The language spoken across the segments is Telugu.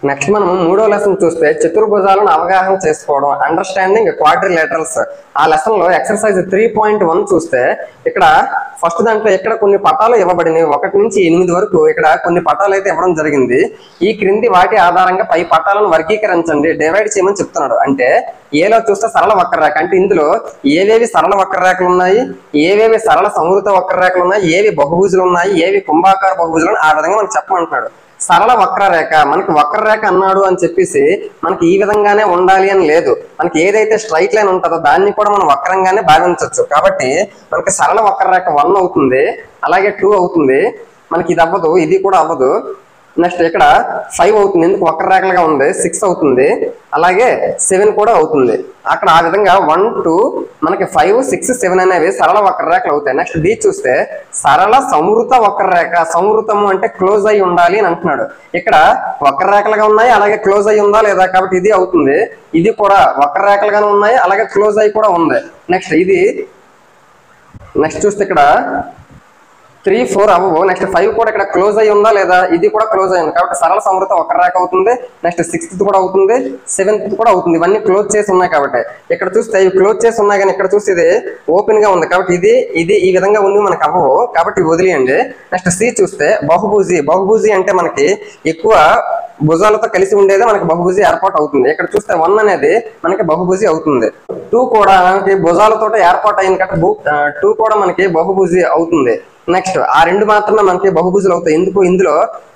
నెక్స్ట్ మనం మూడో లెసన్ చూస్తే చతుర్భుజాలను అవగాహన చేసుకోవడం, అండర్స్టాండింగ్ క్వాడ్రిలేటరల్స్. ఆ లెసన్ లో ఎక్సర్సైజ్ 3.1 చూస్తే ఇక్కడ ఫస్ట్ దాంట్లో ఇక్కడ కొన్ని పటాలు ఇవ్వబడినవి, 1 నుంచి 8 వరకు ఇక్కడ కొన్ని పటాలు అయితే ఇవ్వడం జరిగింది. ఈ క్రింది వాటి ఆధారంగా పై పటాలను వర్గీకరించండి, డివైడ్ చేయమని చెప్తున్నాడు. అంటే ఏలో చూస్తే సరళ వక్రరేఖ, అంటే ఇందులో ఏవేవి సరళ వక్రరేఖలు ఉన్నాయి, ఏవేవి సరళ సమృత వక్రరేఖలు ఉన్నాయి, ఏవి బహుభుజులు ఉన్నాయి, ఏవి కుంభాకార బహుభుజులు, ఆ విధంగా మనకు చెప్పమంటున్నాడు. సరళ వక్రరేఖ మనకి వక్రరేఖ అన్నాడు అని చెప్పేసి మనకి ఈ విధంగానే ఉండాలి అని లేదు. మనకి ఏదైతే స్ట్రైట్ లైన్ ఉంటుందో దాన్ని కూడా మనం వక్రంగానే భావించవచ్చు. కాబట్టి మనకి సరళ వక్రరేఖ 1 అవుతుంది, అలాగే 2 అవుతుంది. మనకి ఇది అవ్వదు, ఇది కూడా అవ్వదు. నెక్స్ట్ ఇక్కడ 5 అవుతుంది, ఎందుకు వక్రరేఖలుగా ఉంది. 6 అవుతుంది, అలాగే 7 కూడా అవుతుంది. అక్కడ ఆ విధంగా 1, 2 మనకి 5, 6, 7 అనేవి సరళ వక్రరేఖలు అవుతాయి. నెక్స్ట్ డి చూస్తే సరళ సమృత వక్రరేఖ. సమృతము అంటే క్లోజ్ అయి ఉండాలి అని అంటున్నాడు. ఇక్కడ వక్రరేఖలుగా ఉన్నాయి, అలాగే క్లోజ్ అయి ఉందా లేదా, కాబట్టి ఇది అవుతుంది. ఇది కూడా వక్రరేఖలుగానే ఉన్నాయి, అలాగే క్లోజ్ అయి కూడా ఉంది. నెక్స్ట్ ఇది నెక్స్ట్ చూస్తే ఇక్కడ 3, 4 అవ్వవు. నెక్స్ట్ 5 కూడా ఇక్కడ క్లోజ్ అయి ఉందా లేదా, ఇది కూడా క్లోజ్ అయింది, కాబట్టి సరళ సమృత వక్రరేఖ అవుతుంది. నెక్స్ట్ 6th కూడా అవుతుంది, 7th కూడా అవుతుంది. ఇవన్నీ క్లోజ్ చేసి ఉన్నాయి కాబట్టి ఇక్కడ చూస్తే ఇవి క్లోజ్ చేసి ఉన్నాయి, కానీ ఇక్కడ చూస్తే ఇది ఓపెన్ గా ఉంది, కాబట్టి ఇది ఈ విధంగా ఉంది, మనకు అవ్వవు, కాబట్టి వదిలేయండి. నెక్స్ట్ సి చూస్తే బహుభుజి. బహుభుజి అంటే మనకి ఎక్కువ భుజాలతో కలిసి ఉండేది మనకి బహుభుజి ఏర్పాటు అవుతుంది. ఇక్కడ చూస్తే 1 అనేది మనకి బహుభుజి అవుతుంది. 2 కూడా మనకి భుజాలతో ఏర్పాటు అయింది కాబట్టి 2 కూడా మనకి బహుభుజి అవుతుంది. నెక్స్ట్ ఆ 2 మాత్రమే మనకి బహుభుజులు అవుతాయి. ఎందుకు, ఇందులో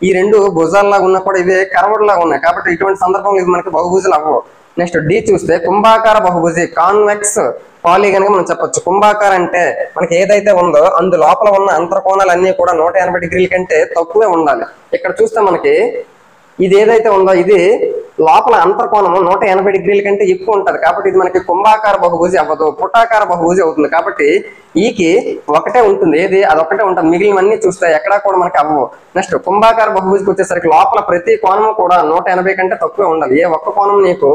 ఈ 2 భుజాల్లాగా ఉన్నా కూడా ఇవి కర్వ్డ్ లాగా ఉన్నాయి, కాబట్టి ఇటువంటి సందర్భంలో ఇవి మనకి బహుభుజులు అవ్వవు. నెక్స్ట్ డి చూస్తే కుంభాకార బహుభుజి, కాన్వెక్స్ పాలిగన్ గా మనం చెప్పొచ్చు. కుంభాకార అంటే మనకి ఏదైతే ఉందో అందు లోపల ఉన్న అంతర్కోణాలు అన్ని కూడా 180 డిగ్రీల కంటే తక్కువే ఉండాలి. ఇక్కడ చూస్తే మనకి ఇది ఏదైతే ఉందో ఇది లోపల అంతర్కోణము 180 డిగ్రీల కంటే ఎక్కువ ఉంటది, కాబట్టి ఇది మనకి కుంభాకార బహుభుజి అవ్వదు, పుటాకార బహుభుజి అవుతుంది. కాబట్టి ఈకి ఒకటే ఉంటుంది, ఏది అదొకటే ఉంటుంది, మిగిలినవన్నీ చూస్తే ఎక్కడా కూడా మనకి అవ్వవు. నెక్స్ట్ కుంభాకార బహుభుజికి వచ్చేసరికి లోపల ప్రతి కోణము కూడా 180 కంటే తక్కువే ఉండాలి. ఏ ఒక్క కోణం నీకు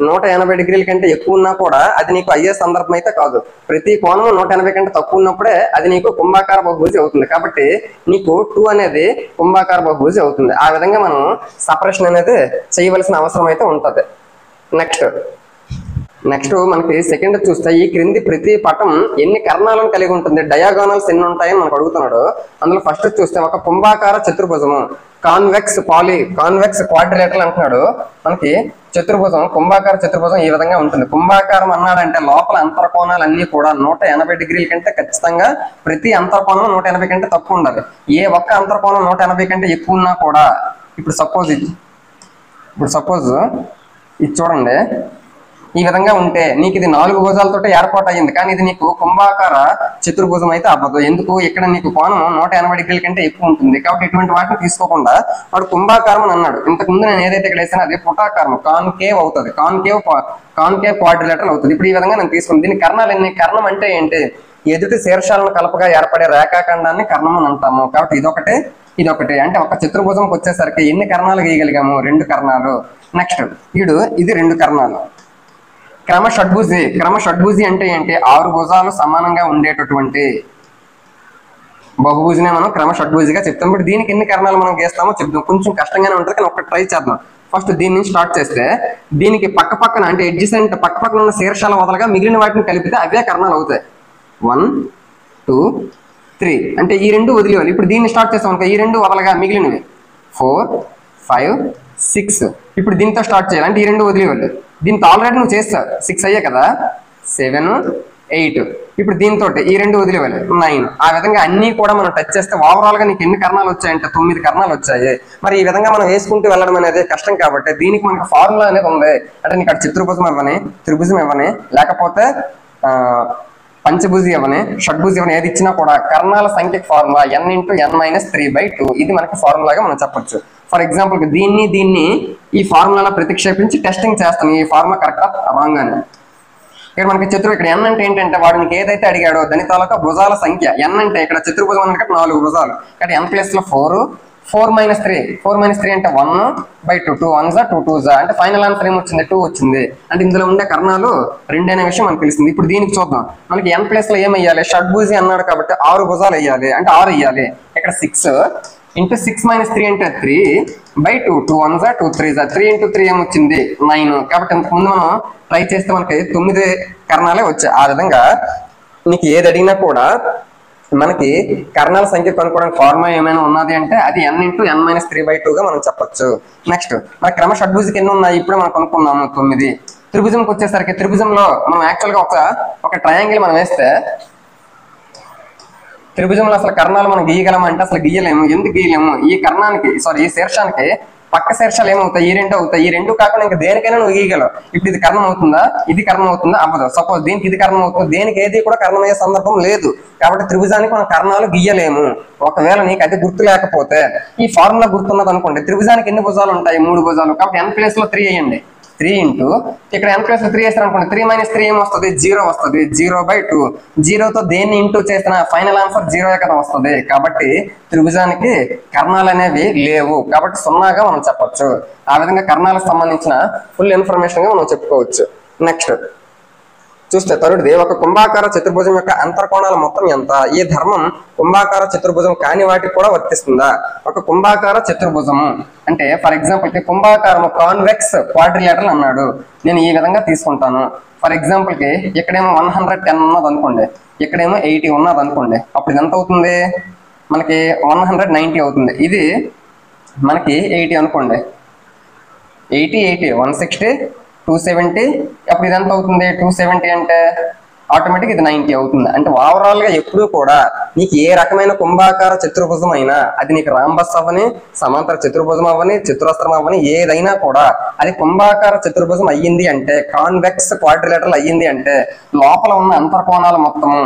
180 డిగ్రీల కంటే ఎక్కువ ఉన్నా కూడా అది నీకు అయ్యే సందర్భం అయితే కాదు. ప్రతి కోణము 180 కంటే తక్కువ ఉన్నప్పుడే అది నీకు కుంభాకార బహుభుజి అవుతుంది. కాబట్టి నీకు 2 అనేది కుంభాకార బహుభుజి అవుతుంది. ఆ విధంగా మనం సపరేషన్ అనేది చేయవలసిన అవసరం అయితే ఉంటది. నెక్స్ట్ మనకి సెకండ్ చూస్తే ఈ క్రింది ప్రతి పటం ఎన్ని కర్ణాలను కలిగి ఉంటుంది, డయాగోనల్స్ ఎన్ని ఉంటాయని మనకు అడుగుతున్నాడు. అందులో ఫస్ట్ చూస్తే ఒక కుంభాకార చతుర్భుజము, కాన్వెక్స్ క్వాడ్రిలేటరల్ అంటున్నాడు. మనకి చతుర్భుజం, కుంభాకార చతుర్భుజం ఈ విధంగా ఉంటుంది. కుంభాకారం అన్నాడంటే లోపల అంతర్కోణాలు అన్ని కూడా 180 డిగ్రీల కంటే ఖచ్చితంగా ప్రతి అంతర్కోణం 180 కంటే తక్కువ ఉండాలి. ఏ ఒక్క అంతర్కోణం 180 కంటే ఎక్కువ ఉన్నా కూడా, ఇప్పుడు సపోజ్ ఇది చూడండి, ఈ విధంగా ఉంటే నీకు ఇది 4 భుజాలతో ఏర్పాటు అయ్యింది, కానీ ఇది నీకు కుంభాకార చతుర్భుజం అయితే అవ్వదు. ఎందుకు, ఇక్కడ నీకు కోణం 180 డిగ్రీల కంటే ఎక్కువ ఉంటుంది, కాబట్టి ఇటువంటి వాటిని తీసుకోకుండా వాడు కుంభాకారం అని అన్నాడు. ఇంతకు ముందు నేను ఏదైతే ఇక్కడ వేసానో అది పుటాకారం, కాన్కేవ్ అవుతుంది, కాన్కేవ్ క్వాడ్రిలేటరల్ అవుతుంది. ఇప్పుడు ఈ విధంగా నేను తీసుకున్నాను. దీని కర్ణాలు ఎన్ని, కర్ణం అంటే ఏంటి, ఎదుటి శీర్షాలను కలపగా ఏర్పడే రేఖాఖండాన్ని కర్ణం అని అంటాము. కాబట్టి ఇదొకటి అంటే ఒక చతుర్భుజంకి వచ్చేసరికి ఎన్ని కర్ణాలు గీయగలిగాము, 2 కర్ణాలు. నెక్స్ట్ ఇది 2 కర్ణాలు. క్రమషడ్భుజి అంటే ఏంటి, 6 భుజాలు సమానంగా ఉండేటటువంటి బహుభుజినే మనం క్రమషడ్భుజిగా చెప్తాం. ఇప్పుడు దీనికి ఎన్ని కర్ణాలు మనం గీస్తామో చెప్తాం. కొంచెం కష్టంగానే ఉంటుంది, కానీ ఒకటి ట్రై చేద్దాం. ఫస్ట్ దీని నుంచి స్టార్ట్ చేస్తే దీనికి పక్కన అంటే ఎడ్జసెంట్ పక్కన ఉన్న శీర్షాల వదలగా మిగిలిన వాటిని కలిపితే అవే కర్ణాలు అవుతాయి. 1, 2, 3 అంటే ఈ 2 వదిలేవాలి. ఇప్పుడు దీన్ని స్టార్ట్ చేస్తాం అనుకో, ఈ 2 వదలగా మిగిలినవి 4, 5, 6. ఇప్పుడు దీంతో స్టార్ట్ చేయాలి, అంటే ఈ 2 వదిలేవాలి. దీంతో ఆల్రెడీ నువ్వు చేస్తావు, 6 అయ్యే కదా, 7, 8. ఇప్పుడు దీంతో ఈ 2 వదిలేవాలి, 9. ఆ విధంగా అన్ని కూడా మనం టచ్ చేస్తే ఓవరాల్ గా నీకు ఎన్ని కర్ణాలు వచ్చాయంటే 9 కర్ణాలు వచ్చాయి. మరి ఈ విధంగా మనం వేసుకుంటూ వెళ్ళడం అనేది కష్టం, కాబట్టి దీనికి మనకి ఫార్ములా అనేది ఉంది. అంటే నీకు అక్కడ చతుర్భుజం ఇవ్వని, త్రిభుజం ఇవ్వని, లేకపోతే పంచభుజి ఇవ్వని, షడ్భుజి ఇవ్వని, ఏది ఇచ్చినా కూడా కర్ణాల సంఖ్యకి ఫార్ములా n × n - 3/2. ఇది మనకి ఫార్ములాగా మనం చెప్పొచ్చు. ఫర్ ఎగ్జాంపుల్ దీన్ని ఈ ఫార్ములాలో ప్రతిక్షేపించి టెస్టింగ్ చేస్తాను, ఈ ఫార్ములా కరెక్టా రాంగ్ అని. ఇక్కడ మనకి ఇక్కడ n అంటే ఏంటంటే వాడు నీకు ఏదైతే అడిగాడో దాని తాలూకా భుజాల సంఖ్య. n అంటే ఇక్కడ చతుర్భుజం అంటే 4 భుజాలు, కాబట్టి n ప్లస్ లో 4, 4 - 3 అంటే 1/2, 2 1s 2 2s అంటే ఫైనల్ ఆన్సర్ ఏమొచ్చింది, 2 వచ్చింది. అంటే ఇందులో ఉండే కర్ణాలు 2 అనే విషయం మనకు తెలిసింది. ఇప్పుడు దీనికి చూద్దాం. మనకి n ప్లస్ లో ఏమయ్యాలి, షడ్భుజి అన్నాడు కాబట్టి 6 భుజాలు వేయాలి, అంటే 6 వేయాలి. ఇక్కడ 6 ఇంటూ 6 - 3 అంటే 3/2. 2 1s 2 3s 3 × 3 ఏమొచ్చింది 9. కాబట్టి ఇంతకుముందు మనం ట్రై చేస్తే మనకి 9 కర్ణాలే వచ్చాయి. ఆ విధంగా నీకు ఏది అడిగినా కూడా మనకి కర్ణాల సంఖ్య కనుక్కోవడానికి ఫార్ములా ఏమైనా ఉన్నది అంటే అది n × n - 3/2గా మనం చెప్పొచ్చు. నెక్స్ట్ మన క్రమ షడ్భుజికి ఎన్ని ఉన్నాయి ఇప్పుడే మనం కనుక్కున్నాము 9. త్రిభుజంకి వచ్చేసరికి త్రిభుజంలో మనం యాక్చువల్గా ఒక ట్రయాంగిల్ మనం వేస్తే త్రిభుజంలో అసలు కర్ణాలు మనం గీయగలమా అంటే అసలు గీయలేము. ఎందుకు గీయలేము? ఈ కర్ణానికి ఈ శీర్షానికి పక్క శీర్షాలు ఏమవుతాయి? ఈ రెండు అవుతాయి. ఈ రెండు కాకుండా ఇంకా దేనికైనా నువ్వు గీయగలవు. ఇప్పుడు ఇది కర్ణం అవుతుందా? ఇది కర్ణం అవుతుందా? అవ్వదు. సపోజ్ దీనికి ఇది కర్ణం అవుతుంది, దేనికి ఏది కూడా కర్ణమయ్యే సందర్భం లేదు. కాబట్టి త్రిభుజానికి మనం కర్ణాలు గీయలేము. ఒకవేళ నీకు అది గుర్తు లేకపోతే ఈ ఫార్ములా గుర్తున్నది అనుకోండి, త్రిభుజానికి ఎన్ని భుజాలు ఉంటాయి? 3 భుజాలు. కాబట్టి n ప్లేస్ లో 3 వేయండి. 3 ఇంటూ ఇక్కడ n ప్లస్ 3 వేస్తారు అనుకోండి, 3 - 3 ఏమొస్తుంది? 0 వస్తుంది. 0/2. 0తో దేన్ని ఇంటూ చేసిన ఫైనల్ ఆన్సర్ 0 కదా వస్తుంది. కాబట్టి త్రిభుజానికి కర్ణాలు అనేవి లేవు. కాబట్టి 0గా మనం చెప్పొచ్చు. ఆ విధంగా కర్ణాలకు సంబంధించిన ఫుల్ ఇన్ఫర్మేషన్ గా మనం చెప్పుకోవచ్చు. నెక్స్ట్ చూస్తే థర్డ్ది, ఒక కుంభాకార చతుర్భుజం యొక్క అంతర్కోణాల మొత్తం ఎంత? ఈ ధర్మం కుంభాకార చతుర్భుజం కాని వాటికి కూడా వర్తిస్తుందా? ఒక కుంభాకార చతుర్భుజము అంటే ఫర్ ఎగ్జాంపుల్ కి కుంభాకారము కాన్వెక్స్ క్వాడ్రిలేటరల్ అన్నాడు. నేను ఈ విధంగా తీసుకుంటాను. ఫర్ ఎగ్జాంపుల్ కి ఇక్కడేమో 110 ఉన్నది అనుకోండి, ఇక్కడేమో 80 ఉన్నది అనుకోండి. అప్పుడు ఇది ఎంత అవుతుంది? మనకి 190 అవుతుంది. ఇది మనకి 80 అనుకోండి. 80 160 270. అప్పుడు ఇది ఎంత అవుతుంది? 270 అంటే ఆటోమేటిక్ ఇది 90 అవుతుంది. అంటే ఓవరాల్ గా ఎప్పుడూ కూడా నీకు ఏ రకమైన కుంభాకార చతుర్భుజం అయినా, అది నీకు రాంబస్ అవ్వని, సమాంతర చతుర్భుజం అవ్వని, చతురస్రం అవ్వని, ఏదైనా కూడా అది కుంభాకార చతుర్భుజం అయ్యింది అంటే, కాన్వెక్స్ క్వాడ్రిలేటరల్ అయ్యింది అంటే లోపల ఉన్న అంతర్కోణాల మొత్తము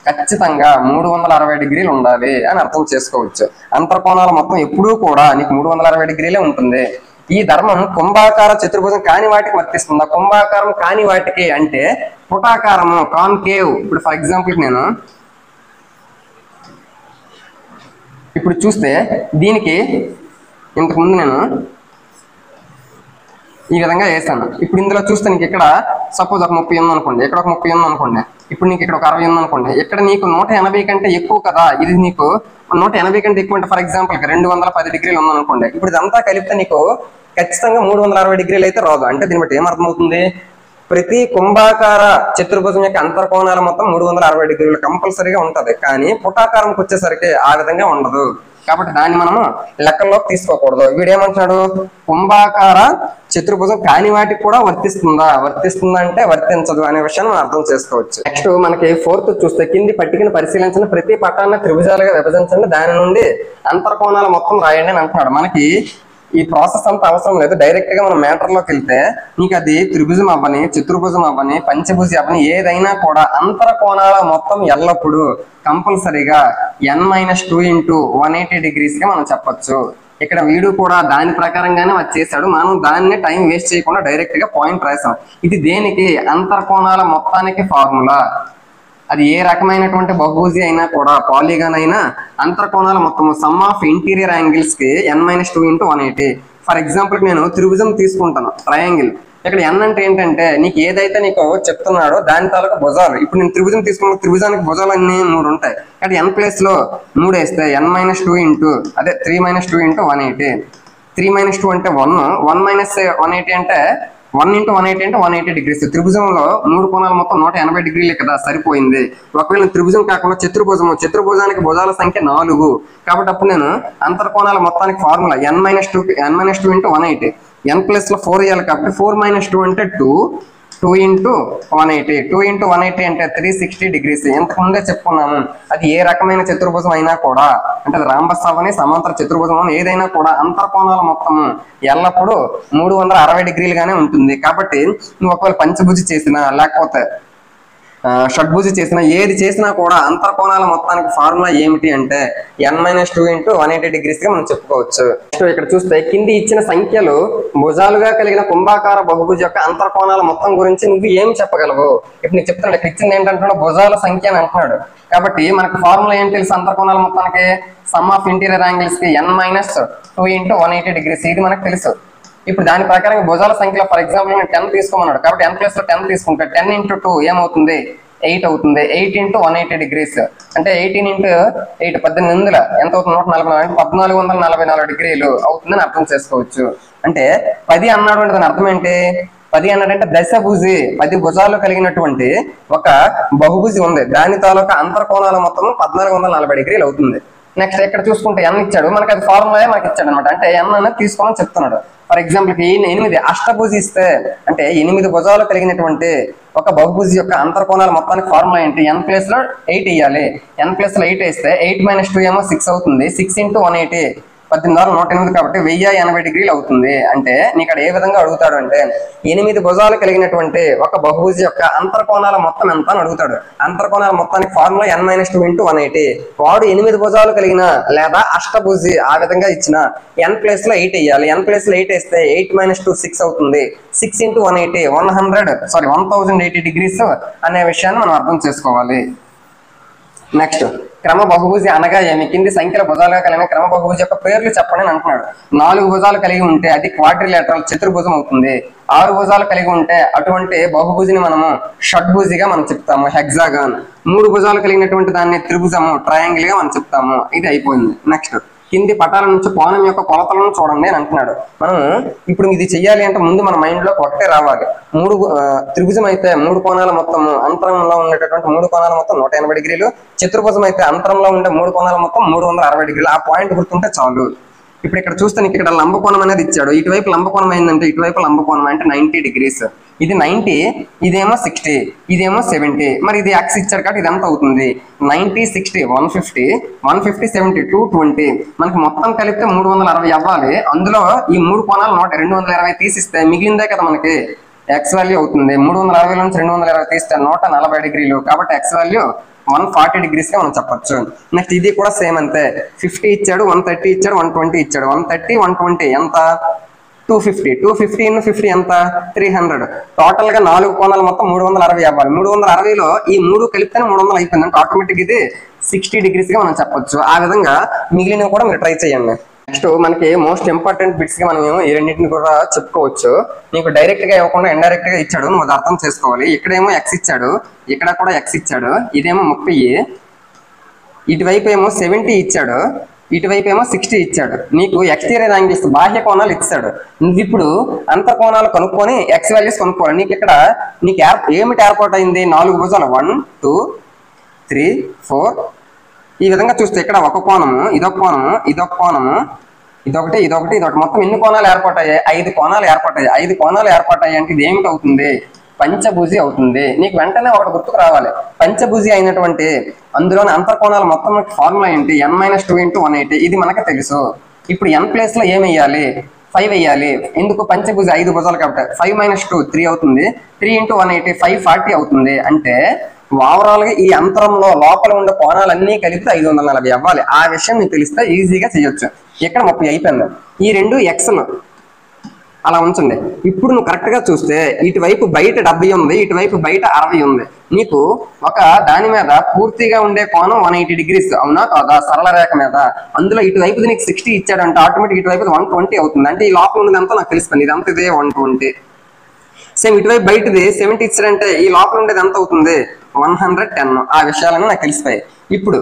ఖచ్చితంగా 360 డిగ్రీలు ఉండాలి అని అర్థం చేసుకోవచ్చు. అంతర్కోణాల మొత్తం ఎప్పుడూ కూడా నీకు 360 డిగ్రీలే ఉంటుంది. ఈ ధర్మం కుంభాకార చతుర్భుజం కాని వాటికి వర్తిస్తుందా? కుంభాకారం కాని వాటికి అంటే పుటాకారము కాన్కేవ్. ఇప్పుడు ఫర్ ఎగ్జాంపుల్ నేను ఇప్పుడు చూస్తే దీనికి ఇంతకుముందు నేను ఈ విధంగా వేసాను. ఇప్పుడు ఇందులో చూస్తే నీకు ఇక్కడ సపోజ్ ఒక 30 ఉంది అనుకోండి, ఇక్కడ ఒక 30 ఉంది అనుకోండి, ఇప్పుడు నీకు ఇక్కడ ఒక 60 ఉంది అనుకోండి. ఇక్కడ నీకు 180 కంటే ఎక్కువ కదా, ఇది నీకు 180 కంటే ఎక్కువ అంటే ఫర్ ఎగ్జాంపుల్ 210 డిగ్రీలు ఉంది అనుకోండి. ఇప్పుడు ఇదంతా కలిపితే నీకు ఖచ్చితంగా 360 డిగ్రీలు అయితే రాదు. అంటే దీన్ని బట్టి ఏమర్థమవుతుంది? ప్రతి కుంభాకార చతుర్భుజం యొక్క అంతర్కోణాల మొత్తం 360 డిగ్రీలు కంపల్సరీగా ఉంటది. కానీ పుటాకారంకి వచ్చేసరికి ఆ విధంగా ఉండదు. కాబట్టి దాన్ని మనము లెక్కల్లోకి తీసుకోకూడదు. వీడేమంటున్నాడు? కుంభాకార చతుర్భుజం కాని వాటికి కూడా వర్తిస్తుందా అంటే వర్తించదు అనే విషయాన్ని మనం అర్థం చేసుకోవచ్చు. నెక్స్ట్ మనకి 4th చూస్తే, కింది పట్టికను పరిశీలించిన ప్రతి పటాన్ని త్రిభుజాలుగా విభజించండి, దాని నుండి అంతర్కోణాల మొత్తం రాయండి అని అంటున్నాడు. మనకి ఈ ప్రాసెస్ అంతా అవసరం లేదు. డైరెక్ట్ గా మనం మ్యాటర్ లోకి వెళ్తే నీకు అది త్రిభుజం అవ్వని, చతుర్భుజం అవ్వని, పంచభుజి అవ్వని ఏదైనా కూడా అంతర్కోణాల మొత్తం ఎల్లప్పుడూ కంపల్సరీగా n - 2 × 180 డిగ్రీస్ గా మనం చెప్పొచ్చు. ఇక్కడ వీడు కూడా దాని ప్రకారంగానే వచ్చేసాడు. మనం దాన్ని టైం వేస్ట్ చేయకుండా డైరెక్ట్ గా పాయింట్ రాసాం. ఇది దేనికి? అంతర్కోణాల మొత్తానికి ఫార్ములా. అది ఏ రకమైనటువంటి బహుభుజి అయినా కూడా, పాలిగాన్ అయినా, అంతర్కోణాల మొత్తం సమ్ ఆఫ్ ఇంటీరియర్ యాంగిల్స్ కి n - 2 × 180. ఫర్ ఎగ్జాంపుల్ నేను త్రిభుజం తీసుకుంటాను, ట్రయాంగిల్. ఇక్కడ n అంటే ఏంటంటే నీకు ఏదైతే నీకు చెప్తున్నాడో దాని తాలూకు భుజాలు. ఇప్పుడు నేను త్రిభుజం తీసుకున్న త్రిభుజానికి భుజాలు అన్ని 3 ఉంటాయి. అంటే n ప్లేస్ లో 3 వేస్తే n - 2 × 3 - 2 × 180. 3 - 2 అంటే 1, 1 - 180 అంటే 1 × 180 అంటే 180 డిగ్రీస్. త్రిభుజంలో 3 కోణాలు మొత్తం 180 డిగ్రీలే కదా, సరిపోయింది. ఒకవేళ త్రిభుజం కాకుండా చతుర్భుజానికి భుజాల సంఖ్య 4. కాబట్టి అప్పుడు నేను అంతర్కోణాల మొత్తానికి ఫార్ములా n - 2 × 180. n ప్లస్ లో 4 వేయాలి కాబట్టి 4 - 2 అంటే 2 × 180. 2 × 180 అంటే 360 డిగ్రీస్. ఇంతకుముందే చెప్పుకున్నాము, అది ఏ రకమైన చతుర్భుజం అయినా కూడా, అంటే అది రాంబస్ అవని, సమాంతర చతుర్భుజం అని ఏదైనా కూడా అంతర్కోణాల మొత్తము ఎల్లప్పుడూ 360 డిగ్రీలుగానే ఉంటుంది. కాబట్టి నువ్వు ఒకవేళ పంచభుజి చేసినా లేకపోతే షడ్భుజి చేసినా, ఏది చేసినా కూడా అంతర్కోణాల మొత్తానికి ఫార్ములా ఏమిటి అంటే n - 2 × 180 డిగ్రీస్ గా మనం చెప్పుకోవచ్చు. ఇక్కడ చూస్తే కింది ఇచ్చిన సంఖ్యలు భుజాలుగా కలిగిన కుంభాకార బహుభుజి యొక్క అంతర్కోణాల మొత్తం గురించి నువ్వు ఏం చెప్పగలవు? ఇప్పుడు నీకు చెప్తున్నాడు, ఇక్కడ ఇచ్చింది ఏంటంటున్నాడు? భుజాల సంఖ్య అని అంటున్నాడు. కాబట్టి మనకు ఫార్ములా ఏం తెలుసు? అంతర్కోణాల మొత్తానికి సమ్ ఆఫ్ ఇంటీరియర్ యాంగిల్స్ కి n - 2 × 180 డిగ్రీస్. ఇది మనకు తెలుసు. ఇప్పుడు దాని ప్రకారం భుజాల సంఖ్యలో ఫర్ ఎగ్జాంపుల్ నేను 10 తీసుకోమన్నాడు. కాబట్టి n ప్లస్ 10 తీసుకుంటా. 10 × 2 ఏమవుతుంది? 8 అవుతుంది. 8 × 180 degrees అంటే 18 × 8 1800 ఎంత అవుతుంది? 144 1444 డిగ్రీలు అవుతుందని అర్థం చేసుకోవచ్చు. అంటే 10 అన్నాడు అంటే దాని అర్థం ఏంటి? 10 అన్నాడంటే దశభుజి, 10 భుజాలు కలిగినటువంటి ఒక బహుభుజి ఉంది, దాని తాలూకా అంతర్కోణాల మొత్తం 1440 డిగ్రీలు అవుతుంది. నెక్స్ట్ ఇక్కడ చూసుకుంటే n ఇచ్చాడు, మనకి అది ఫార్ములా మనకి ఇచ్చాడు అనమాట. అంటే n అనేది తీసుకోమని చెప్తున్నాడు. ఫర్ ఎగ్జాంపుల్ 8 అష్టభుజి ఇస్తే అంటే 8 భుజాలు కలిగినటువంటి ఒక బహుభుజి యొక్క అంతర్కోణాల మొత్తానికి ఫార్ములా ఏంటి? n ప్లేస్ లో 8 ఇవ్వాలి. n ప్లేస్ లో 8 వేస్తే 8 - 2 ఏమో 6 అవుతుంది. 6 × 180 18,108 కాబట్టి 1080 డిగ్రీలు అవుతుంది. అంటే నీకు ఏ విధంగా అడుగుతాడు అంటే 8 భుజాలు కలిగినటువంటి ఒక బహుభుజి యొక్క అంతర్కోణాల మొత్తం ఎంత అని అడుగుతాడు. అంతర్కోణాల మొత్తానికి ఫార్ములా n - 2 × 180. వాడు 8 భుజాలు కలిగిన లేదా అష్టభుజి ఆ విధంగా ఇచ్చిన n ప్లేస్ లో 8 వేయాలి. n ప్లేస్ లో 8 వేస్తే 8 - 2 6 అవుతుంది. 6 × 180 1080 డిగ్రీస్ అనే విషయాన్ని మనం అర్థం చేసుకోవాలి. నెక్స్ట్ క్రమ బహుభుజి అనగా ఏమి? కింది సంఖ్యల భుజాలుగా కలిగిన క్రమ బహుభుజి యొక్క పేర్లు చెప్పండి అని అంటున్నాడు. 4 భుజాలు కలిగి ఉంటే అది క్వాడ్రిలేటరల్ చతుర్భుజం అవుతుంది. 6 భుజాలు కలిగి ఉంటే అటువంటి బహుభుజిని మనము షడ్భుజిగా మనం చెప్తాము, హెక్సాగాన్. 3 భుజాలు కలిగినటువంటి దాన్ని త్రిభుజము, ట్రయాంగిల్ గా మనం చెప్తాము. ఇది అయిపోయింది. నెక్స్ట్ కింది పటాల నుంచి కోణం యొక్క కొలతలను చూడండి అని అంటున్నాడు. మనం ఇప్పుడు ఇది చెయ్యాలి అంటే ముందు మన మైండ్ లో ఒకటే రావాలి. త్రిభుజం అయితే 3 కోణాల మొత్తము, అంతరంలో ఉండేటటువంటి 3 కోణాల మొత్తం 180 డిగ్రీలు. చతుర్భుజం అయితే అంతరంలో ఉండే 3 కోణాల మొత్తం 360 డిగ్రీలు. ఆ పాయింట్ గుర్తుంటే చాలు. ఇప్పుడు ఇక్కడ చూస్తే నీకు ఇక్కడ లంబకోణం అనేది ఇచ్చాడు. ఇటువైపు లంబకోణం అయిందంటే ఇటువైపు లంబకోణం అంటే 90 డిగ్రీస్. ఇది 90, ఇదేమో 60, ఇదేమో 70. మరి ఇది x ఇచ్చాడు కాబట్టి ఇది ఎంత అవుతుంది? 90 60 150 150 70 220. మనకి మొత్తం కలిపితే 360 అవ్వాలి. అందులో ఈ 3 కోణాలు 220 తీసిస్తే మిగిలిందే కదా మనకి x వాల్యూ అవుతుంది. 360 నుంచి 220 తీస్తే 140 డిగ్రీలు. కాబట్టి x వాల్యూ 140 డిగ్రీస్ గా మనం చెప్పొచ్చు. నెక్స్ట్ ఇది కూడా సేమ్ అంతే. 50 ఇచ్చాడు, 130 ఇచ్చాడు, 120 ఇచ్చాడు. 130 120 ఎంత? 250. 250 × 50 ఎంత? 300. టోటల్ గా 4 కోణాలు మొత్తం 360 అవ్వాలి. 360లో ఈ 3 కలిపితేనే 300 అయిపోయింది అంటే ఆటోమేటిక్ ఇది 60 డిగ్రీస్ గా మనం చెప్పొచ్చు. ఆ విధంగా మిగిలినవి కూడా మీరు ట్రై చేయండి. నెక్స్ట్ మనకి మోస్ట్ ఇంపార్టెంట్ బిట్స్ గా మనం ఈ రెండింటిని కూడా చెప్పుకోవచ్చు. నీకు డైరెక్ట్ గా ఇవ్వకుండా ఇండైరెక్ట్ గా ఇచ్చాడు, నువ్వు అది అర్థం చేసుకోవాలి. ఇక్కడేమో x ఇచ్చాడు, ఇక్కడ కూడా x ఇచ్చాడు. ఇదేమో 30, ఇటువైపు ఏమో 70 ఇచ్చాడు, ఇటువైపు ఏమో 60 ఇచ్చాడు. నీకు ఎక్స్టీరియర్ యాంగిల్స్ బాహ్య కోణాలు ఇచ్చాడు. నువ్వు ఇప్పుడు అంతర్ కోణాలు కనుక్కొని x వాల్యూస్ కనుక్కోవాలి. నీకు ఇక్కడ ఏమిటి ఏర్పాటు అయింది? 4 భుజాలు 1 2 3 4. ఈ విధంగా చూస్తే ఇక్కడ ఒక కోణము, ఇదొక కోణము, ఇదొక కోణము, ఇదొకటి, ఇదొకటి, ఇదొకటి, మొత్తం ఎన్ని కోణాలు ఏర్పాటయ్యాయి? 5 కోణాలు ఏర్పాటయ్యాయి. 5 కోణాలు ఏర్పాటయ్యాయి అంటే ఇది ఏమిటి అవుతుంది? పంచభుజి అవుతుంది. నీకు వెంటనే ఒకటి గుర్తుకు రావాలి. పంచభుజి అయినటువంటి అందులోని అంతర్కోణాల మొత్తం ఫార్ములా ఏంటి? n - 2 × 180. ఇది మనకు తెలుసు. ఇప్పుడు n ప్లేస్ లో ఏం వేయాలి? 5 వేయాలి. ఎందుకు? పంచభుజి 5 భుజాలు కాబట్టి 5 - 2 3 అవుతుంది. 3 × 180 540 అవుతుంది. అంటే ఓవరాల్ గా ఈ అంతరంలో లోపల ఉండే కోణాలన్నీ కలిపితే 540 అవ్వాలి. ఆ విషయం మీకు తెలిస్తే ఈజీగా చేయొచ్చు. ఇక్కడ 30 అయిపోయింది. ఈ రెండు ఎక్స్లు అలా ఉంచండి. ఇప్పుడు నువ్వు కరెక్ట్ గా చూస్తే ఇటువైపు బయట 70 ఉంది, ఇటువైపు బయట 60 ఉంది. నీకు ఒక దాని మీద పూర్తిగా ఉండే కోణం 180 డిగ్రీస్ అవునా కాదా? సరళ రేఖ మీద. అందులో ఇటువైపు నీకు 60 ఇచ్చాడంటే ఆటోమేటిక్ ఇటువైపు 120 అవుతుంది. అంటే ఈ లోపల ఉండేదంతా నాకు తెలిసిపోయింది, ఇదంతా ఇదే 120. సేమ్ ఇటువైపు బయటది 70 ఇచ్చాడంటే ఈ లోపల ఉండేది ఎంత అవుతుంది? 110. ఆ విషయాలన్నీ నాకు తెలిసిపోయాయి. ఇప్పుడు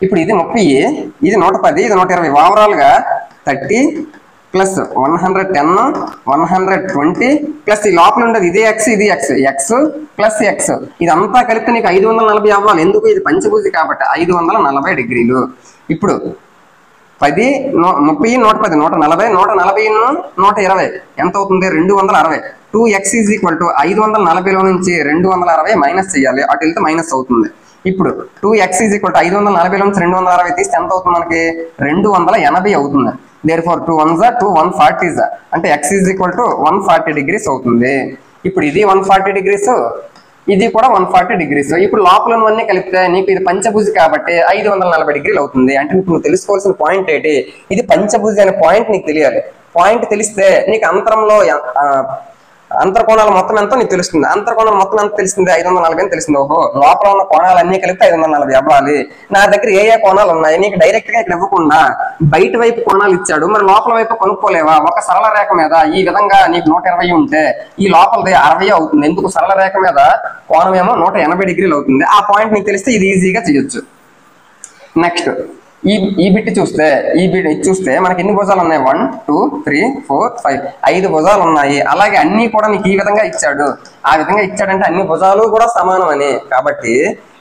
ఇది 30, ఇది 110, ఇది 120. ఓవరాల్ గా 30 ప్లస్ 110 120 ప్లస్ ఈ లోపల ఉండేది ఇదే x, ఇది x ప్లస్ x. ఇదంతా కలిపితే నీకు 540 అవ్వాలి. ఎందుకు? ఇది పంచభుజి కాబట్టి 540 డిగ్రీలు. ఇప్పుడు 10 30 110 140 140 120 ఎంత అవుతుంది? 260. 2x = 540లో నుంచి 260 మైనస్ చేయాలి. అటు వెళ్తే మైనస్ అవుతుంది. ఇప్పుడు 2x = 540లో నుంచి 260 తీస్తే ఎంత అవుతుంది మనకి? 280 అవుతుంది. therefore 2 1s 2 140s అంటే x = 140 డిగ్రీస్ అవుతుంది. ఇప్పుడు ఇది 140 డిగ్రీస్, ఇది కూడా 140 డిగ్రీస్. ఇప్పుడు లోపల ఉన్నవన్నీ కలిపితే నీకు ఇది పంచభుజి కాబట్టి 540 డిగ్రీలు అవుతుంది. అంటే నువ్వు తెలుసుకోవాల్సిన పాయింట్ ఏంటి? ఇది పంచభుజి అనే పాయింట్ నీకు తెలియాలి. పాయింట్ తెలిస్తే నీకు అంతరంలో అంతర్కోణాల మొత్తం ఎంతో నీకు తెలుస్తుంది. అంతర్కోణాల మొత్తం ఎంత తెలిసింది? 540 అని తెలిసింది. ఓహో, లోపల ఉన్న కోణాలు అన్ని కలిపితే 540 అవ్వాలి. నా దగ్గర ఏ కోణాలు ఉన్నాయి? నీకు డైరెక్ట్ గా ఇక్కడ ఇవ్వకుండా బయట వైపు కోణాలు ఇచ్చాడు, మరి లోపల వైపు కొనుక్కోలేవా? ఒక సరళ రేఖ మీద ఈ విధంగా నీకు 120 ఉంటే ఈ లోపలది 60 అవుతుంది. ఎందుకు? సరళ రేఖ మీద కోణం ఏమో 180 డిగ్రీలు అవుతుంది. ఆ పాయింట్ నీకు తెలిస్తే ఇది ఈజీగా చేయొచ్చు. నెక్స్ట్ ఈ బిట్ చూస్తే మనకి ఎన్ని భుజాలు ఉన్నాయి? 1 2 3 4 5 5 భుజాలు ఉన్నాయి. అలాగే అన్ని కూడా నీకు ఈ విధంగా ఇచ్చాడు. ఆ విధంగా ఇచ్చాడంటే అన్ని భుజాలు కూడా సమానం అని. కాబట్టి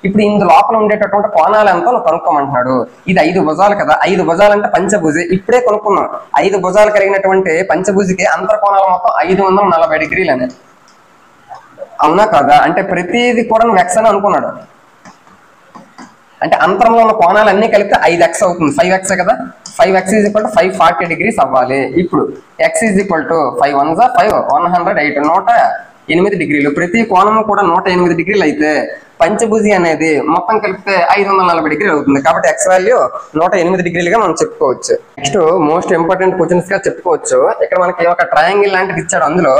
ఇప్పుడు ఇందు లోపల ఉండేటటువంటి కోణాలు ఎంతో నువ్వు కనుక్కోమంటున్నాడు. ఇది 5 భుజాలు కదా, 5 భుజాలు అంటే పంచభుజి. ఇప్పుడే కొనుక్కున్నాం. 5 భుజాలు కలిగినటువంటి పంచభుజికి అంతర్కోణాలు మొత్తం 540 డిగ్రీలు అని. అవునా కదా? అంటే ప్రతిది కూడా నువ్వు ఎక్స్ అని అనుకున్నాడు. అంటే అంతరంలో ఉన్న కోణాలు అన్ని కలిపితే 5x అవుతుంది. 5x కదా, 5x = 540 డిగ్రీస్ అవ్వాలి. ఇప్పుడు x = 5 1 5 108 108 డిగ్రీలు. ప్రతి కోణము కూడా 108 డిగ్రీలు అయితే పంచభుజి అనేది మొత్తం కలిపితే 540 డిగ్రీలు అవుతుంది. కాబట్టి x వాల్యూ 108 డిగ్రీలుగా మనం చెప్పుకోవచ్చు. నెక్స్ట్ మోస్ట్ ఇంపార్టెంట్ క్వశ్చన్స్ గా చెప్పుకోవచ్చు. ఇక్కడ మనకి ఒక ట్రయాంగిల్ లాంటిది ఇచ్చాడు. అందులో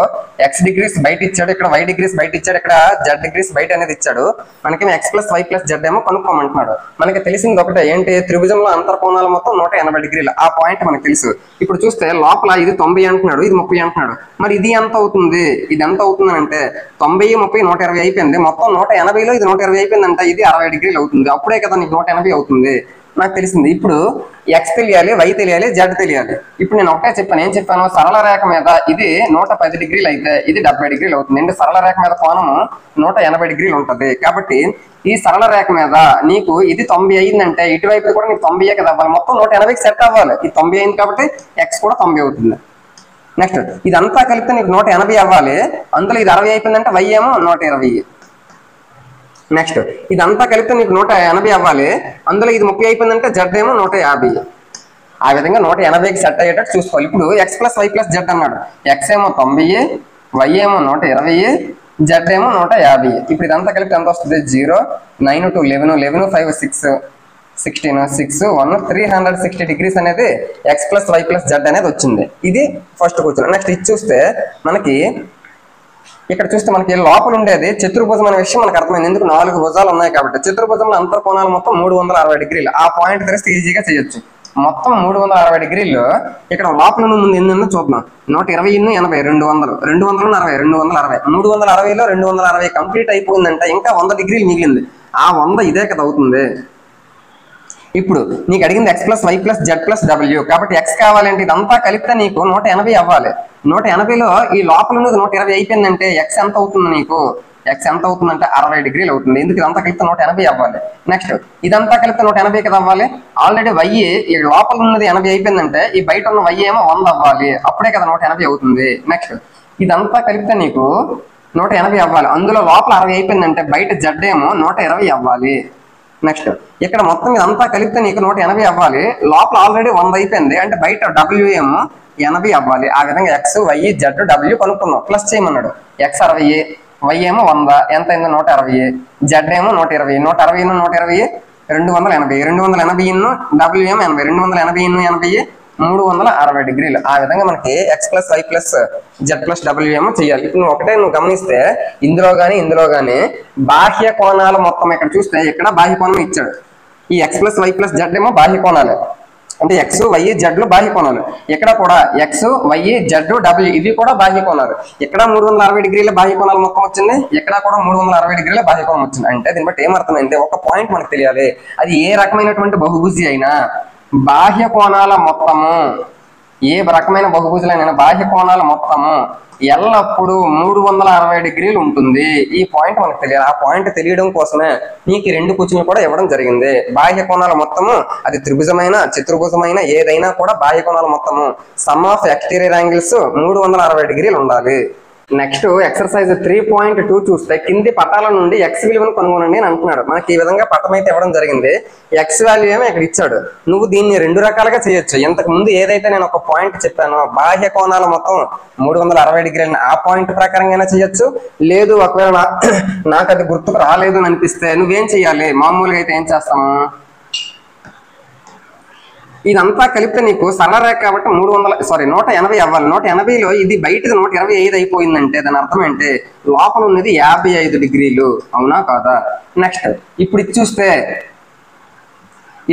x డిగ్రీస్ బయట ఇచ్చాడు, ఇక్కడ y డిగ్రీస్ బయట ఇచ్చాడు, ఇక్కడ z డిగ్రీస్ బయట అనేది ఇచ్చాడు. మనకి x + y + z ఏమో కనుక్కోమంటున్నాడు. మనకి తెలిసింది ఒకటే, ఏంటి? త్రిభుజంలో అంతర్కోణాలు మొత్తం 180 డిగ్రీలు. ఆ పాయింట్ మనకు తెలుసు. ఇప్పుడు చూస్తే లోపల ఇది 90 అంటున్నాడు, ఇది 30 అంటున్నాడు. మరి ఇది ఎంత అవుతుంది? ఇది ఎంత అవుతుంది అంటే 90 30 120 అయిపోయింది. మొత్తం 180లో ఇది 120 అయిపోయిందంట. ఇది 60 డిగ్రీలు అవుతుంది. అప్పుడే కదా నీకు 180 అవుతుంది. నాకు తెలిసింది. ఇప్పుడు x తెలియాలి, y తెలియాలి, z తెలియాలి. ఇప్పుడు నేను ఒకటే చెప్పాను. ఏం చెప్పాను? సరళ రేఖ మీద ఇది 110 డిగ్రీలు అయితే ఇది 70 డిగ్రీలు అవుతుంది. అంటే సరళ రేఖ మీద కోణము 180 డిగ్రీలు ఉంటుంది. కాబట్టి ఈ సరళ రేఖ మీద నీకు ఇది 90 అయిందంటే ఇటువైపు కూడా నీకు 90 కదా అవ్వాలి. మొత్తం 180కి సెట్ అవ్వాలి. ఇది 90 అయింది కాబట్టి x కూడా 90 అవుతుంది. నెక్స్ట్ ఇదంతా కలిపితే నీకు 180 అవ్వాలి. అందులో ఇది 60 అయిపోయిందంటే y ఏమో 120. నెక్స్ట్ ఇదంతా కలిపితే నీకు 180 అవ్వాలి. అందులో ఇది 30 అయిపోయిందంటే z ఏమో 150. ఆ విధంగా 180కి సెట్ అయ్యేటట్టు చూసుకోవాలి. ఇప్పుడు x + y + z అన్నాడు. x ఏమో 90, y ఏమో 120, z ఏమో 150. ఇప్పుడు ఇదంతా కలిపి ఎంత వస్తుంది? 0 9 2 11 11 5 6 16 6 1 360 డిగ్రీస్ అనేది x + y + z అనేది వచ్చింది. ఇది ఫస్ట్ క్వశ్చన్. నెక్స్ట్ ఇది చూస్తే మనకి ఇక్కడ చూస్తే మనకి లోపల ఉండేది చతుర్భుజం అనే విషయం మనకు అర్థమైంది. ఎందుకు? 4 భుజాలు ఉన్నాయి కాబట్టి. చతుర్భుజంలో అంతర్కోణాలు మొత్తం 360 డిగ్రీలు. ఆ పాయింట్ తెలిస్తే ఈజీగా చేయొచ్చు. మొత్తం 360 డిగ్రీలు. ఇక్కడ లోపల ముందు ఎన్ని చూద్దాం. 120 80 200 240 260 360లో 260 కంప్లీట్ అయిపోయిందంటే ఇంకా 100 డిగ్రీలు మిగిలింది. ఆ 100 ఇదే కదా అవుతుంది. ఇప్పుడు నీకు అడిగింది x + y + z + w. కాబట్టి x కావాలంటే ఇదంతా కలిపితే నీకు 180 అవ్వాలి. 180లో ఈ లోపల ఉన్నది 120 అయిపోయిందంటే x ఎంత అవుతుంది? నీకు x ఎంత అవుతుందంటే 60 డిగ్రీలు అవుతుంది. ఎందుకు? ఇదంతా కలిపితే 180 అవ్వాలి. నెక్స్ట్ ఇదంతా కలిపితే 180 కదా అవ్వాలి. ఆల్రెడీ y ఈ లోపల ఉన్నది 80 అయిపోయిందంటే ఈ బయట ఉన్న y ఏమో 100 అవ్వాలి. అప్పుడే కదా 180 అవుతుంది. నెక్స్ట్ ఇదంతా కలిపితే నీకు 180 అవ్వాలి. అందులో లోపల 60 అయిపోయిందంటే బయట z ఏమో 120 అవ్వాలి. నెక్స్ట్ ఇక్కడ మొత్తం ఇదంతా కలిపితే నీకు 180 అవ్వాలి. లోపల ఆల్రెడీ 100 అయిపోయింది అంటే బయట w ఏమో 80 అవ్వాలి. ఆ విధంగా x y z w కనుక్కున్నాం. ప్లస్ చేయమన్నాడు. x 60, y ఏమో 100, ఎంత అయిందో 160, z ఏమో 120, 160 120 280, 280 w ఏమో 80, 280 80 360 డిగ్రీలు. ఆ విధంగా మనకి x + y + z + w ఏమో చేయాలి. ఇప్పుడు నువ్వు గమనిస్తే ఇందులో గానీ బాహ్య కోణాలు మొత్తం ఇక్కడ చూస్తే ఇక్కడ బాహ్య కోణం ఇచ్చాడు. ఈ x + y + z ఏమో బాహ్య కోణాలు. అంటే x y z బాహ్య కోణాలు. ఇక్కడ కూడా x y z w ఇవి కూడా బాహ్య కోణాలు. ఇక్కడ 360 డిగ్రీల బాహ్య కోణాలు మొత్తం వచ్చింది. ఇక్కడ కూడా 360 డిగ్రీల బాహ్య కోణం వచ్చింది. అంటే దీన్ని బట్టి ఏమర్థమైంది? ఒక పాయింట్ మనకు తెలియాలి. అది ఏ రకమైనటువంటి బహుభుజి అయినా బాహ్య కోణాల మొత్తము, ఏ రకమైన బహుభుజులైన బాహ్య కోణాల మొత్తము ఎల్లప్పుడూ 360 డిగ్రీలు ఉంటుంది. ఈ పాయింట్ మనకు తెలియాలి. ఆ పాయింట్ తెలియడం కోసమే నీకు 2 క్వశ్చన్లు కూడా ఇవ్వడం జరిగింది. బాహ్య కోణాల మొత్తము అది త్రిభుజమైన చతుర్భుజమైన ఏదైనా కూడా బాహ్య కోణాల మొత్తము సమ్ ఆఫ్ ఎక్స్టీరియర్ యాంగిల్స్ 360 డిగ్రీలు ఉండాలి. నెక్స్ట్ ఎక్సర్సైజ్ 3.2 చూస్తే కింది పటాల నుండి x విలువను కనుగొనండి అని అంటున్నాడు. మనకి ఈ విధంగా పటం అయితే ఇవ్వడం జరిగింది. x వాల్యూ ఏమో ఇక్కడ ఇచ్చాడు. నువ్వు దీన్ని 2 రకాలుగా చేయొచ్చు. ఇంతకు ముందు ఏదైతే నేను ఒక పాయింట్ చెప్పానో బాహ్య కోణాల మొత్తం 360 డిగ్రీలు ఆ పాయింట్ ప్రకారంగా చేయొచ్చు. లేదు ఒకవేళ నాకు అది గుర్తుకు రాలేదు అని అనిపిస్తే నువ్వేం చెయ్యాలి? మామూలుగా అయితే ఏం చేస్తాము? ఇదంతా కలిపితే నీకు సరళ రేఖ కాబట్టి 180 అవ్వాలి. 180లో ఇది బయటది 125 అయిపోయిందంటే దాని అర్థం ఏంటి, లోపల ఉన్నది 55 డిగ్రీలు. అవునా కాదా? నెక్స్ట్ ఇప్పుడు ఇది చూస్తే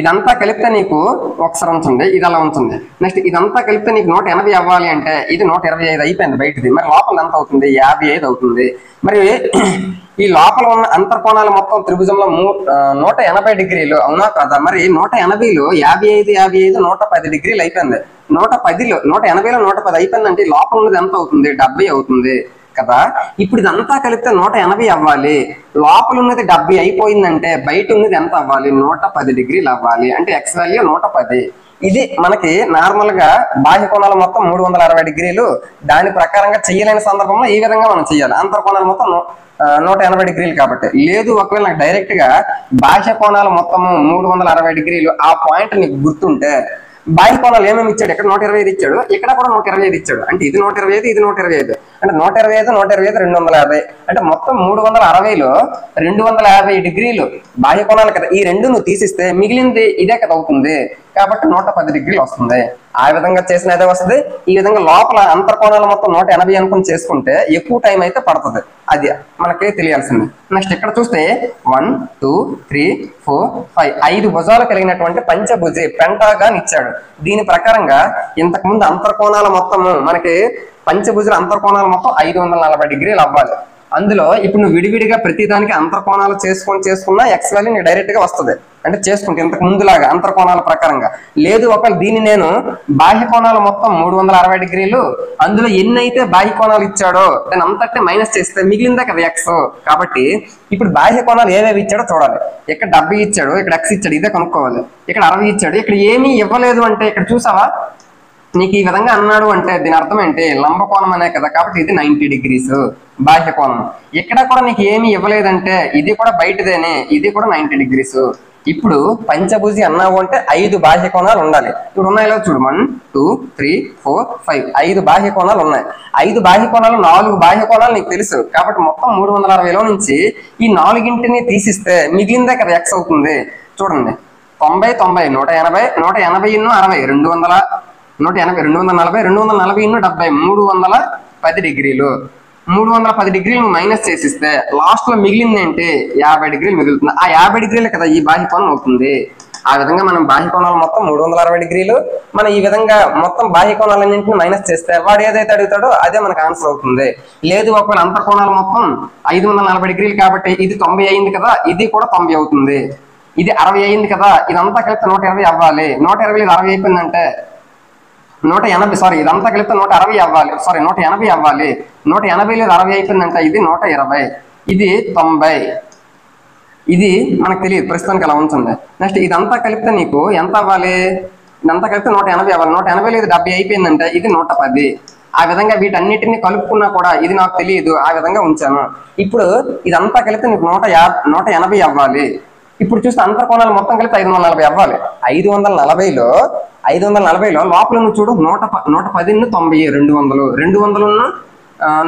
ఇదంతా కలిపితే నీకు ఒకసారి ఉంచండి, ఇది అలా ఉంటుంది. నెక్స్ట్ ఇదంతా కలిపితే నీకు 180 అవ్వాలి అంటే ఇది 125 అయిపోయింది బయటది. మరి లోపల ఎంత అవుతుంది, 55 అవుతుంది. మరి ఈ లోపల ఉన్న అంతర్కోణాలు మొత్తం త్రిభుజంలో 180 డిగ్రీలు. అవునా కాదా? మరి 180లో 55 110 డిగ్రీలు అయిపోయింది. 180లో 110 అయిపోయిందంటే లోపల ఉన్నది ఎంత అవుతుంది, 70 అవుతుంది కదా. ఇప్పుడు ఇదంతా కలిపితే 180 అవ్వాలి. లోపల ఉన్నది 70 అయిపోయిందంటే బయట ఉన్నది ఎంత అవ్వాలి, 110 డిగ్రీలు అవ్వాలి. అంటే ఎక్స్ వాల్యూ 110. ఇది మనకి నార్మల్ గా బాహ్య కోణాలు మొత్తం 360 డిగ్రీలు. దాని ప్రకారంగా చేయలేని సందర్భంలో ఈ విధంగా మనం చేయాలి. అంతర్కోణాలు మొత్తం 180 డిగ్రీలు కాబట్టి. లేదు ఒకవేళ నాకు డైరెక్ట్ గా బాహ్య కోణాలు మొత్తము 360 డిగ్రీలు ఆ పాయింట్ నీకు గుర్తుంటే, బాహ్య కోణాలు ఏమేమి ఇచ్చాడు, ఇక్కడ 125 ఇచ్చాడు, ఇక్కడ కూడా 125 ఇచ్చాడు. అంటే ఇది 125 ఇది 125 అంటే 125 250 అంటే మొత్తం 360లో 250 డిగ్రీలు బాహ్య కోణాలు కదా. ఈ రెండు నువ్వు తీసిస్తే మిగిలింది ఇదే కదా అవుతుంది. కాబట్టి 110 డిగ్రీలు వస్తుంది. ఆ విధంగా చేసిన అదే వస్తుంది. ఈ విధంగా లోపల అంతర్కోణాలు మొత్తం 180 అనుకుని చేసుకుంటే ఎక్కువ టైం అయితే పడుతుంది. అది మనకి తెలియాల్సింది. నెక్స్ట్ ఇక్కడ చూస్తే 1 2 3 4 5 5 భుజాలు కలిగినటువంటి పంచభుజి పెంటాగాన్ ఇచ్చాడు. దీని ప్రకారంగా ఇంతకు ముందు అంతర్కోణాల మొత్తము మనకి పంచభుజుల అంతర్కోణాలు మొత్తం 540 డిగ్రీలు అవ్వాలి. అందులో ఇప్పుడు నువ్వు విడివిడిగా ప్రతి దానికి అంతర్కోణాలు చేసుకున్నా ఎక్స్ వాల్యూ నీకు డైరెక్ట్ గా వస్తుంది. అంటే చేసుకుంటే ఇంతకు ముందులాగా అంతర్కోణాల ప్రకారంగా. లేదు ఒకవేళ దీన్ని నేను బాహ్య కోణాలు మొత్తం 360 డిగ్రీలు, అందులో ఎన్ని అయితే బాహ్య కోణాలు ఇచ్చాడో దాని అంతటి మైనస్ చేస్తే మిగిలిందా కదా ఎక్స్. కాబట్టి ఇప్పుడు బాహ్య కోణాలు ఏవేవి ఇచ్చాడో చూడాలి. ఇక్కడ 70 ఇచ్చాడు, ఇక్కడ ఎక్స్ ఇచ్చాడు, ఇదే కనుక్కోవాలి. ఇక్కడ 60 ఇచ్చాడు, ఇక్కడ ఏమీ ఇవ్వలేదు అంటే ఇక్కడ చూసావా నీకు ఈ విధంగా అన్నాడు అంటే దీని అర్థం ఏంటి, లంబకోణం అనే కదా. కాబట్టి ఇది 90 డిగ్రీస్ బాహ్య కోణం. ఇక్కడ కూడా నీకు ఏమీ ఇవ్వలేదంటే ఇది కూడా బయటదేనే, ఇది కూడా 90 డిగ్రీస్. ఇప్పుడు పంచభుజి అన్నావు అంటే 5 బాహ్య కోణాలు ఉండాలి. ఇప్పుడు ఉన్నాయో చూడు, 1 2 3 4 5 5 బాహ్య కోణాలు ఉన్నాయి. 5 బాహ్య కోణాలు 4 బాహ్య కోణాలు నీకు తెలుసు. కాబట్టి మొత్తం 360లో నుంచి ఈ 4ని తీసిస్తే మిగిలిందే కదా ఎక్స్ అవుతుంది. చూడండి 90 90 180 180 60 200 180 240 240 70 310 డిగ్రీలు. 310 డిగ్రీలు మైనస్ చేసిస్తే లాస్ట్ లో మిగిలింది ఏంటి, 50 డిగ్రీలు మిగులుతుంది. ఆ 50 డిగ్రీలు కదా ఈ బాహ్య కోణం అవుతుంది. ఆ విధంగా మనం బాహ్య కోణాలు మొత్తం 360 డిగ్రీలు. మనం ఈ విధంగా మొత్తం బాహ్య కోణాలన్నింటినీ మైనస్ చేస్తే వాడు ఏదైతే అడుగుతాడో అదే మనకు ఆన్సర్ అవుతుంది. లేదు ఒకవేళ అంతర్కోణాలు మొత్తం 540 డిగ్రీలు కాబట్టి ఇది 90 అయింది కదా, ఇది కూడా 90 అవుతుంది. ఇది 60 అయింది కదా, ఇదంతా కలిపితే 120 అవ్వాలి. 120 60 అయిపోయిందంటే 180 ఇదంతా కలిపితే 160 అవ్వాలి. 180 అవ్వాలి. 180 60 అయిపోయిందంటే ఇది 120, ఇది 90. ఇది మనకు తెలియదు, ప్రస్తుతానికి అలా ఉంచండి. నెక్స్ట్ ఇదంతా కలిపితే నీకు ఎంత అవ్వాలి, ఇదంతా కలిపితే 180 అవ్వాలి. 180 ఇది 70 అయిపోయిందంటే ఇది 110. ఆ విధంగా వీటన్నిటిని కలుపుకున్నా కూడా ఇది నాకు తెలియదు, ఆ విధంగా ఉంచాను. ఇప్పుడు ఇదంతా కలిపితే నీకు 180 అవ్వాలి. ఇప్పుడు చూస్తే అంతర్కోణాలు మొత్తం కలిపి 540 అవ్వాలి. 540లో లోపల నువ్వు చూడు 110 90 200 200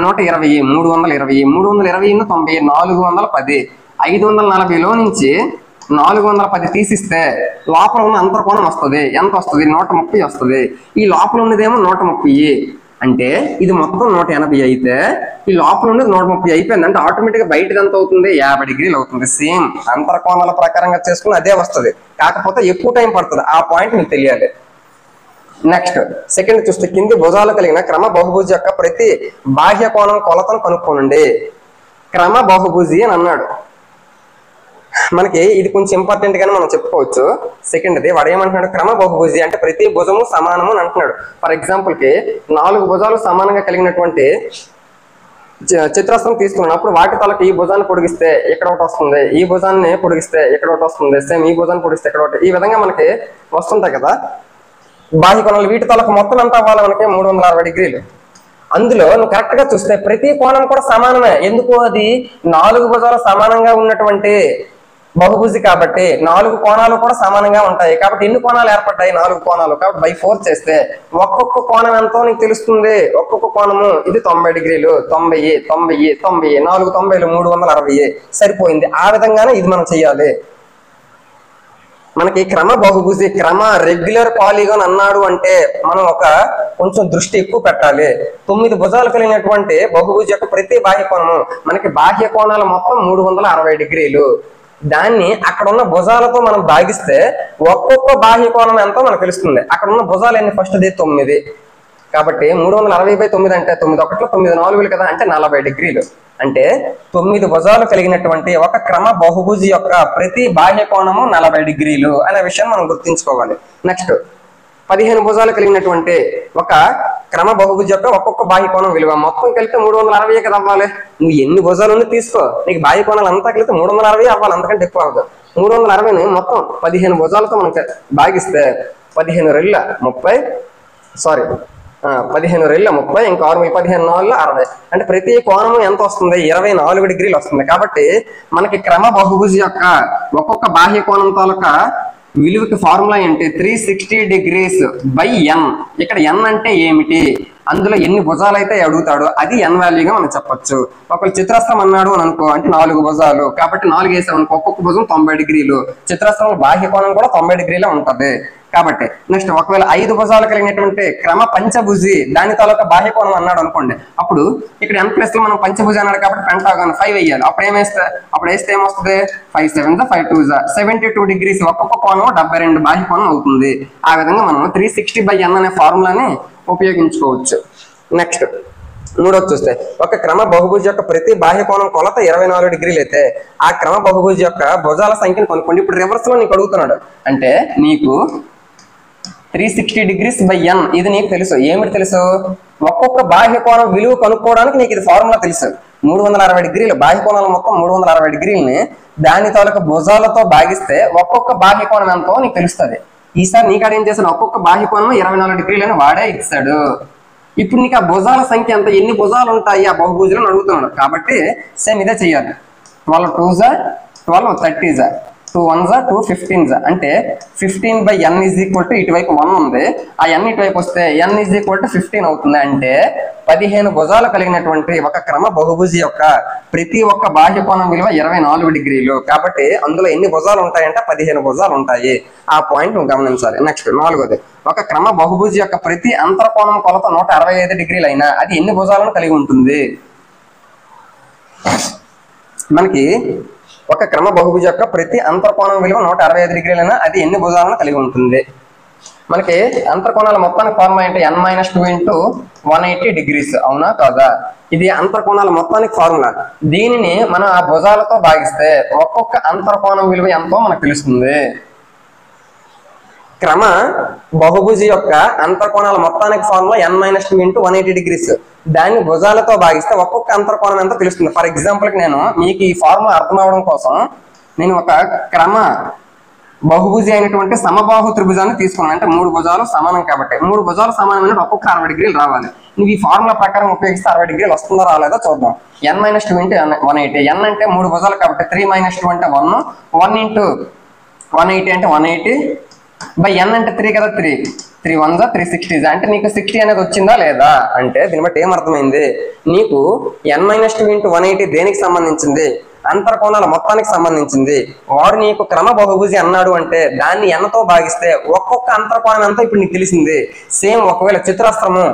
120 320 320 90 410. 540లో నుంచి 410 తీసిస్తే లోపల ఉన్న అంతర్కోణం వస్తుంది. ఎంత వస్తుంది, 130 వస్తుంది. ఈ లోపల ఉన్నదేమో 130. అంటే ఇది మొత్తం 180 అయితే ఈ లోపల ఉన్నది 130 అయిపోయింది. అంటే ఆటోమేటిక్ గా బయటది ఎంత అవుతుంది, 50 డిగ్రీలు అవుతుంది. సేమ్ అంతర్కోణాల ప్రకారంగా చేసుకుని అదే వస్తుంది. కాకపోతే ఎక్కువ టైం పడుతుంది. ఆ పాయింట్ మీకు తెలియాలి. నెక్స్ట్ సెకండ్ చూస్తే కింది భుజాలు కలిగిన క్రమ బహుభుజి యొక్క ప్రతి బాహ్య కోణం కొలతను కనుక్కోనండి. క్రమ బహుభుజి అని అన్నాడు. మనకి ఇది కొంచెం ఇంపార్టెంట్ గానే మనం చెప్పుకోవచ్చు. సెకండ్ది వాడు ఏమంటున్నాడు, క్రమ బహుభుజి అంటే ప్రతి భుజము సమానము అని అంటున్నాడు. ఫర్ ఎగ్జాంపుల్ కి 4 భుజాలు సమానంగా కలిగినటువంటి చిత్రాస్త్రం తీసుకున్నప్పుడు వాటి తలకు ఈ భుజాన్ని పొడిగిస్తే ఇక్కడ ఒకటి వస్తుంది, ఈ భుజాన్ని పొడిగిస్తే ఇక్కడ ఒకటి వస్తుంది, సేమ్ ఈ భుజాన్ని పొడిగిస్తే ఇక్కడ ఒకటి, ఈ విధంగా మనకి వస్తుంటాయి కదా బాహ్య కోణాలు. వీటి తలకు మొత్తం ఎంత అవ్వాలి మనకి 360 డిగ్రీలు. అందులో నువ్వు కరెక్ట్ గా చూస్తే ప్రతి కోణం కూడా సమానమే. ఎందుకు, అది 4 భుజాలు సమానంగా ఉన్నటువంటి బహుభుజి కాబట్టి 4 కోణాలు కూడా సమానంగా ఉంటాయి. కాబట్టి ఎన్ని కోణాలు ఏర్పడ్డాయి, 4 కోణాలు. కాబట్టి బై 4 చేస్తే ఒక్కొక్క కోణం ఎంతో నీకు తెలుస్తుంది. ఒక్కొక్క కోణము ఇది 90 డిగ్రీలు 90 90 90 4 90లు 360 సరిపోయింది. ఆ విధంగానే ఇది మనం చెయ్యాలి. మనకి క్రమ బహుభుజి క్రమ రెగ్యులర్ పాలిగాన్ అన్నాడు అంటే మనం ఒక కొంచెం దృష్టి ఎక్కువ పెట్టాలి. 9 భుజాలు కలిగినటువంటి బహుభుజి యొక్క ప్రతి బాహ్య కోణము మనకి బాహ్య కోణాలు మొత్తం 360 డిగ్రీలు. దాన్ని అక్కడ ఉన్న భుజాలతో మనం భాగిస్తే ఒక్కొక్క బాహ్య కోణం ఎంతో మనకు తెలుస్తుంది. అక్కడ ఉన్న భుజాలు ఎన్ని? ఫస్ట్ది 9. కాబట్టి 360/9 అంటే 9 1 9 4 కదా, అంటే 40 డిగ్రీలు. అంటే 9 భుజాలు కలిగినటువంటి ఒక క్రమ బహుభుజి యొక్క ప్రతి బాహ్య కోణము 40 డిగ్రీలు అనే విషయం మనం గుర్తుంచుకోవాలి. నెక్స్ట్ 15 భుజాలు కలిగినటువంటి ఒక క్రమ బహుభుజి యొక్క ఒక్కొక్క బాహ్య కోణం విలువ మొత్తం కలిపితే 360 కదా అవ్వాలి. నువ్వు ఎన్ని భుజాలు ఉంది తీసుకో, నీకు బాహ్య కోణాలు అంతా కలిపితే 360 అవ్వాలి, అంతకంటే ఎక్కువ అవ్వదు. 360ని మొత్తం 15 భుజాలతో మనం భాగిస్తే 15 రెళ్ళ 30 ఇంకా 6 15 4 60 అంటే ప్రతి కోణము ఎంత వస్తుంది? 24 డిగ్రీలు వస్తుంది. కాబట్టి మనకి క్రమ బహుభుజి యొక్క ఒక్కొక్క బాహ్య కోణం తాలూకా విలువకి ఫార్ములా ఏంటి? 360 డిగ్రీస్ బై ఎన్. ఇక్కడ ఎన్ అంటే ఏమిటి, అందులో ఎన్ని భుజాలు అయితే అడుగుతాడో అది ఎన్ వాల్యూగా మనం చెప్పొచ్చు. ఒకవేళ చిత్రాస్త్రం అన్నాడు అని అనుకో, అంటే 4 భుజాలు కాబట్టి 4 వేసాం అనుకో, ఒక్కొక్క భుజం 90 డిగ్రీలు. చిత్రాస్త్రం బాహ్య కోణం కూడా 90 డిగ్రీలే ఉంటది. కాబట్టి నెక్స్ట్ ఒకవేళ 5 భుజాలు కలిగినటువంటి క్రమ పంచభుజి దాని తాలూకా బాహ్య కోణం అన్నాడు అనుకోండి, అప్పుడు ఇక్కడ n ప్లస్ లో మనం పంచభుజి అన్నాడు కాబట్టి పెంటాగాన్ 5 వేయాలి. అప్పుడు వేస్తే ఏమొస్తుంది? 5 7 5 2 72 డిగ్రీస్ ఒక్కొక్క కోణం 72 బాహ్య కోణం అవుతుంది. ఆ విధంగా మనం 360/n అనే ఫార్ములాని ఉపయోగించుకోవచ్చు. నెక్స్ట్ మూడోది చూస్తే ఒక క్రమ బహుభుజి యొక్క ప్రతి బాహ్య కోణం కొలత 24 డిగ్రీలు అయితే ఆ క్రమ బహుభుజి యొక్క భుజాల సంఖ్యను కనుక్కోండి. ఇప్పుడు రివర్స్ లో నీకు అడుగుతున్నాడు అంటే నీకు 360 డిగ్రీస్ బై ఎన్ ఇది నీకు తెలుసు. ఏమిటి తెలుసు? ఒక్కొక్క బాహ్య కోణం విలువ కనుక్కోవడానికి నీకు ఇది ఫార్ములా తెలుసు. 360 డిగ్రీలు బాహ్య కోణాలు మొత్తం 360 డిగ్రీలని దాని తాలూకా భుజాలతో భాగిస్తే ఒక్కొక్క బాహ్య కోణం ఎంతో నీకు తెలుస్తుంది. ఈసారి నీకు ఏం చేశాడు? ఒక్కొక్క బాహ్య కోణం 24 డిగ్రీలని వాడే ఇస్తాడు. ఇప్పుడు నీకు ఆ భుజాల సంఖ్య ఎంత, ఎన్ని భుజాలు ఉంటాయి ఆ బహుభుజులను అడుగుతున్నాడు. కాబట్టి సేమ్ ఇదే చెయ్యాలి. 12 2 12 30 2 1 2 15 అంటే 15/n = ఇటువైపు 1 ఉంది, ఆ n ఇటువైపు వస్తే n = 15 అవుతుంది. అంటే 15 భుజాలు కలిగినటువంటి ఒక క్రమ బహుభుజి యొక్క ప్రతి ఒక్క బాహ్య కోణం విలువ 24 డిగ్రీలు. కాబట్టి అందులో ఎన్ని భుజాలు ఉంటాయంటే 15 భుజాలు ఉంటాయి. ఆ పాయింట్ నువ్వు గమనించాలి. నెక్స్ట్ 4వది ఒక క్రమ బహుభుజి యొక్క ప్రతి అంతర్కోణం కొలత 165 డిగ్రీలు అయినా అది ఎన్ని భుజాలను కలిగి ఉంటుంది? మనకి ఒక క్రమ బహుభుజి యొక్క ప్రతి అంతర్కోణం విలువ 165 డిగ్రీలైనా అది ఎన్ని భుజాలను కలిగి ఉంటుంది? మనకి అంతర్కోణాల మొత్తానికి ఫార్ములా ఏంటి? n - 2 × 180 degrees. అవునా కాదా? ఇది అంతర్కోణాల మొత్తానికి ఫార్ములా. దీనిని మనం ఆ భుజాలతో భాగిస్తే ఒక్కొక్క అంతర్కోణం విలువ ఎంతో మనకు తెలుస్తుంది. క్రమ బహుభుజి యొక్క అంతర్కోణాల మొత్తానికి ఫార్ములా n - 2 × 180 డిగ్రీస్. దాన్ని భుజాలతో భాగిస్తే ఒక్కొక్క అంతర్కోణం ఎంతో తెలుస్తుంది. ఫర్ ఎగ్జాంపుల్ నేను మీకు ఈ ఫార్ములా అర్థం అవడం కోసం నేను ఒక క్రమ బహుభుజి అయినటువంటి సమబాహు త్రిభుజాన్ని తీసుకున్నాను. అంటే 3 భుజాలు సమానం కాబట్టి 3 భుజాలు సమానమైన ఒక్కొక్క 60 డిగ్రీలు రావాలి. నువ్వు ఈ ఫార్ములా ప్రకారం ఉపయోగిస్తే 60 డిగ్రీలు వస్తుందో రాలేదో చూద్దాం. n - 2 × 180. n అంటే 3 భుజాలు కాబట్టి 3 - 2 అంటే 1 1 × 180 అంటే 180 బై n అంటే 3 కదా, 3 1 360 అంటే నీకు 60 అనేది వచ్చిందా లేదా అంటే దీన్ని బట్టి ఏమర్థమైంది? నీకు n - 2 × 180 దేనికి సంబంధించింది? అంతర్కోణాల మొత్తానికి సంబంధించింది. వాడు నీకు క్రమ బహుభుజి అన్నాడు అంటే దాన్ని n తో భాగిస్తే ఒక్కొక్క అంతర్కోణం ఎంతో ఇప్పుడు నీకు తెలిసింది. సేమ్ ఒకవేళ చిత్రాస్త్రము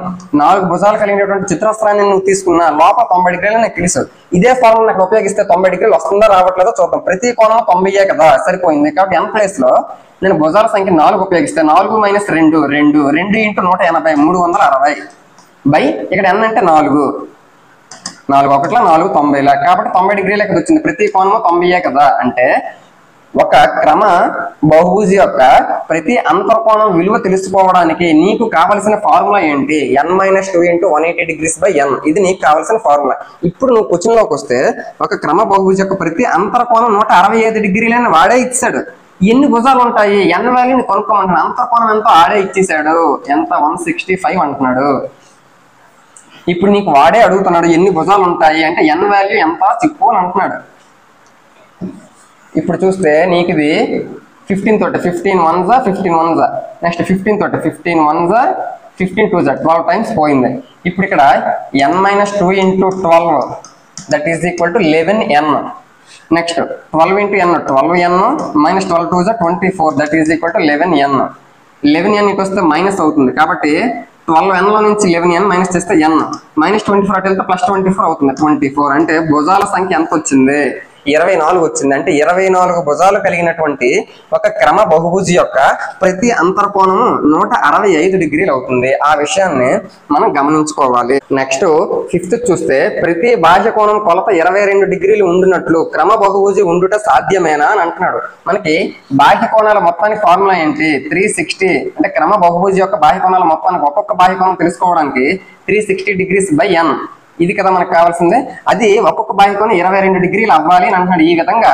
4 భుజాలు కలిగినటువంటి చిత్రాస్త్రాన్ని నువ్వు తీసుకున్నా లోపల 90 డిగ్రీలు నాకు తెలుసు. ఇదే ఫార్ములా నాకు ఉపయోగిస్తే 90 డిగ్రీలు వస్తుందా రావట్లేదో చూద్దాం. ప్రతి కోణం 90 కదా, సరిపోయింది. కాబట్టి n ప్లేస్ లో నేను భుజాల సంఖ్య 4 ఉపయోగిస్తే 4 - 2 2 2 × 180 360 బై ఇక్కడ n అంటే 4 4 1 4 90 కాబట్టి 90 డిగ్రీలు ఇక్కడ వచ్చింది. ప్రతి కోణము 90 కదా. అంటే ఒక క్రమ బహుభుజి యొక్క ప్రతి అంతర్కోణం విలువ తెలుసుకోవడానికి నీకు కావలసిన ఫార్ములా ఏంటి? n - 2 × 180 degrees by n. ఇది నీకు కావాల్సిన ఫార్ములా. ఇప్పుడు నువ్వు క్వశ్చన్ లోకి వస్తే ఒక క్రమ బహుభుజి యొక్క ప్రతి అంతర్కోణం 165 డిగ్రీలని వాడే ఇచ్చాడు. ఎన్ని భుజాలు ఉంటాయి n వాల్యూని కొనుక్కోమంటున్నాడు. అంతర్కోణం ఎంతో ఆడే ఇచ్చేసాడు. ఎంత? 165 అంటున్నాడు. ఇప్పుడు నీకు వాడే అడుగుతున్నాడు ఎన్ని భుజాలు ఉంటాయి అంటే n వాల్యూ ఎంత చెప్పు అని అంటున్నాడు. ఇప్పుడు చూస్తే నీకు ఇది 15 తోటి 15 1 15 1 నెక్స్ట్ 15 తోటి 15 1 15 2 12 టైమ్స్ పోయింది. ఇప్పుడు ఇక్కడ n - 2 × 12 that is equal to 11n. Next 12 into n, 12n minus 12 2 is 24, that is equal to 11n. 11n ఇటు వస్తే మైనస్ అవుతుంది కాబట్టి 12n లో నుంచి 11n మైనస్ చేస్తే n మైనస్ 24 అటు వెళ్తే ప్లస్ 24 అవుతుంది. 24 అంటే భుజాల సంఖ్య ఎంత వచ్చింది? 24 వచ్చింది. అంటే 24 భుజాలు కలిగినటువంటి ఒక క్రమ బహుభుజి యొక్క ప్రతి అంతర్కోణము 165 డిగ్రీలు అవుతుంది. ఆ విషయాన్ని మనం గమనించుకోవాలి. నెక్స్ట్ 5th చూస్తే ప్రతి బాహ్య కోణం కొలత 22 డిగ్రీలు ఉండినట్లు క్రమ బహుభుజి ఉండుట సాధ్యమేనా అని అంటున్నాడు. మనకి బాహ్య కోణాల మొత్తానికి ఫార్ములా ఏంటి? 360. అంటే క్రమ బహుభుజి యొక్క బాహ్య కోణాల మొత్తానికి ఒక్కొక్క బాహ్య కోణం తెలుసుకోవడానికి 360 degrees by n. ఇది కదా మనకు కావాల్సిందే. అది ఒక్కొక్క బాహ్య కోణం 22 డిగ్రీలు అవ్వాలి అని అంటున్నాడు. ఈ విధంగా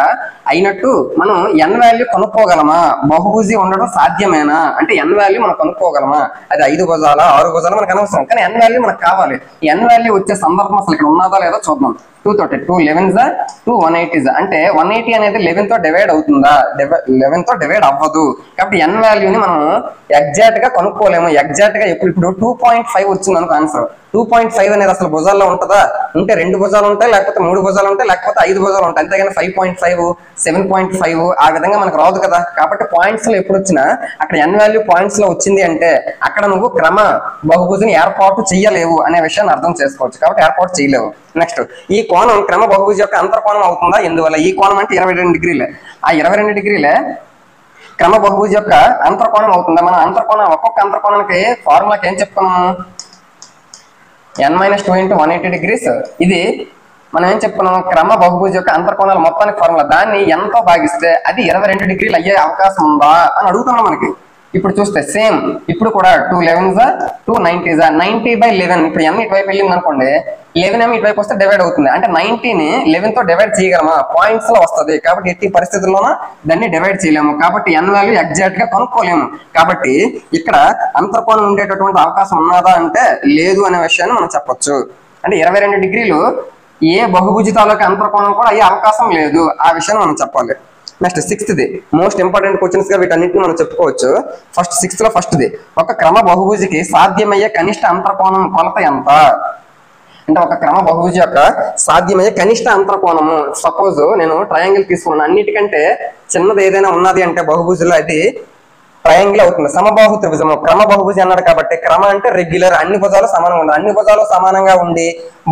అయినట్టు మనం n వాల్యూ కనుక్కోగలమా? బహుభుజి ఉండడం సాధ్యమేనా అంటే n వాల్యూ మనం కనుక్కోగలమా? అది 5 భుజాల 6 భుజాలు మనకు అనవసరం, కానీ n వాల్యూ మనకు కావాలి. n వాల్యూ వచ్చే సందర్భం అసలు ఇక్కడ ఉన్నదా లేదా చూద్దాం. 2 తోటి 2 11s 2 180s అంటే 180 అనేది 11 తో డివైడ్ అవుతుందా? 11 తో డివైడ్ అవ్వదు. కాబట్టి n వాల్యూని మనం ఎగ్జాక్ట్ గా కనుక్కోలేము. ఎగ్జాక్ట్ గా ఇప్పుడు 2.5 వచ్చింది అనుకో ఆన్సర్. 2.5 అనేది అసలు భుజాల్లో ఉంటుందా? ఉంటే 2 భుజాలు ఉంటాయి, లేకపోతే 3 భుజాలు ఉంటాయి, లేకపోతే 5 భుజాలు ఉంటాయి. అంతేగాని 5.5 7.5 ఆ విధంగా మనకు రాదు కదా. కాబట్టి పాయింట్స్ లో ఎప్పుడు వచ్చినా అక్కడ n వాల్యూ పాయింట్స్ లో వచ్చింది అంటే అక్కడ నువ్వు క్రమ బహుభుజిని ఏర్పాటు చేయలేవు అనే విషయాన్ని అర్థం చేసుకోవచ్చు. కాబట్టి ఏర్పాటు చేయలేవు. నెక్స్ట్ ఈ కోణం క్రమ బహుభుజి యొక్క అంతర్కోణం అవుతుందా? ఎందువల్ల? ఈ కోణం అంటే 22 డిగ్రీలే. ఆ 22 డిగ్రీలే క్రమ బహుభుజి యొక్క అంతర్కోణం అవుతుందా? మనం అంతర్కోణం ఒక్కొక్క అంతర్కోణానికి ఫార్ములాకి ఏం చెప్పుకున్నాము? n - 2 into 180 degrees. ఇది మనం ఏం చెప్పుకున్నాము? క్రమ బహుభుజి యొక్క అంతర్కోణాల మొత్తానికి ఫార్ములా. దాన్ని n తో భాగిస్తే అది 22 డిగ్రీలు అయ్యే అవకాశం ఉందా అని అడుగుతున్నాం మనకి. ఇప్పుడు చూస్తే సేమ్ ఇప్పుడు కూడా 2 11s 2 90s 90/11. ఇప్పుడు n ఇటువైపు వెళ్ళింది అనుకోండి, 11 ఏమో ఇటువైపు వస్తే డివైడ్ అవుతుంది. అంటే 90ని 11 తో డివైడ్ చేయగలమా? పాయింట్స్ లో వస్తుంది. కాబట్టి ఎట్టి పరిస్థితుల్లోనూ దాన్ని డివైడ్ చేయలేము. కాబట్టి n వాల్యూ ఎగ్జాక్ట్ గా కనుక్కోలేము. కాబట్టి ఇక్కడ అంతర్కోణం ఉండేటటువంటి అవకాశం ఉన్నదా అంటే లేదు అనే విషయాన్ని మనం చెప్పొచ్చు. అంటే 22 డిగ్రీలు ఏ బహుభుజి తాలూకా అంతర్కోణం కూడా అయ్యే అవకాశం లేదు. ఆ విషయాన్ని మనం చెప్పాలి. Next 6th most important questions గా వీటన్నిటిని మనం చెప్పుకోవచ్చు. ఫస్ట్ 6th లో ఫస్ట్ది ఒక క్రమ బహుభుజికి సాధ్యమయ్యే కనిష్ట అంతర్కోణం కొలత ఎంత? అంటే ఒక క్రమ బహుభుజి యొక్క సాధ్యమయ్యే కనిష్ట అంతర్కోణము. సపోజ్ నేను ట్రయాంగిల్ తీసుకున్నాను. అన్నిటికంటే చిన్నది ఏదైనా ఉన్నది అంటే బహుభుజిలో అది ట్రయాంగిల్ అవుతుంది. సమబాహు త్రిభుజము క్రమ బహుభుజి అన్నాడు కాబట్టి క్రమ అంటే రెగ్యులర్, అన్ని భుజాలు సమానంగా ఉండాలి. అన్ని భుజాలు సమానంగా ఉండి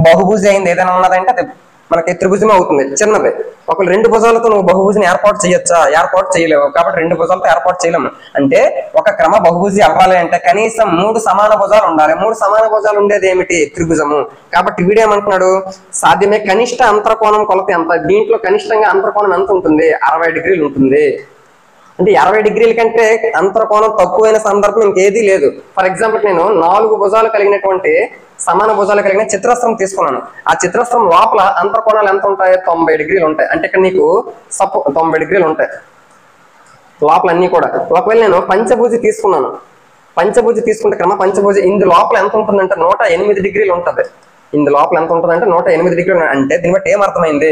బహుభుజి అయింది ఏదైనా ఉన్నదంటే అది మనకి త్రిభుజం అవుతుంది, చిన్నది. ఒకవేళ 2 భుజాలతో నువ్వు బహుభుజిని ఏర్పాటు చేయొచ్చా? ఏర్పాటు చేయలేవు. కాబట్టి 2 భుజాలతో ఏర్పాటు చేయలేము. అంటే ఒక క్రమ బహుభుజి అవ్వాలి అంటే కనీసం 3 సమాన భుజాలు ఉండాలి. 3 సమాన భుజాలు ఉండేది ఏమిటి? త్రిభుజము. కాబట్టి వీడేమంటున్నాడు? సాధ్యమే కనిష్ట అంతర్కోణం కొలత ఎంత? దీంట్లో కనిష్టంగా అంతర్కోణం ఎంత ఉంటుంది? 60 డిగ్రీలు ఉంటుంది. అంటే 60 డిగ్రీల కంటే అంతర్కోణం తక్కువైన సందర్భం ఇంకేదీ లేదు. ఫర్ ఎగ్జాంపుల్ నేను 4 భుజాలు కలిగినటువంటి సమాన భుజాలు కలిగిన చిత్రస్త్రం తీసుకున్నాను. ఆ చిత్రస్త్రం లోపల అంతర్కోణాలు ఎంత ఉంటాయి? 90 డిగ్రీలు ఉంటాయి. అంటే ఇక్కడ నీకు 90 డిగ్రీలు ఉంటాయి లోపల అన్ని కూడా. ఒకవేళ నేను పంచభుజి తీసుకున్నాను. పంచభుజి తీసుకుంటే క్రమ పంచభుజి ఇందు లోపల ఎంత ఉంటుందంటే 108 డిగ్రీలు ఉంటుంది. ఇందు లోపల ఎంత ఉంటుందంటే 108 డిగ్రీలు. అంటే దీన్ని బట్టి ఏమర్థమైంది?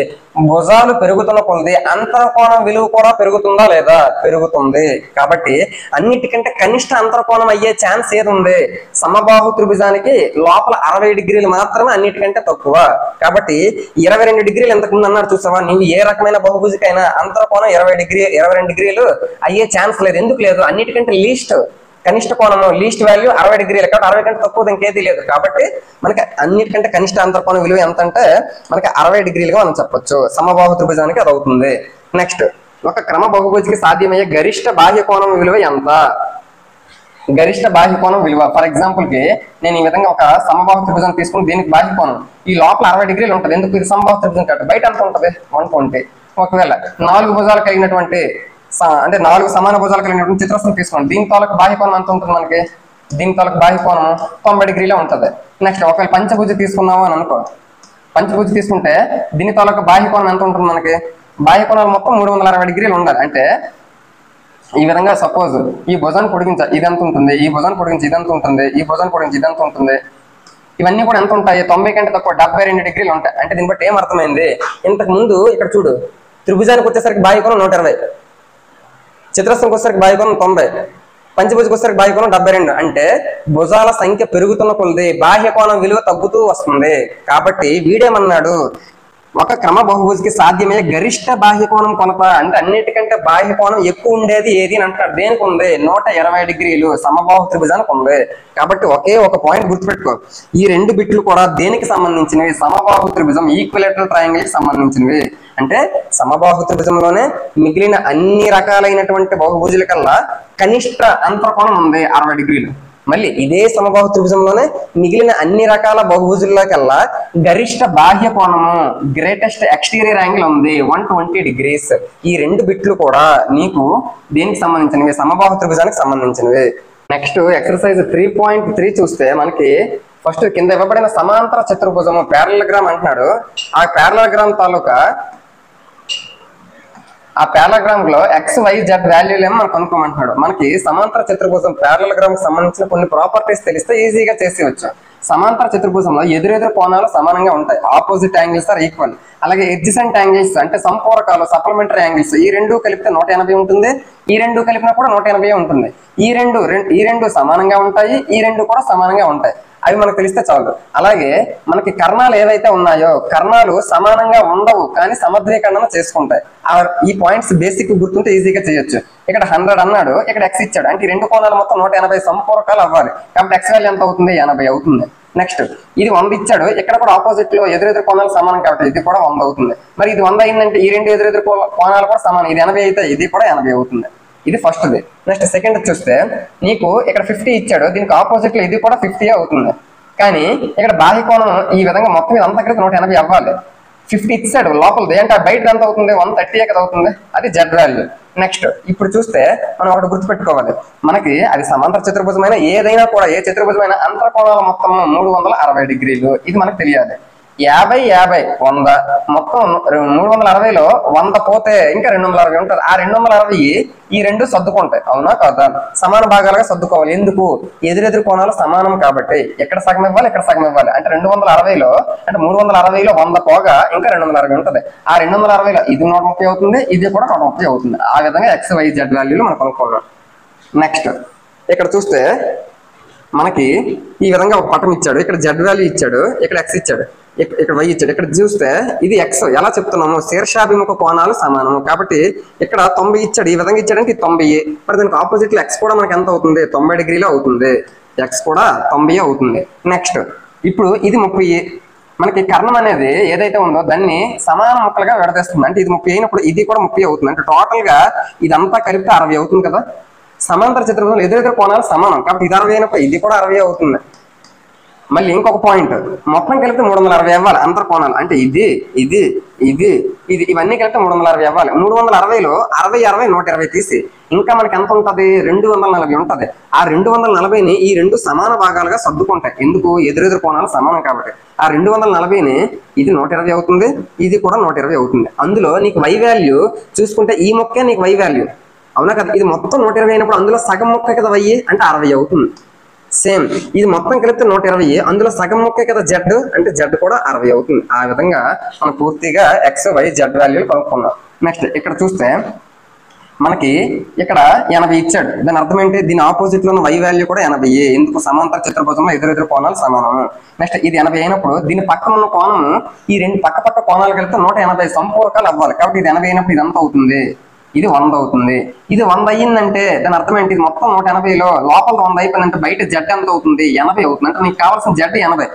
భుజాలు పెరుగుతున్న కొలది అంతర్కోణం విలువ కూడా పెరుగుతుందా లేదా? పెరుగుతుంది. కాబట్టి అన్నిటికంటే కనిష్ట అంతర్కోణం అయ్యే ఛాన్స్ ఏది ఉంది? సమబాహు త్రిభుజానికి లోపల 60 డిగ్రీలు మాత్రమే అన్నిటికంటే తక్కువ. కాబట్టి 22 డిగ్రీలు ఎంతకు అన్నాడు చూసావా? నువ్వు ఏ రకమైన బహుభుజికైనా అంతర్కోణం 22 డిగ్రీలు అయ్యే ఛాన్స్ లేదు. ఎందుకు లేదు? అన్నిటికంటే లీస్ట్ కనిష్ట కోణము లీస్ట్ వాల్యూ 60 డిగ్రీలు. కాబట్టి 60 కంటే తక్కువ ఇంకేది లేదు. కాబట్టి మనకి అన్నిటికంటే కనిష్ట అంతర్కోణం విలువ ఎంత అంటే మనకి 60 డిగ్రీలుగా మనం చెప్పొచ్చు. సమబాహు త్రిభుజానికి అది అవుతుంది. నెక్స్ట్ ఒక క్రమ బహుభుజికి సాధ్యమయ్యే గరిష్ట బాహ్య కోణం విలువ ఎంత? గరిష్ట బాహ్య కోణం విలువ ఫర్ ఎగ్జాంపుల్ కి నేను ఈ విధంగా ఒక సమబాహు త్రిభుజం తీసుకుని దీనికి బాహ్య కోణం ఈ లోపల 60 డిగ్రీలు ఉంటుంది. ఎందుకు? ఇది సమబాహు త్రిభుజం కాబట్టి. బయట ఎంత ఉంటుంది? 120. ఒకవేళ 4 భుజాలు కలిగినటువంటి అంటే 4 సమాన భుజాలు కలిగినటువంటి చిత్రస్త్రం తీసుకోండి. దీని తాలూకు బాహ్య కోణం ఎంత ఉంటుంది మనకి? దీని తాలూకు బాహ్య కోణం 90 డిగ్రీలే ఉంటుంది. నెక్స్ట్ ఒకవేళ పంచభుజి తీసుకున్నాము అని అనుకో. పంచభుజి తీసుకుంటే దీని తాలూకు బాహ్య కోణం ఎంత ఉంటుంది మనకి? బాహ్య కోణాలు మొత్తం 360 డిగ్రీలు ఉండాలి. అంటే ఈ విధంగా సపోజ్ ఈ భుజాన్ని పొడిగించ ఇదంత ఉంటుంది, ఈ భుజాన్ని పొడిగించి ఇదంత ఉంటుంది, ఈ భుజాన్ని పొడిగించి ఇదంత ఉంటుంది. ఇవన్నీ కూడా ఎంత ఉంటాయి? 90 కంటే తక్కువ 72 డిగ్రీలు ఉంటాయి. అంటే దీన్ని బట్టి ఏమర్థమైంది? ఇంతకు ముందు ఇక్కడ చూడు, త్రిభుజానికి వచ్చేసరికి బాహ్య కోణం 120, చిత్రస్త్రంకి వచ్చేసరికి బాహ్య కోణం 90, పంచభుజకి వచ్చేసరికి బాహ్య కోణం 72. అంటే భుజాల సంఖ్య పెరుగుతున్న కొలది బాహ్య కోణం విలువ తగ్గుతూ వస్తుంది. కాబట్టి వీడేమన్నాడు? ఒక క్రమ బహుభుజికి సాధ్యమయ్యే గరిష్ట బాహ్య కోణం కొలత అంటే అన్నిటికంటే బాహ్య కోణం ఎక్కువ ఉండేది ఏది అని అంటారు. దేనికి ఉంది? 120 డిగ్రీలు సమబాహు త్రిభుజానికి ఉంది. కాబట్టి ఒకే ఒక పాయింట్ గుర్తుపెట్టుకో, ఈ రెండు బిట్లు కూడా దేనికి సంబంధించినవి? సమబాహు త్రిభుజం, ఈక్విలేటరల్ ట్రయాంగిల్ కి సంబంధించినవి. అంటే సమబాహు త్రిభుజంలోనే మిగిలిన అన్ని రకాలైనటువంటి బహుభుజుల కల్లా కనిష్ట అంతర్కోణం ఉంది 60 డిగ్రీలు. మళ్ళీ ఇదే సమబాహు త్రిభుజంలోనే మిగిలిన అన్ని రకాల బహుభుజుల్లో కల్లా గరిష్ట బాహ్య కోణము, గ్రేటెస్ట్ ఎక్స్టీరియర్ యాంగిల్ ఉంది 120 డిగ్రీస్. ఈ రెండు బిట్లు కూడా నీకు దేనికి సంబంధించినవి? సమబాహు త్రిభుజానికి సంబంధించినవి. నెక్స్ట్ ఎక్సర్సైజ్ 3.3 చూస్తే మనకి ఫస్ట్ కింద ఇవ్వబడిన సమాంతర చతుర్భుజము ప్యారలగ్రామ్ అంటున్నాడు. ఆ ప్యారలగ్రామ్ తాలూకా ఆ ప్యారలగ్రామ్ లో XYZ వాల్యూలు ఏమో మనకు కనుక్కోమంటున్నాడు. మనకి సమాంతర చతుర్భుజం ప్యారలగ్రామ్ కి సంబంధించిన కొన్ని ప్రాపర్టీస్ తెలిస్తే ఈజీగా చేసేయచ్చు. సమాంతర చతుర్భుజంలో ఎదురెదురు కోణాలు సమానంగా ఉంటాయి, ఆపోజిట్ యాంగిల్స్ ఆర్ ఈక్వల్. అలాగే ఎడ్జసెంట్ యాంగిల్స్ అంటే సంపూరకాలు, సప్లిమెంటరీ యాంగిల్స్, ఈ రెండు కలిపితే 180 ఉంటుంది, ఈ రెండు కలిపినా కూడా 180 ఉంటుంది. ఈ రెండు సమానంగా ఉంటాయి, ఈ రెండు కూడా సమానంగా ఉంటాయి. అవి మనకు తెలిస్తే చాలు. అలాగే మనకి కర్ణాలు ఏవైతే ఉన్నాయో కర్ణాలు సమానంగా ఉండవు, కానీ సమద్రీకరణ చేసుకుంటాయి. ఈ పాయింట్స్ బేసిక్ గుర్తుంటే ఈజీగా చేయొచ్చు. ఇక్కడ 100 అన్నాడు, ఇక్కడ X ఇచ్చాడు, అంటే ఈ రెండు కోణాలు మొత్తం 180 సంపూరకాలు అవ్వాలి. కాబట్టి X వాల్యూ ఎంత అవుతుంది? 80 అవుతుంది. నెక్స్ట్ ఇది 100 ఇచ్చాడు, ఇక్కడ కూడా ఆపోజిట్ లో ఎదురెదురు కోణాలు సమానం కాబట్టి ఇది కూడా 100 అవుతుంది. మరి ఇది 100 అయిందంటే ఈ రెండు ఎదురెదురు కోణాలు కూడా సమానం, ఇది 80 అయితే ఇది కూడా 80 అవుతుంది. ఇది ఫస్ట్ది. నెక్స్ట్ సెకండ్ చూస్తే నీకు ఇక్కడ 50 ఇచ్చాడు, దీనికి ఆపోజిట్ లో ఇది కూడా 50 అవుతుంది. కానీ ఇక్కడ బాహ్య కోణం ఈ విధంగా మొత్తం మీద అంతా కలిపి 180 అవ్వాలి. 50 ఇచ్చాడు లోపలిది, అంటే బయట ఎంత అవుతుంది? 130 కదా అవుతుంది. అది Z వాల్యూ. నెక్స్ట్ ఇప్పుడు చూస్తే మనం ఒకటి గుర్తుపెట్టుకోవాలి, మనకి అది సమాంతర చతుర్భుజమైన ఏదైనా కూడా ఏ చతుర్భుజమైన అంతర్కోణాల మొత్తం 360 డిగ్రీలు. ఇది మనకు తెలియాలి. 50 50 100 మొత్తం 360లో 100 పోతే ఇంకా 260 ఉంటుంది. ఆ 260 ఈ రెండు సర్దుకుంటాయి, అవునా కాదా? సమాన భాగాలుగా సర్దుకోవాలి. ఎందుకు? ఎదురెదురు కోణాలు సమానం కాబట్టి ఎక్కడ సగం ఇవ్వాలి, ఇక్కడ సగం ఇవ్వాలి. అంటే 260లో అంటే 360లో 100 పోగా ఇంకా 260 ఉంటుంది. ఆ 260లో ఇది 130 అవుతుంది, ఇది కూడా 130 అవుతుంది. ఆ విధంగా XYZ వాల్యూలు మనం కనుక్కోవాలి. నెక్స్ట్ ఇక్కడ చూస్తే మనకి ఈ విధంగా ఒక పటం ఇచ్చాడు, ఇక్కడ Z వాల్యూ ఇచ్చాడు, ఇక్కడ X ఇచ్చాడు, ఇక్కడ Y ఇచ్చాడు. ఇక్కడ చూస్తే ఇది X. ఎలా చెప్తున్నాము? శీర్షాభిముఖ కోణాలు సమానము కాబట్టి ఇక్కడ 90 ఇచ్చాడు, ఈ విధంగా ఇచ్చాడంటే 90. మరి దానికి ఆపోజిట్ లో X కూడా మనకి ఎంత అవుతుంది? 90 డిగ్రీలో అవుతుంది. X కూడా 90 అవుతుంది. నెక్స్ట్ ఇప్పుడు ఇది 30. మనకి కర్ణం అనేది ఏదైతే ఉందో దాన్ని సమాన ముక్కలుగా విడదీస్తుంది. అంటే ఇది 30 అయినప్పుడు ఇది కూడా 30 అవుతుంది. అంటే టోటల్ గా ఇదంతా కలిపితే 60 అవుతుంది కదా. సమాంతర చతుర్భుజంలో ఎదురెదురు కోణాలు సమానం కాబట్టి ఇది 60 అయినప్పుడు ఇది కూడా 60 అవుతుంది. మళ్ళీ ఇంకొక పాయింట్, మొత్తం కలిపితే 360 అవ్వాలి అంతర్కోణాలు. అంటే ఇది ఇది ఇది ఇది ఇవన్నీ కలిపితే 360 అవ్వాలి. 360లో 60 60 120 తీసి ఇంకా మనకి ఎంత ఉంటుంది? 240 ఉంటుంది. ఆ 240ని ఈ రెండు సమాన భాగాలుగా సర్దుకుంటాయి. ఎందుకు? ఎదురెదురు కోణాలు సమానం కాబట్టి. ఆ 240ని ఇది 120 అవుతుంది, ఇది కూడా 120 అవుతుంది. అందులో నీకు Y వాల్యూ చూసుకుంటే ఈ మొక్కే నీకు Y వాల్యూ, అవునా కదా? ఇది మొత్తం 120 అయినప్పుడు అందులో సగం మొక్క కదా Y, అంటే 60 అవుతుంది. సేమ్ ఇది మొత్తం కలిపితే 120, అందులో సగం మొక్కే కదా Z, అంటే Z కూడా 60 అవుతుంది. ఆ విధంగా మనం పూర్తిగా XYZ వాల్యూలు కనుక్కున్నాం. నెక్స్ట్ ఇక్కడ చూస్తే మనకి ఇక్కడ 80 ఇచ్చాడు, దాని అర్థం ఏంటి? దీని ఆపోజిట్ లో ఉన్న Y వాల్యూ కూడా 80. ఎందుకు? సమాంతర చతుర్భుజంలో ఎదురెదురు కోణాలు సమానం. నెక్స్ట్ ఇది 80 అయినప్పుడు దీని పక్కన ఉన్న కోణం ఈ రెండు పక్క కోణాలు కలిపితే 180 సంపూరకాలు అవ్వాలి. కాబట్టి ఇది 80 అయినప్పుడు ఇదంతా అవుతుంది, ఇది 100 అవుతుంది. ఇది 100 అయ్యిందంటే దాని అర్థం ఏంటి? మొత్తం 180లో లోపల 100 అయిపోయిందంటే బయట Z ఎంత అవుతుంది? 80 అవుతుంది. అంటే నీకు కావాల్సిన Z 80.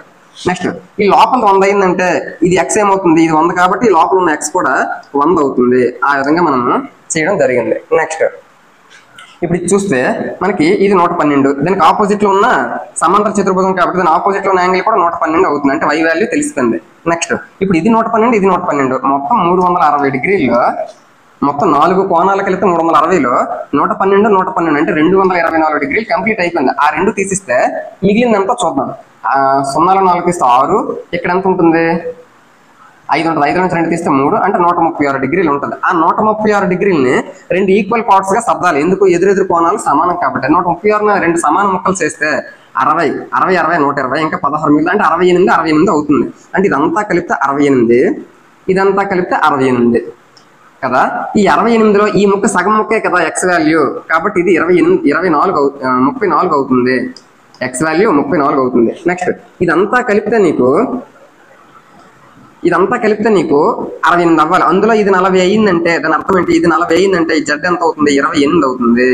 నెక్స్ట్ ఈ లోపల 100 అయిందంటే ఇది X ఏమవుతుంది? ఇది 100 కాబట్టి లోపల ఉన్న X కూడా 100 అవుతుంది. ఆ విధంగా మనం చేయడం జరిగింది. నెక్స్ట్ ఇప్పుడు ఇది చూస్తే మనకి ఇది 112, దానికి ఆపోజిట్ లో ఉన్న సమాంతర చతుర్భుజం కాబట్టి దాని ఆపోజిట్ లో ఉన్న యాంగిల్ కూడా 112 అవుతుంది. అంటే Y వాల్యూ తెలుస్తుంది. నెక్స్ట్ ఇప్పుడు ఇది 112, ఇది 112, మొత్తం 360 డిగ్రీల్లో మొత్తం 4 కోణాలు కలిపితే 360లో 112 112 అంటే 224 డిగ్రీలు కంప్లీట్ అయిపోయింది. ఆ రెండు తీసిస్తే మిగిలిందంతా చూద్దాం. 0 4 తీస్తే 6, ఇక్కడ ఎంత ఉంటుంది? 5 ఉంటుంది. 5 నుంచి 2 తీస్తే 3 అంటే 136 డిగ్రీలు ఉంటుంది. ఆ 136 డిగ్రీలని రెండు ఈక్వల్ పార్ట్స్ గా సర్దాలి. ఎందుకు? ఎదురెదురు కోణాలు సమానం కాబట్టి. 136 రెండు సమాన ముక్కలు చేస్తే 60 60 60 120 ఇంకా 16 మిగిలింది, అంటే 68 68 అవుతుంది. అంటే ఇదంతా కలిపితే 68, ఇదంతా కలిపితే 68 కదా. ఈ 68లో ఈ ముక్క సగం ముక్కే కదా X వాల్యూ, కాబట్టి ఇది 34 అవుతుంది. X వాల్యూ 34 అవుతుంది. నెక్స్ట్ ఇదంతా కలిపితే నీకు ఇదంతా కలిపితే నీకు 68 అవ్వాలి. అందులో ఇది 40 అయ్యిందంటే దాని అర్థం ఏంటి? ఇది 40 అయ్యిందంటే ఈ జెడ్ ఎంత అవుతుంది? 28 అవుతుంది.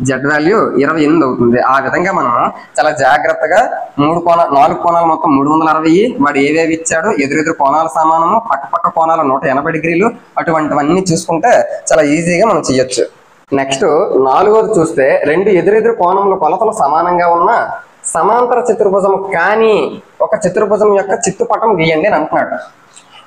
జెడ్ వాల్యూ 28 అవుతుంది. ఆ విధంగా మనం చాలా జాగ్రత్తగా 4 కోణాలు మొత్తం 360, వాడు ఏవేవి ఇచ్చాడు, ఎదురెదురు కోణాల సమానము, పక్క కోణాలు 180 డిగ్రీలు, అటువంటివన్నీ చూసుకుంటే చాలా ఈజీగా మనం చేయొచ్చు. నెక్స్ట్ 4వది చూస్తే రెండు ఎదురెదురు కోణముల కొలతలు సమానంగా ఉన్న సమాంతర చతుర్భుజం కానీ ఒక చతుర్భుజం యొక్క చిత్తుపటం గీయండి అని అంటున్నాడు.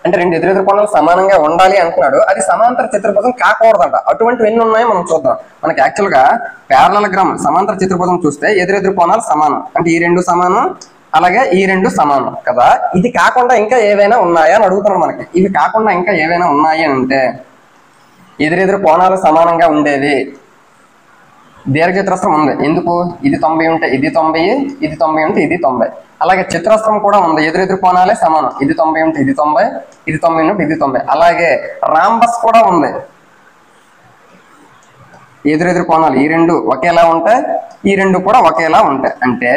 అంటే రెండు ఎదురెదురు కోణాలు సమానంగా ఉండాలి అంటున్నాడు. అది సమాంతర చతుర్భుజం కాకూడదంట. అటువంటివి ఎన్ని ఉన్నాయో మనం చూద్దాం. మనకి యాక్చువల్ గా ప్యారలలోగ్రామ్ సమాంతర చతుర్భుజం చూస్తే ఎదురెదురు కోణాలు సమానం, అంటే ఈ రెండు సమానం, అలాగే ఈ రెండు సమానం కదా. ఇది కాకుండా ఇంకా ఏవైనా ఉన్నాయా అని అడుగుతున్నాం. మనకి ఇవి కాకుండా ఇంకా ఏవైనా ఉన్నాయి అంటే ఎదురెదురు కోణాలు సమానంగా ఉండేవి దీర్ఘచతురస్రం ఉంది. ఎందుకు? ఇది 90 ఉంటే ఇది 90, ఇది 90 ఉంటే ఇది 90. అలాగే చతురస్రం కూడా ఉంది, ఎదురెదురు కోణాలే సమానం. ఇది 90 ఉంటే ఇది 90, ఇది 90 ఉంటే ఇది 90. అలాగే రాంబస్ కూడా ఉంది, ఎదురెదురు కోణాలు ఈ రెండు ఒకేలా ఉంటాయి, ఈ రెండు కూడా ఒకేలా ఉంటాయి. అంటే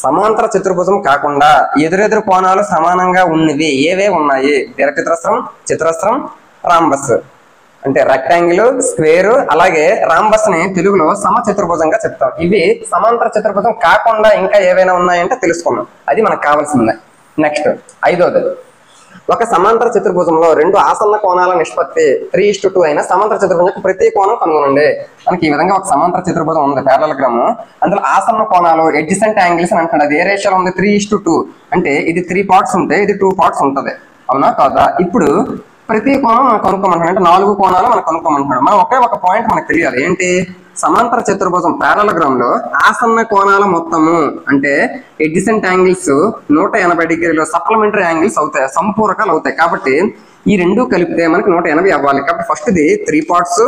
సమాంతర చతుర్భుజం కాకుండా ఎదురెదురు కోణాలు సమానంగా ఉన్నవి ఏవే ఉన్నాయి? దీర్ఘచతురస్రం, చతురస్రం, రాంబస్. అంటే రెక్టాంగిల్, స్క్వేర్, అలాగే రాంబస్ ని తెలుగులో సమచతుర్భుజంగా చెప్తాం. ఇవి సమాంతర చతుర్భుజం కాకుండా ఇంకా ఏవైనా ఉన్నాయంటే తెలుసుకున్నాం. అది మనకు కావాల్సిందే. నెక్స్ట్ 5వది, ఒక సమాంతర చతుర్భుజంలో రెండు ఆసన్న కోణాల నిష్పత్తి 3:2 అయిన సమాంతర చతుర్భుజం ప్రతి కోణం కనుగొనండి. మనకి ఈ విధంగా ఒక సమాంతర చతుర్భుజం ఉంది ప్యారలలోగ్రామ్. అందులో ఆసన్న కోణాలు అడ్జసెంట్ యాంగిల్స్ అని అంటాడు. అది ఏ రేషియోలో ఉంది? 3:2. అంటే ఇది 3 పార్ట్స్ ఉంటే ఇది 2 పార్ట్స్ ఉంటది. అవునా కాదా? ఇప్పుడు ప్రతి కోణం మనం కనుక్కోమంటాడు. అంటే 4 కోణాలు మనం కనుక్కోమంటున్నాడు. మనం ఒకే ఒక పాయింట్ మనకు తెలియాలి. ఏంటి? సమాంతర చతుర్భుజం ప్యారలలోగ్రామ్ లో ఆసన్న కోణాల మొత్తము అంటే అడ్జసెంట్ యాంగిల్స్ 180 డిగ్రీలు సప్లిమెంటరీ యాంగిల్స్ అవుతాయి, సంపూరకాలు అవుతాయి. కాబట్టి ఈ రెండు కలిపితే మనకి 180 అవ్వాలి. కాబట్టి ఫస్ట్ది 3 పార్ట్స్,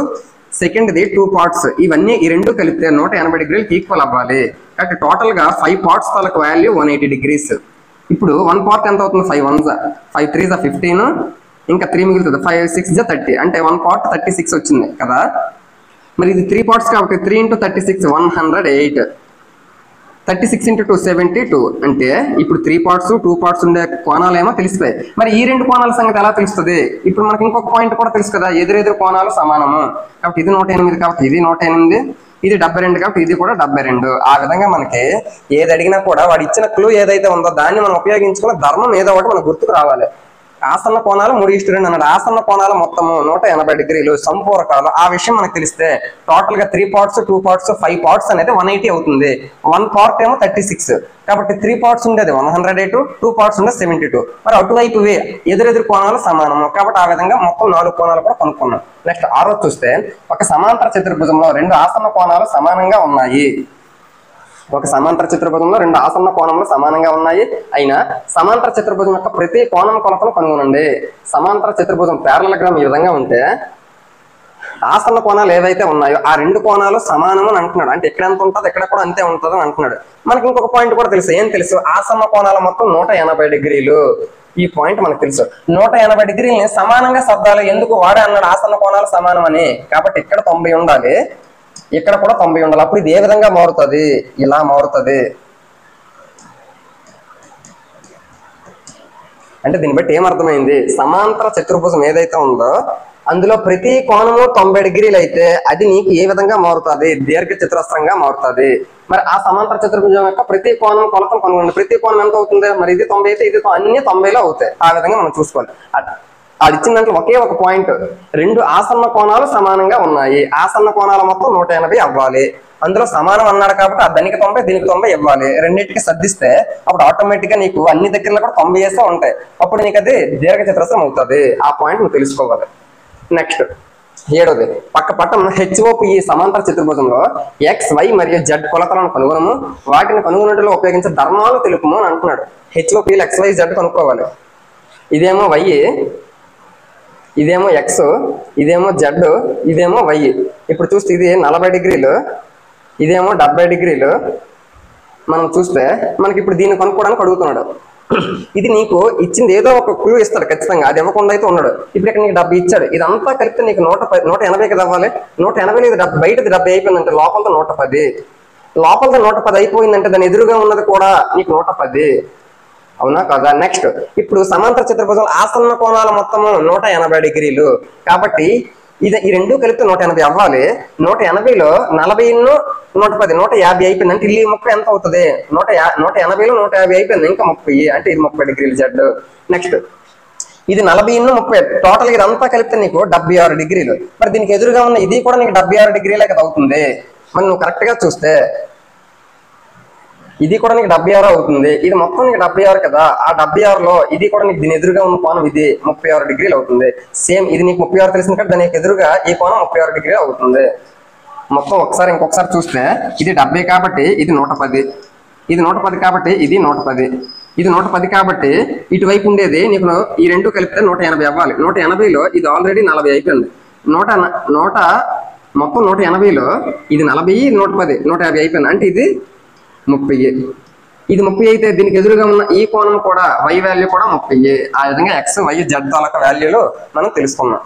సెకండ్ది 2 పార్ట్స్. ఇవన్నీ ఈ రెండు కలిపితే 180 డిగ్రీలకు ఈక్వల్ అవ్వాలి. కాబట్టి టోటల్ గా 5 పార్ట్స్ తాలూకు వాల్యూ 180 డిగ్రీస్. ఇప్పుడు 1 పార్ట్ ఎంత అవుతుంది? 5 1s 5 3s 15, ఇంకా 3 మిగులుతుంది. 5 6 30. అంటే 1 పార్ట్ 36 వచ్చింది కదా. మరి ఇది 3 పార్ట్స్ కాబట్టి 3 × 36 108, 36 × 2 72. అంటే ఇప్పుడు 3 పార్ట్స్ 2 పార్ట్స్ ఉండే కోణాలు ఏమో తెలిసిపోయాయి. మరి ఈ రెండు కోణాల సంగతి ఎలా తెలుస్తుంది? ఇప్పుడు మనకి ఇంకొక పాయింట్ కూడా తెలుసు కదా, ఎదురెదురు కోణాలు సమానము. కాబట్టి ఇది 108 కాబట్టి ఇది 108, ఇది 72 కాబట్టి ఇది కూడా 72. ఆ విధంగా మనకి ఏది అడిగినా కూడా వాడు ఇచ్చిన క్లూ ఏదైతే ఉందో దాన్ని మనం ఉపయోగించుకున్న ధర్మం ఏదో ఒకటి మనకు గుర్తుకు రావాలి. ఆసన్న కోణాలు 3:2 అన్నాడు. ఆసన్న కోణాలు మొత్తము 180 డిగ్రీలు సంపూరకాలు. ఆ విషయం మనకు తెలిస్తే టోటల్ గా 3 పార్ట్స్ 2 పార్ట్స్ 5 పార్ట్స్ అనేది 180 అవుతుంది. 1 పార్ట్ ఏమో 36. కాబట్టి 3 పార్ట్స్ ఉండేది 108, 2 పార్ట్స్ ఉండేది 72. మరి అటువైపు ఎదురెదురు కోణాలు సమానము. కాబట్టి ఆ విధంగా మొత్తం 4 కోణాలు కూడా కనుక్కున్నాం. నెక్స్ట్ 6వది చూస్తే ఒక సమాంతర చతుర్భుజంలో రెండు ఆసన్న కోణాలు సమానంగా ఉన్నాయి. ఒక సమాంతర చతుర్భుజంలో రెండు ఆసన్న కోణములు సమానంగా ఉన్నాయి. అయినా సమాంతర చతుర్భుజం యొక్క ప్రతి కోణం కొలతను కనుగొనండి. సమాంతర చతుర్భుజం ప్యారలలోగ్రామ్ ఈ విధంగా ఉంటే ఆసన్న కోణాలు ఏవైతే ఉన్నాయో ఆ రెండు కోణాలు సమానం అని అంటున్నాడు. అంటే ఎక్కడ ఎంత ఉంటుంది ఎక్కడ కూడా అంతే ఉంటుంది అని అంటున్నాడు. మనకి ఇంకొక పాయింట్ కూడా తెలుసు. ఏం తెలుసు? ఆసన్న కోణాల మొత్తం 180 డిగ్రీలు. ఈ పాయింట్ మనకు తెలుసు. 180 డిగ్రీలని సమానంగా సర్దాలి. ఎందుకు? వాడే అన్నాడు ఆసన్న కోణాలు సమానం అని. కాబట్టి ఇక్కడ 90 ఉండాలి, ఇక్కడ కూడా 90 ఉండాలి. అప్పుడు ఇది ఏ విధంగా మారుతుంది? ఇలా మారుతుంది. అంటే దీన్ని బట్టి ఏమర్థమైంది? సమాంతర చతుర్భుజం ఏదైతే ఉందో అందులో ప్రతి కోణము 90 డిగ్రీలు అయితే అది నీకు ఏ విధంగా మారుతుంది? దీర్ఘ చతురస్రంగా మారుతుంది. మరి ఆ సమాంతర చతుర్భుజం యొక్క ప్రతి కోణం కొలతను కనుగొనండి. ప్రతి కోణం ఎంత అవుతుంది? మరి ఇది 90 అయితే ఇది అన్ని 90లో అవుతాయి. ఆ విధంగా మనం చూసుకోవాలి. అది ఇచ్చిన దాంట్లో ఒకే ఒక పాయింట్, రెండు ఆసన్న కోణాలు సమానంగా ఉన్నాయి. ఆసన్న కోణాల మొత్తం 180 అవ్వాలి. అందులో సమానం అన్నాడు కాబట్టి ఆ దానికి 90 దీనికి 90 ఇవ్వాలి. రెండింటికి సర్దిస్తే అప్పుడు ఆటోమేటిక్ గా నీకు అన్ని దగ్గరలో కూడా 90 వేస్తే ఉంటాయి. అప్పుడు నీకు అది దీర్ఘ చతురస్రం అవుతుంది. ఆ పాయింట్ నువ్వు తెలుసుకోవాలి. నెక్స్ట్ 7వది, పక్క పట్టం HOP సమాంతర చతుర్భుజంలో X, Y మరియు Z కొలతలను కనుగొనము. వాటిని కనుగొనటంలో ఉపయోగించే ధర్మాలు తెలుపుము అని అంటున్నాడు. HOP X, Y, Z కనుక్కోవాలి. ఇదేమో Y, ఇదేమో X, ఇదేమో Z, ఇదేమో Y. ఇప్పుడు చూస్తే ఇది 40 డిగ్రీలు, ఇదేమో 70 డిగ్రీలు. మనం చూస్తే మనకి ఇప్పుడు దీన్ని కనుక్కోవడానికి అడుగుతున్నాడు. ఇది నీకు ఇచ్చింది ఏదో ఒక క్లూ ఇస్తాడు ఖచ్చితంగా, అది ఇవ్వకుండా అయితే ఉన్నాడు. ఇప్పుడు ఇక్కడ నీకు 70 ఇచ్చాడు. ఇదంతా కలిపితే నీకు 180 కదా అవ్వాలి. 180 ఇది బయటది 70 అయిపోయిందంటే లోపలతో 110. లోపలతో 110 అయిపోయిందంటే దాని ఎదురుగా ఉన్నది కూడా నీకు 110. అవునా కదా. నెక్స్ట్ ఇప్పుడు సమాంతర చతుర్భుజం ఆసన్న కోణాల మొత్తము 180 డిగ్రీలు. కాబట్టి ఈ రెండు కలిపితే 180 అవ్వాలి. 180లో 40 110 150 అయిపోయింది. అంటే ఈ ముక్క ఎంత అవుతుంది? 180లో 150 అయిపోయింది, ఇంకా 30, అంటే ఇది 30 డిగ్రీలు జడ్. నెక్స్ట్ ఇది 40 30 టోటల్ ఇదంతా కలిపితే నీకు 76 డిగ్రీలు. మరి దీనికి ఎదురుగా ఉన్న ఇది కూడా నీకు 76 డిగ్రీలే కదా అవుతుంది. మరి నువ్వు కరెక్ట్ గా చూస్తే ఇది కూడా నీకు 76 అవుతుంది. ఇది మొత్తం నీకు 76 కదా. ఆ 76లో ఇది కూడా నీకు దీని ఎదురుగా ఉన్న కోణం ఇది 36 డిగ్రీలు అవుతుంది. సేమ్ ఇది నీకు 36 తెలిసింది కదా, దానికి ఎదురుగా ఈ కోణం 36 డిగ్రీలు అవుతుంది. మొత్తం ఇంకొకసారి చూస్తే ఇది 70 కాబట్టి ఇది 110, ఇది 110 కాబట్టి ఇది 110, ఇది 110 కాబట్టి ఇటువైపు ఉండేది నీకు ఈ రెండు కలిపితే 180 అవ్వాలి. 180లో ఇది ఆల్రెడీ 40 అయిపోయింది. మొత్తం 180లో ఇది 40 110 150 అయిపోయింది. అంటే ఇది 30. ఇది 30 అయితే దీనికి ఎదురుగా ఉన్న ఈ కోణం కూడా y వాల్యూ కూడా 30. ఆ విధంగా x y z తాలూకా వాల్యూలు మనం తెలుసుకున్నాం.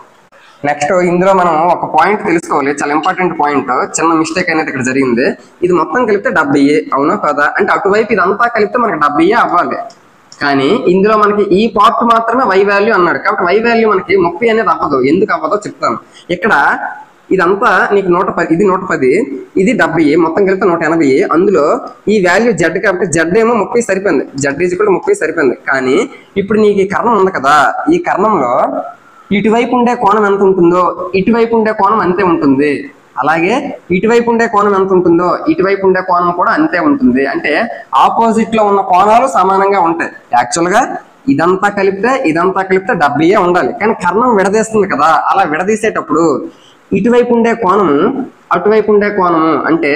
నెక్స్ట్ ఇందులో మనం ఒక పాయింట్ తెలుసుకోవాలి, చాలా ఇంపార్టెంట్ పాయింట్. చిన్న మిస్టేక్ అనేది ఇక్కడ జరిగింది. ఇది మొత్తం కలిపితే 70, అవునా కదా. అంటే అటువైపు ఇదంతా కలిపితే మనకి 70 అవ్వాలి. కానీ ఇందులో మనకి ఈ పార్ట్ మాత్రమే y వాల్యూ అన్నాడు. కాబట్టి y వాల్యూ మనకి 30 అనేది అవ్వదు. ఎందుకు అవ్వదో చెప్తాను. ఇక్కడ ఇదంతా నీకు 110, ఇది 110, ఇది 70, మొత్తం కలిపితే 180. అందులో ఈ వాల్యూ జడ్ కాబట్టి జడ్ ఏమో 30 సరిపోయింది, జడ్ ఈజ్ కూడా 30 సరిపోయింది. కానీ ఇప్పుడు నీకు ఈ కర్ణం ఉంది కదా, ఈ కర్ణంలో ఇటువైపు ఉండే కోణం ఎంత ఉంటుందో ఇటువైపు ఉండే కోణం అంతే ఉంటుంది. అలాగే ఇటువైపు ఉండే కోణం ఎంత ఉంటుందో ఇటువైపు ఉండే కోణం కూడా అంతే ఉంటుంది. అంటే ఆపోజిట్ లో ఉన్న కోణాలు సమానంగా ఉంటాయి. యాక్చువల్ గా ఇదంతా కలిపితే 70 ఉండాలి. కానీ కర్ణం విడదీస్తుంది కదా, అలా విడదీసేటప్పుడు ఇటువైపు ఉండే కోణము అటువైపు ఉండే కోణము అంటే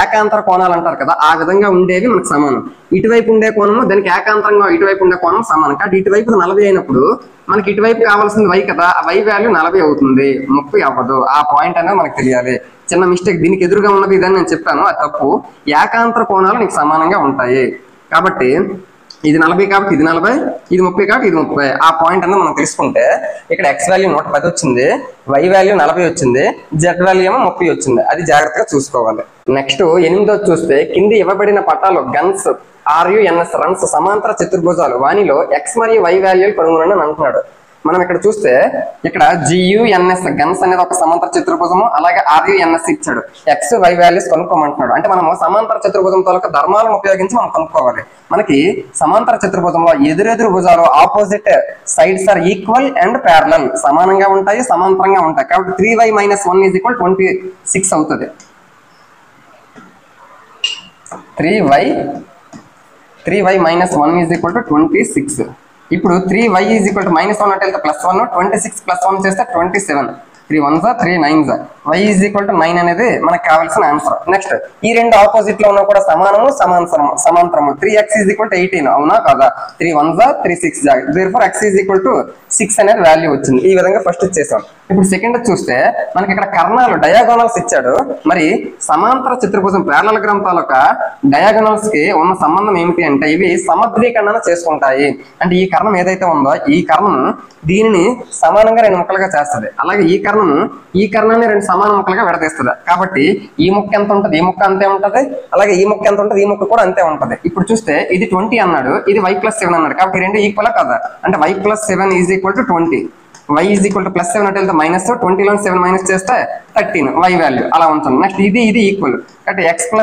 ఏకాంతర కోణాలు అంటారు కదా, ఆ విధంగా ఉండేవి మనకు సమానం. ఇటువైపు ఉండే కోణము దానికి ఏకాంతరంగా ఇటువైపు ఉండే కోణం సమానం. కాబట్టి ఇటువైపు 40 అయినప్పుడు మనకి ఇటువైపు కావాల్సింది y కదా, ఆ y వాల్యూ 40 అవుతుంది, 30 అవ్వదు. ఆ పాయింట్ అనేది మనకు తెలియాలి. చిన్న మిస్టేక్, దీనికి ఎదురుగా ఉన్నది ఇదని నేను చెప్పాను, అది తప్పు. ఏకాంతర కోణాలు నీకు సమానంగా ఉంటాయి. కాబట్టి ఇది 40 కాబట్టి ఇది 40, ఇది 30 కాబట్టి ఇది 30. ఆ పాయింట్ అనేది మనం తెలుసుకుంటే ఇక్కడ x వాల్యూ 110 వచ్చింది, y వాల్యూ 40 వచ్చింది, z వాల్యూ ఏమో 30 వచ్చింది. అది జాగ్రత్తగా చూసుకోవాలి. నెక్స్ట్ 8వ చూస్తే కింది ఇవ్వబడిన పటాలు గన్స్ RUNS రన్స్ సమాంతర చతుర్భుజాలు, వానిలో x మరియు y వాల్యూలు కనుగొనండి అని అంటున్నాడు. మనం ఇక్కడ చూస్తే ఇక్కడ GUNS గన్స్ అనేది ఒక సమాంతర చతుర్భుజము, అలాగే RUNS ఇచ్చాడు. x y వాల్యూస్ కనుక్కోమంటున్నాడు. అంటే మనము సమాంతర చతుర్భుజం తాలూకా ధర్మాలను ఉపయోగించి మనం కనుక్కోవాలి. మనకి సమాంతర చతుర్భుజంలో ఎదురెదురు భుజాలు opposite sides are equal and parallel, సమానంగా ఉంటాయి, సమాంతరంగా ఉంటాయి. కాబట్టి 3y - 1 = 26 అవుతుంది. 3y - 1 = 26. ఇప్పుడు 3y = -1 అంటే +1, 26 + 1 చేస్తే 27, 3 1s 3 9s, y = 9 అనేది మనకు కావాల్సిన ఆన్సర్. నెక్స్ట్ ఈ రెండు ఆపోజిట్ లో ఉన్న కూడా సమానము సమాంతరము. 3x = 18, అవునా కదా. 3 1s 3 6, therefore x = 6 అనేది వాల్యూ వచ్చింది. ఈ విధంగా ఫస్ట్ ఇచ్చేసాం. ఇప్పుడు సెకండ్ చూస్తే మనకి ఇక్కడ కర్ణాలు డయాగోనల్స్ ఇచ్చాడు. మరి సమాంతర చతుర్భుజం ప్యారలలోగ్రామ్ తాలూకా డయాగోనల్స్ కి ఉన్న సంబంధం ఏమిటి అంటే ఇవి సమద్వికరణన చేసుకుంటాయి. అంటే ఈ కర్ణం ఏదైతే ఉందో ఈ కర్ణం దీనిని సమానంగా 2 ముక్కలుగా చేస్తుంది. అలాగే ఈ కర్ణాన్ని 2 సమాన ముక్కలుగా విడదీస్తుంది. కాబట్టి ఈ ముక్క ఎంత ఉంటుంది, ఈ ముక్క అంతే ఉంటుంది. అలాగే ఈ ముక్క ఎంత ఉంటుంది, ఈ ముక్క కూడా అంతే ఉంటుంది. ఇప్పుడు చూస్తే ఇది 20 అన్నాడు, ఇది y + 7 అన్నాడు. కాబట్టి 2 ఈక్వల్ కదా. అంటే y + 7 = 20, y = +7 అంటే -20 లో 7 మైనస్ చేస్తే 13 y వాల్యూ అలా ఉంటుంది. నెక్స్ట్ ఇది ఈక్వల్ కాబట్టి x +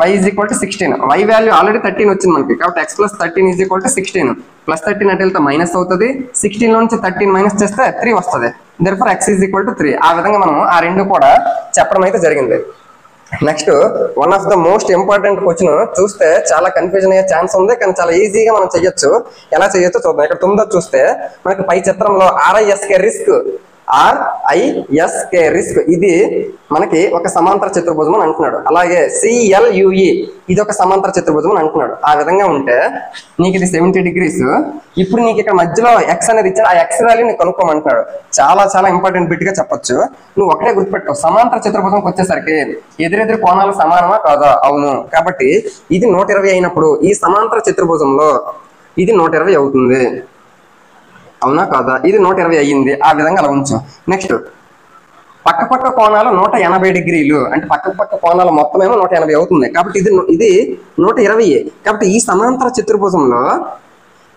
y = 16, y value already 13 వచ్చింది మనకి. కాబట్టి x + 13 = 16, +13 అంటే మైనస్ అవుతుంది. 16 లో నుంచి 13 మైనస్ చేస్తే 3 వస్తుంది. therefore x = 3. ఆ విధంగా మనం ఆ రెండు కూడా చెప్పడం అయితే జరిగింది. Next one of the most important question చూస్తే చాలా కన్ఫ్యూజన్ అయ్యే ఛాన్స్ ఉంది, కానీ చాలా ఈజీగా మనం చేయొచ్చు. ఎలా చేయొచ్చో చూద్దాం. ఇక్కడ 9వ చూస్తే మనకి పై చిత్రంలో RISK రిస్క్ ఇది మనకి ఒక సమాంతర చతుర్భుజం అని అంటున్నాడు. అలాగే CLUE ఇది ఒక సమాంతర చతుర్భుజం అని అంటున్నాడు. ఆ విధంగా ఉంటే నీకు ఇది 70 డిగ్రీస్. ఇప్పుడు నీకు ఇక్కడ మధ్యలో x అనేది ఇచ్చాడు, ఆ x వాల్యూ నీకు కనుక్కోమంటున్నాడు. చాలా ఇంపార్టెంట్ బిట్ గా చెప్పొచ్చు. నువ్వు ఒకటే గుర్తుపెట్టు, సమాంతర చతుర్భుజంకి వచ్చేసరికి ఎదురెదురు కోణాలు సమానమా కాదా? అవును. కాబట్టి ఇది 120 అయినప్పుడు ఈ సమాంతర చతుర్భుజంలో ఇది 120 అవుతుంది, అవునా కాదా. ఇది 120 అయ్యింది. ఆ విధంగా అలా ఉంచు. నెక్స్ట్ పక్క కోణాలు 180 డిగ్రీలు, అంటే పక్క కోణాల మొత్తం ఏమో 180 అవుతుంది. కాబట్టి ఇది 120. కాబట్టి ఈ సమాంతర చతుర్భుజంలో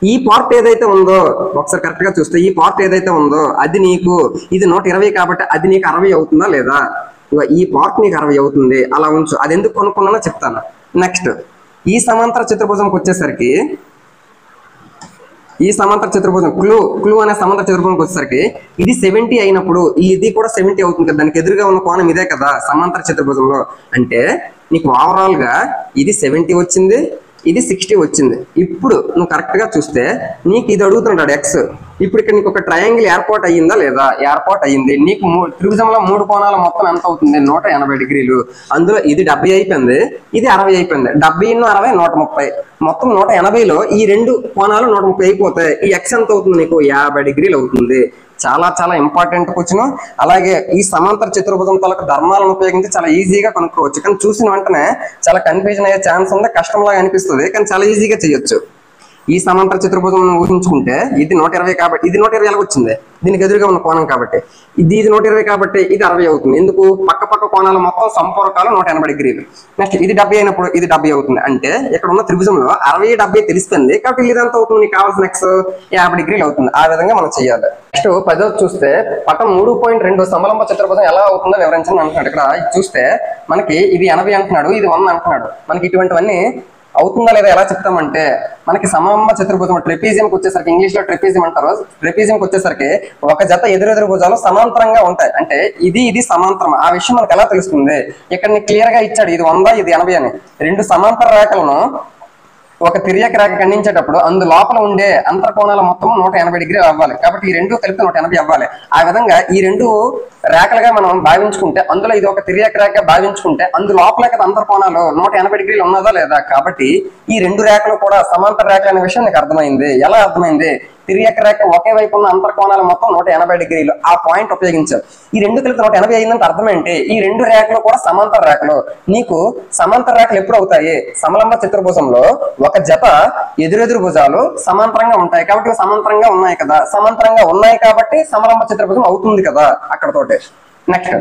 ఈ పార్ట్ ఏదైతే ఉందో ఒకసారి కరెక్ట్ గా చూస్తే, ఈ పార్ట్ ఏదైతే ఉందో అది నీకు, ఇది 120 కాబట్టి అది నీకు 60 అవుతుందా లేదా? ఈ పార్ట్ నీకు 60 అవుతుంది, అలా ఉంచు. అది ఎందుకు కొనుక్కున్నానో చెప్తాను. నెక్స్ట్ ఈ సమాంతర చతుర్భుజంకి వచ్చేసరికి, ఈ సమాంతర చతుర్భుజం క్లూ అనే సమాంతర చతుర్భుజంకి వచ్చేసరికి ఇది 70 అయినప్పుడు ఇది కూడా 70 అవుతుంది కదా, దానికి ఎదురుగా ఉన్న కోణం ఇదే కదా సమాంతర చతుర్భుజంలో. అంటే నీకు ఓవరాల్ గా ఇది 70 వచ్చింది, ఇది 60 వచ్చింది. ఇప్పుడు నువ్వు కరెక్ట్ గా చూస్తే నీకు ఇది అడుగుతున్నాడు ఎక్స్. ఇప్పుడు ఇక్కడ నీకు ఒక ట్రయాంగిల్ ఏర్పాటు అయ్యిందా లేదా? ఏర్పాటు అయ్యింది. నీకు త్రిభుజంలో 3 కోణాల మొత్తం ఎంత అవుతుంది? 180 డిగ్రీలు. అందులో ఇది 70 అయిపోయింది, ఇది 60 అయిపోయింది. 70 × 60 130, మొత్తం 180లో ఈ 2 కోణాలు 130 అయిపోతాయి. ఈ ఎక్స్ ఎంత అవుతుంది? నీకు 50 డిగ్రీలు అవుతుంది. చాలా చాలా ఇంపార్టెంట్ క్వశ్చన్. అలాగే ఈ సమాంతర చతుర్భుజం తాలూకు ధర్మాలను ఉపయోగించి చాలా ఈజీగా కనుక్కోవచ్చు. కానీ చూసిన వెంటనే చాలా కన్ఫ్యూజన్ అయ్యే ఛాన్స్ ఉంది, కష్టంలాగా అనిపిస్తుంది, కానీ చాలా ఈజీగా చేయొచ్చు. ఈ సమాంతర చతుర్భుజం ఊహించుకుంటే ఇది 120 కాబట్టి ఇది 120 ఎలా వచ్చింది? దీనికి ఎదురుగా ఉన్న కోణం కాబట్టి. ఇది 120 కాబట్టి ఇది 60 అవుతుంది. ఎందుకు? పక్క పక్క కోణాలు మొత్తం సంపూరకాలు 180 డిగ్రీలు. నెక్స్ట్ ఇది 70 అయినప్పుడు ఇది 70 అవుతుంది. అంటే ఇక్కడ ఉన్న త్రిభుజంలో 60 70 తెలిసిపోయింది కాబట్టి ఇది ఎంత అవుతుంది? నీకు కావాల్సిన ఎక్స్ 50 డిగ్రీలు అవుతుంది. ఆ విధంగా మనం చేయాలి. నెక్స్ట్ 10వ చూస్తే పటం 3.2 సమలంబ చతుర్భుజం ఎలా అవుతుందో వివరించండి అంటున్నాడు. ఇక్కడ చూస్తే మనకి ఇది 80 అంటున్నాడు, ఇది 100 అంటున్నాడు. మనకి ఇటువంటివన్నీ అవుతుందా లేదా ఎలా చెప్తామంటే, మనకి సమలంబ చతుర్భుజం ట్రెపీజియంకి వచ్చేసరికి, ఇంగ్లీష్ లో ట్రెపీజియం అంటారు, ట్రెపీజియంకి వచ్చేసరికి ఒక జత ఎదురెదురు భుజాలు సమాంతరంగా ఉంటాయి. అంటే ఇది సమాంతరం. ఆ విషయం మనకు ఎలా తెలుస్తుంది? ఇక్కడ క్లియర్ గా ఇచ్చాడు, ఇది 100 ఇది 80 అని. 2 సమాంతర రేఖలను ఒక తిర్యక రేఖ ఖండించేటప్పుడు అందు లోపల ఉండే అంతర్కోణాల మొత్తం 180 డిగ్రీలు అవ్వాలి. కాబట్టి ఈ 2 కలిపి 180 అవ్వాలి. ఆ విధంగా ఈ 2 రేఖలుగా మనం భావించుకుంటే, అందులో ఇది ఒక తిర్యక రేఖ భావించుకుంటే అందు లోపల కదా అంతర్కోణాలు 180 డిగ్రీలు ఉన్నదా లేదా? కాబట్టి ఈ 2 రేఖలు కూడా సమాంతర రేఖలు అనే విషయం నీకు అర్థమైంది. ఎలా అర్థమైంది? తిర్యక రేఖ ఒకే వైపు ఉన్న అంతర్కోణాల మొత్తం 180 డిగ్రీలు. ఆ పాయింట్ ఉపయోగించారు. ఈ 2 కలిపి 180 అయిందంటే అర్థం ఏంటి? ఈ 2 రేఖలు కూడా సమాంతర రేఖలు. నీకు సమాంతర రేఖలు ఎప్పుడు అవుతాయి? సమలంబ చతుర్భుజంలో ఒక జత ఎదురెదురు భుజాలు సమాంతరంగా ఉంటాయి కాబట్టి సమాంతరంగా ఉన్నాయి కదా, సమాంతరంగా ఉన్నాయి కాబట్టి సమలంబ చతుర్భుజం అవుతుంది కదా అక్కడతోటి. నెక్స్ట్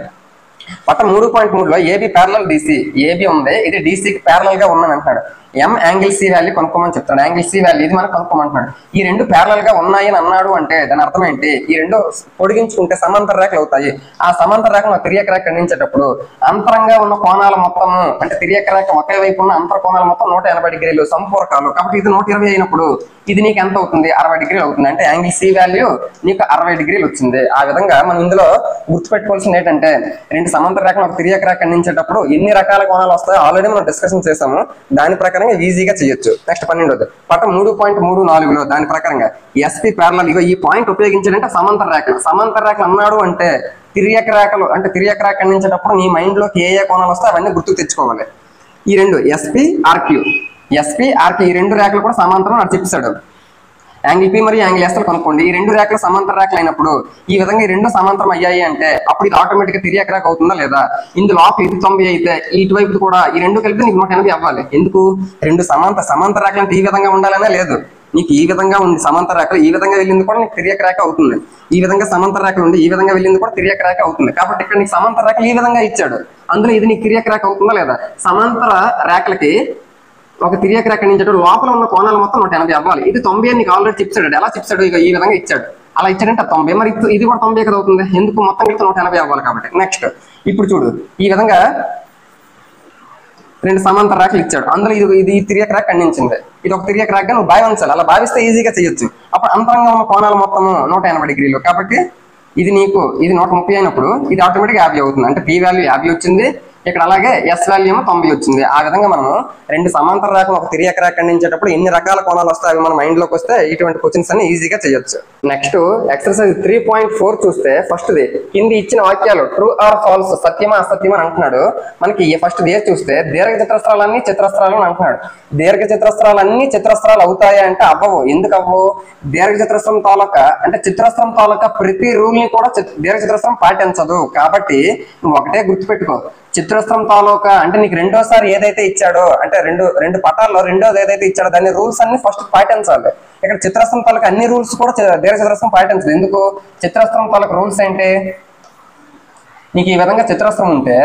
పటం 3.3లో ఏబి ప్యారలల్ డిసి. ఏబి ఉంది, ఇది డిసికి ప్యారలల్ గా ఉందని అంటున్నాడు. ఎం యాంగిల్ సి వాల్యూ కనుక్కోమని చెప్తాడు. యాంగిల్ సి వాల్యూ ఇది మనకు కనుక్కోమంటున్నాడు. ఈ 2 ప్యారలల్ గా ఉన్నాయని అన్నాడు అంటే దాని అర్థం ఏంటి? ఈ 2 పొడిగించుకుంటే సమాంతర రేఖలు అవుతాయి. ఆ సమాంతర రేఖను తిర్యక రేఖ ఖండించేటప్పుడు అంతరంగా ఉన్న కోణాల మొత్తము, అంటే తిర్యక రేఖ ఒకే వైపు ఉన్న అంతర కోణాల మొత్తం 180 డిగ్రీలు సంపూరకాలు. కాబట్టి ఇది 120 అయినప్పుడు ఇది నీకు ఎంత అవుతుంది? 60 డిగ్రీలు అవుతుంది. అంటే యాంగిల్ సి వాల్యూ నీకు 60 డిగ్రీలు వచ్చింది. ఆ విధంగా మనం ఇందులో గుర్తుపెట్టుకోవాల్సింది ఏంటంటే, 2 సమాంతర రేఖను ఒక తిర్యక రేఖ ఖండించేటప్పుడు ఎన్ని రకాల కోణాలు వస్తాయో ఆల్రెడీ మనం డిస్కషన్ చేసాము. దాని ప్రకారంగా ఈజీగా చేయొచ్చు. నెక్స్ట్ 12వ పటం 3.34లో దాని ప్రకారంగా ఎస్పి ప్యారలల్. ఈ పాయింట్ ఉపయోగించాలంటే సమాంతర రేఖలు. సమాంతర రేఖలు అన్నాడు అంటే తిర్యక రేఖలు, అంటే తిర్యక రేఖ ఖండించేటప్పుడు నీ మైండ్ లోకి ఏ కోణాలు వస్తాయి అవన్నీ గుర్తుకు తెచ్చుకోవాలి. ఈ 2 ఎస్పి ఆర్క్యూ, ఈ 2 రేఖలు కూడా సమాంతరం నాకు చెప్పాడు. యాంగిల్ పి మరియు యాంగిల్ ఎస్ కనుక్కోండి. ఈ 2 రేఖలు సమాంతర రేఖలు అయినప్పుడు ఈ విధంగా ఈ 2 సమాంతరం అయ్యాయి అంటే అప్పుడు ఇది ఆటోమేటిక్ గా తిర్యక రేఖ అవుతుందా లేదా? ఇందులో ఇది 90 అయితే ఇటువైపు కూడా ఈ 2 కలిపి నీకు 180 అవ్వాలి. ఎందుకు? 2 సమాంతర రేఖలు అంటే ఈ విధంగా ఉండాలనే లేదు. నీకు ఈ విధంగా ఉంది సమాంతర రేఖలు, ఈ విధంగా వెళ్ళింది కూడా నీకు తిర్యక రేఖ అవుతుంది. ఈ విధంగా సమాంతర రేఖలు ఉండి ఈ విధంగా వెళ్ళింది కూడా తిర్యక రేఖ అవుతుంది. కాబట్టి ఇక్కడ నీకు సమాంతర రేఖలు ఈ విధంగా ఇచ్చాడు, అందులో ఇది నీకు తిర్యక రేఖ అవుతుందా లేదా? సమాంతర రేఖలకి ఒక తిర్యక రేఖ ఖండించేటప్పుడు లోపల ఉన్న కోణాలు మొత్తం 180 అవ్వాలి. ఇది 90 అని నీకు ఆల్రెడీ చెప్పాడు. ఎలా చెప్పాడు? ఇక ఈ విధంగా ఇచ్చాడు. అలా ఇచ్చాడంటే 90. మరి ఇది కూడా 90 కదా అవుతుంది. ఎందుకు? మొత్తం కలిపి 180 అవ్వాలి కాబట్టి. నెక్స్ట్ ఇప్పుడు చూడు, ఈ విధంగా 2 సమాంతర రేఖలు ఇచ్చాడు. అందులో ఇది తిర్యక రేఖ ఖండించింది. ఇది ఒక తిర్యక రేఖగా నువ్వు భావించాలి. అలా భావిస్తే ఈజీగా చేయొచ్చు. అప్పుడు అంతరంగా ఉన్న కోణాలు మొత్తం 180 డిగ్రీలు. కాబట్టి ఇది 130 అయినప్పుడు ఇది ఆటోమేటిక్ 50 అవుతుంది. అంటే పి వాల్యూ 50 వచ్చింది ఇక్కడ. అలాగే ఎస్ వాల్యూ ఏమో 90 వచ్చింది. ఆ విధంగా మనము 2 సమాంతర రేఖలు ఒక తిర్యక రేఖ ఖండించేటప్పుడు ఎన్ని రకాల కోణాలు వస్తాయి అవి మన మైండ్ లోకి వస్తే ఇటువంటి క్వశ్చన్స్ అన్ని ఈజీగా చేయొచ్చు. నెక్స్ట్ ఎక్సర్సైజ్ 3.4 చూస్తే ఫస్ట్ది కింది ఇచ్చిన వాక్యాలు ట్రూ ఆర్ ఫాల్స్, సత్యమా అసత్యమా అని అంటున్నాడు. మనకి ఫస్ట్ దే చూస్తే దీర్ఘ చతురస్రాలన్నీ చతురస్రాలు అని అంటున్నాడు. దీర్ఘ చతురస్రాలన్నీ చతురస్రాలు అవుతాయి అంటే అవ్వవు. ఎందుకు అవ్వవు? దీర్ఘ చతురస్రం తాలూకా, అంటే చతురస్రం తాలూకా ప్రతి రూల్ ని కూడా దీర్ఘ చతురస్రం పాటించదు. కాబట్టి నువ్వు ఒకటే గుర్తుపెట్టుకో, చతురస్రం తాలూకా అంటే నీకు రెండోసారి ఏదైతే ఇచ్చాడో, అంటే రెండు పటాల్లో రెండోది ఏదైతే ఇచ్చాడో దాని రూల్స్ అన్ని ఫస్ట్ పాటించాలి. ఇక్కడ చతురస్రం తాలూకా అన్ని రూల్స్ కూడా దీర్ఘ చతురస్రం పాటించదు. ఎందుకు? చతురస్రం తాలూకా రూల్స్ ఏంటి? నీకు ఈ విధంగా చతురస్రం ఉంటే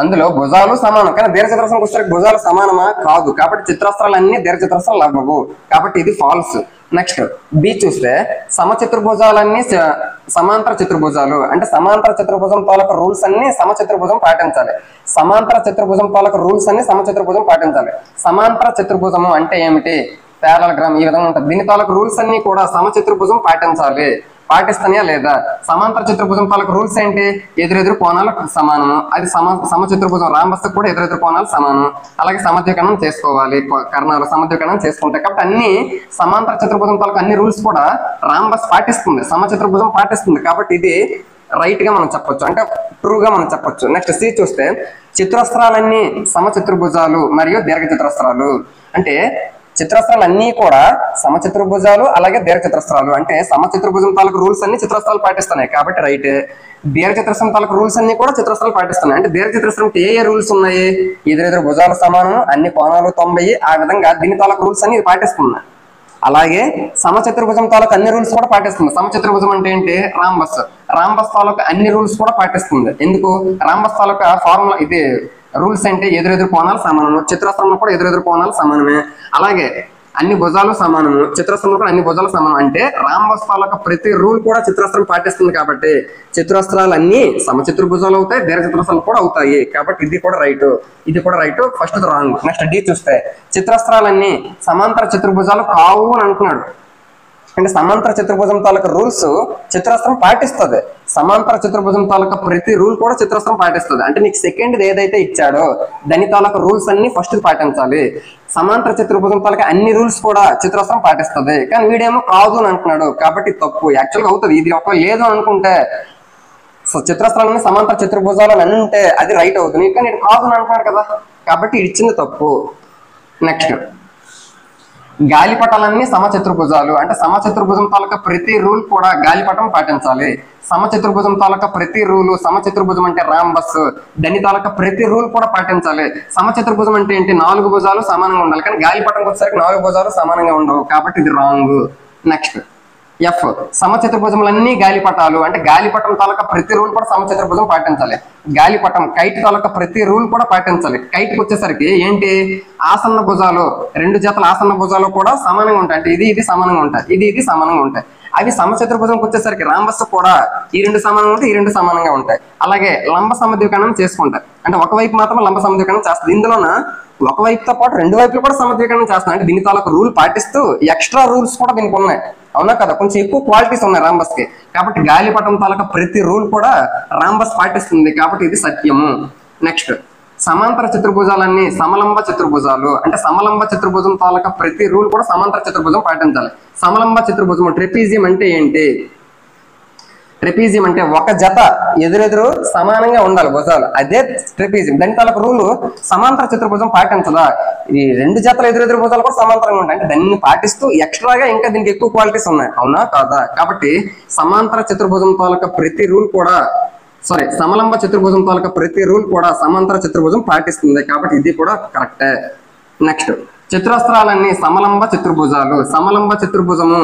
అందులో భుజాలు సమానం, కానీ దీర్ఘచతురస్రం వచ్చేసరికి భుజాలు సమానమా? కాదు. కాబట్టి చిత్రస్త్రాలు అన్ని దీర్ఘచతురస్రాలు అవ్వవు, కాబట్టి ఇది ఫాల్స్. నెక్స్ట్ బి చూస్తే సమచతుర్భుజాలన్నీ సమాంతర చతుర్భుజాలు. అంటే సమాంతర చతుర్భుజం తాలూకు రూల్స్ అన్ని సమచతుర్భుజం పాటించాలి. సమాంతర చతుర్భుజం తాలూకు రూల్స్ అన్ని సమచతుర్భుజం పాటించాలి. సమాంతర చతుర్భుజము అంటే ఏమిటి? పారలగ్రామ్ ఈ విధంగా ఉంటుంది. దీని తాలూకు రూల్స్ అన్ని కూడా సమచతుర్భుజం పాటించాలి. పాటిస్తాయా లేదా? సమాంతర చతుర్భుజం తాలూకు రూల్స్ ఏంటి? ఎదురెదురు కోణాలు సమానము. అది సమచతుర్భుజం రాంబస్ కూడా ఎదురెదురు కోణాలు సమానం. అలాగే సమద్వికరణం చేసుకోవాలి, కర్ణాలు సమద్వికరణం చేసుకుంటాయి. కాబట్టి అన్ని సమాంతర చతుర్భుజం తాలూకు అన్ని రూల్స్ కూడా రాంబస్ పాటిస్తుంది, సమచతుర్భుజం పాటిస్తుంది. కాబట్టి ఇది రైట్ గా మనం చెప్పొచ్చు, అంటే ట్రూగా మనం చెప్పొచ్చు. నెక్స్ట్ సి చూస్తే చతురస్రాలన్నీ సమచతుర్భుజాలు మరియు దీర్ఘ చతురస్రాలు. అంటే చిత్రస్త్రాలు అన్ని కూడా సమచతుర్భుజాలు అలాగే దీర్ఘచతురస్రాలు. అంటే సమచతుర్భుజం తాలూకు రూల్స్ అన్ని చిత్రస్త్రాలు పాటిస్తున్నాయి, కాబట్టి రైట్. దీర్ఘచతురస్రం తాలూకు రూల్స్ అన్ని కూడా చిత్రస్త్రాలు పాటిస్తున్నాయి. అంటే దీర్ఘచతురస్రంకి ఏ రూల్స్ ఉన్నాయి? ఎదురెదురు భుజాలు సమానం, అన్ని కోణాలు 90, ఆ విధంగా దీని తాలూకు రూల్స్ అన్ని పాటిస్తున్నాయి. అలాగే సమచతుర్భుజం తాలూకు అన్ని రూల్స్ కూడా పాటిస్తుంది. సమచతుర్భుజం అంటే ఏంటి? రాంబస్. రాంబస్ తాలూకు అన్ని రూల్స్ కూడా పాటిస్తుంది. ఎందుకు? రాంబస్ తాలూకు ఫార్ములా ఇది రూల్స్ అంటే ఎదురెదురు కోణాలు సమానము, చిత్రస్త్రంలో కూడా ఎదురెదురు కోణాలు సమానమే. అలాగే అన్ని భుజాలు సమానము, చిత్రస్త్రంలో కూడా అన్ని భుజాలు సమానం. అంటే రాంబస్ తాలూకు ప్రతి రూల్ కూడా చిత్రస్త్రం పాటిస్తుంది. కాబట్టి చిత్రస్త్రాలు అన్ని సమచతుర్భుజాలు అవుతాయి, దీర్ఘచతురస్రాలు కూడా అవుతాయి. కాబట్టి ఇది కూడా రైట్, ఇది కూడా right. First wrong. Next D చూస్తే చిత్రస్త్రాలన్నీ సమాంతర చతుర్భుజాలు కావు అని అంటున్నాడు. అంటే సమాంతర చతుర్భుజం తాలూకు రూల్స్ చిత్రస్త్రం పాటిస్తుంది. సమాంతర చతుర్భుజం తాలూకు ప్రతి రూల్ కూడా చిత్రస్త్రం పాటిస్తుంది. అంటే నీకు సెకండ్ ఏదైతే ఇచ్చాడో దాని తాలూకు రూల్స్ అన్ని ఫస్ట్ పాటించాలి. సమాంతర చతుర్భుజం తాలూకు అన్ని రూల్స్ కూడా చిత్రస్త్రం పాటిస్తుంది. కానీ వీడేమో కాదు అని అంటున్నాడు, కాబట్టి తప్పు. యాక్చువల్గా అవుతుంది. ఇది ఒక లేదు అనుకుంటే చిత్రస్త్రాలన్నీ సమాంతర చతుర్భుజాలు అని అంటే అది రైట్ అవుతుంది, కానీ ఇది కాదు అని అంటున్నాడు కదా, కాబట్టి ఇది ఇచ్చింది తప్పు. నెక్స్ట్ గాలిపటాలన్నీ సమచతుర్భుజాలు. అంటే సమచతుర్భుజం తాలూకా ప్రతి రూల్ కూడా గాలిపటం పాటించాలి. సమచతుర్భుజం తాలూకా ప్రతి రూలు, సమచతుర్భుజం అంటే రాంబస్, దాని తాలూకా ప్రతి రూల్ కూడా పాటించాలి. సమచతుర్భుజం అంటే ఏంటి? 4 భుజాలు సమానంగా ఉండాలి, కానీ గాలిపటం వచ్చేసరికి 4 భుజాలు సమానంగా ఉండవు, కాబట్టి ఇది రాంగ్. నెక్స్ట్ ఎఫ్ సమచతుర్భుజములన్నీ గాలిపటాలు. అంటే గాలిపటం తాలూకా ప్రతి రూల్ కూడా సమచతుర్భుజం పాటించాలి. గాలిపటం కైట్ తాలూకా ప్రతి రూల్ కూడా పాటించాలి. కైట్కి వచ్చేసరికి ఏంటి? ఆసన్న భుజాలు, 2 జతల ఆసన్న భుజాలు కూడా సమానంగా ఉంటాయి. అంటే ఇది సమానంగా ఉంటాయి, ఇది సమానంగా ఉంటాయి. అవి సమచతుర్భుజంకి వచ్చేసరికి రాంబస్ కూడా ఈ 2 సమానంగా ఉంటాయి, ఈ 2 సమానంగా ఉంటాయి. అలాగే లంబ సమద్వికరణం చేసుకుంటాయి. అంటే ఒకవైపు మాత్రం లంబ సమద్వికరణం చేస్తుంది. ఇందులోన ఒకవైపుతో పాటు 2 వైపులు కూడా సమద్వికరణం చేస్తున్నాయి. అంటే దీని తాలూకు రూల్ పాటిస్తూ ఎక్స్ట్రా రూల్స్ కూడా దీనికి ఉన్నాయి, అవునా కదా? కొంచెం ఎక్కువ క్వాలిటీస్ ఉన్నాయి రాంబస్ కి. కాబట్టి గాలిపటం తాలూకా ప్రతి రూల్ కూడా రాంబస్ పాటిస్తుంది, కాబట్టి ఇది సత్యము. నెక్స్ట్ సమాంతర చతుర్భుజాలన్నీ సమలంబ చతుర్భుజాలు. అంటే సమలంబ చతుర్భుజం తాలూకా ప్రతి రూల్ కూడా సమాంతర చతుర్భుజం పాటించాలి. సమలంబ చతుర్భుజం ట్రెపీజియం అంటే ఏంటి? ట్రెపీజియం అంటే ఒక జత ఎదురెదురు సమానంగా ఉండాలి భుజాలు, అదే ట్రెపీజియం. దాని తాలూకు రూల్ సమాంతర చతుర్భుజం పాటించదా? ఈ 2 జతల ఎదురెదురు భుజాలు కూడా సమాంతరంగా ఉంటాయి. అంటే దాన్ని పాటిస్తూ ఎక్స్ట్రాగా ఇంకా దీనికి ఎక్కువ క్వాలిటీస్ ఉన్నాయి, అవునా కాదా? కాబట్టి సమాంతర చతుర్భుజం తాలూకా ప్రతి రూల్ కూడా సమలంబ చతుర్భుజం తాలూకా ప్రతి రూల్ కూడా సమాంతర చతుర్భుజం పాటిస్తుంది, కాబట్టి ఇది కూడా కరెక్టే. నెక్స్ట్ చతురస్త్రాలన్నీ సమలంబ చతుర్భుజాలు. సమలంబ చతుర్భుజము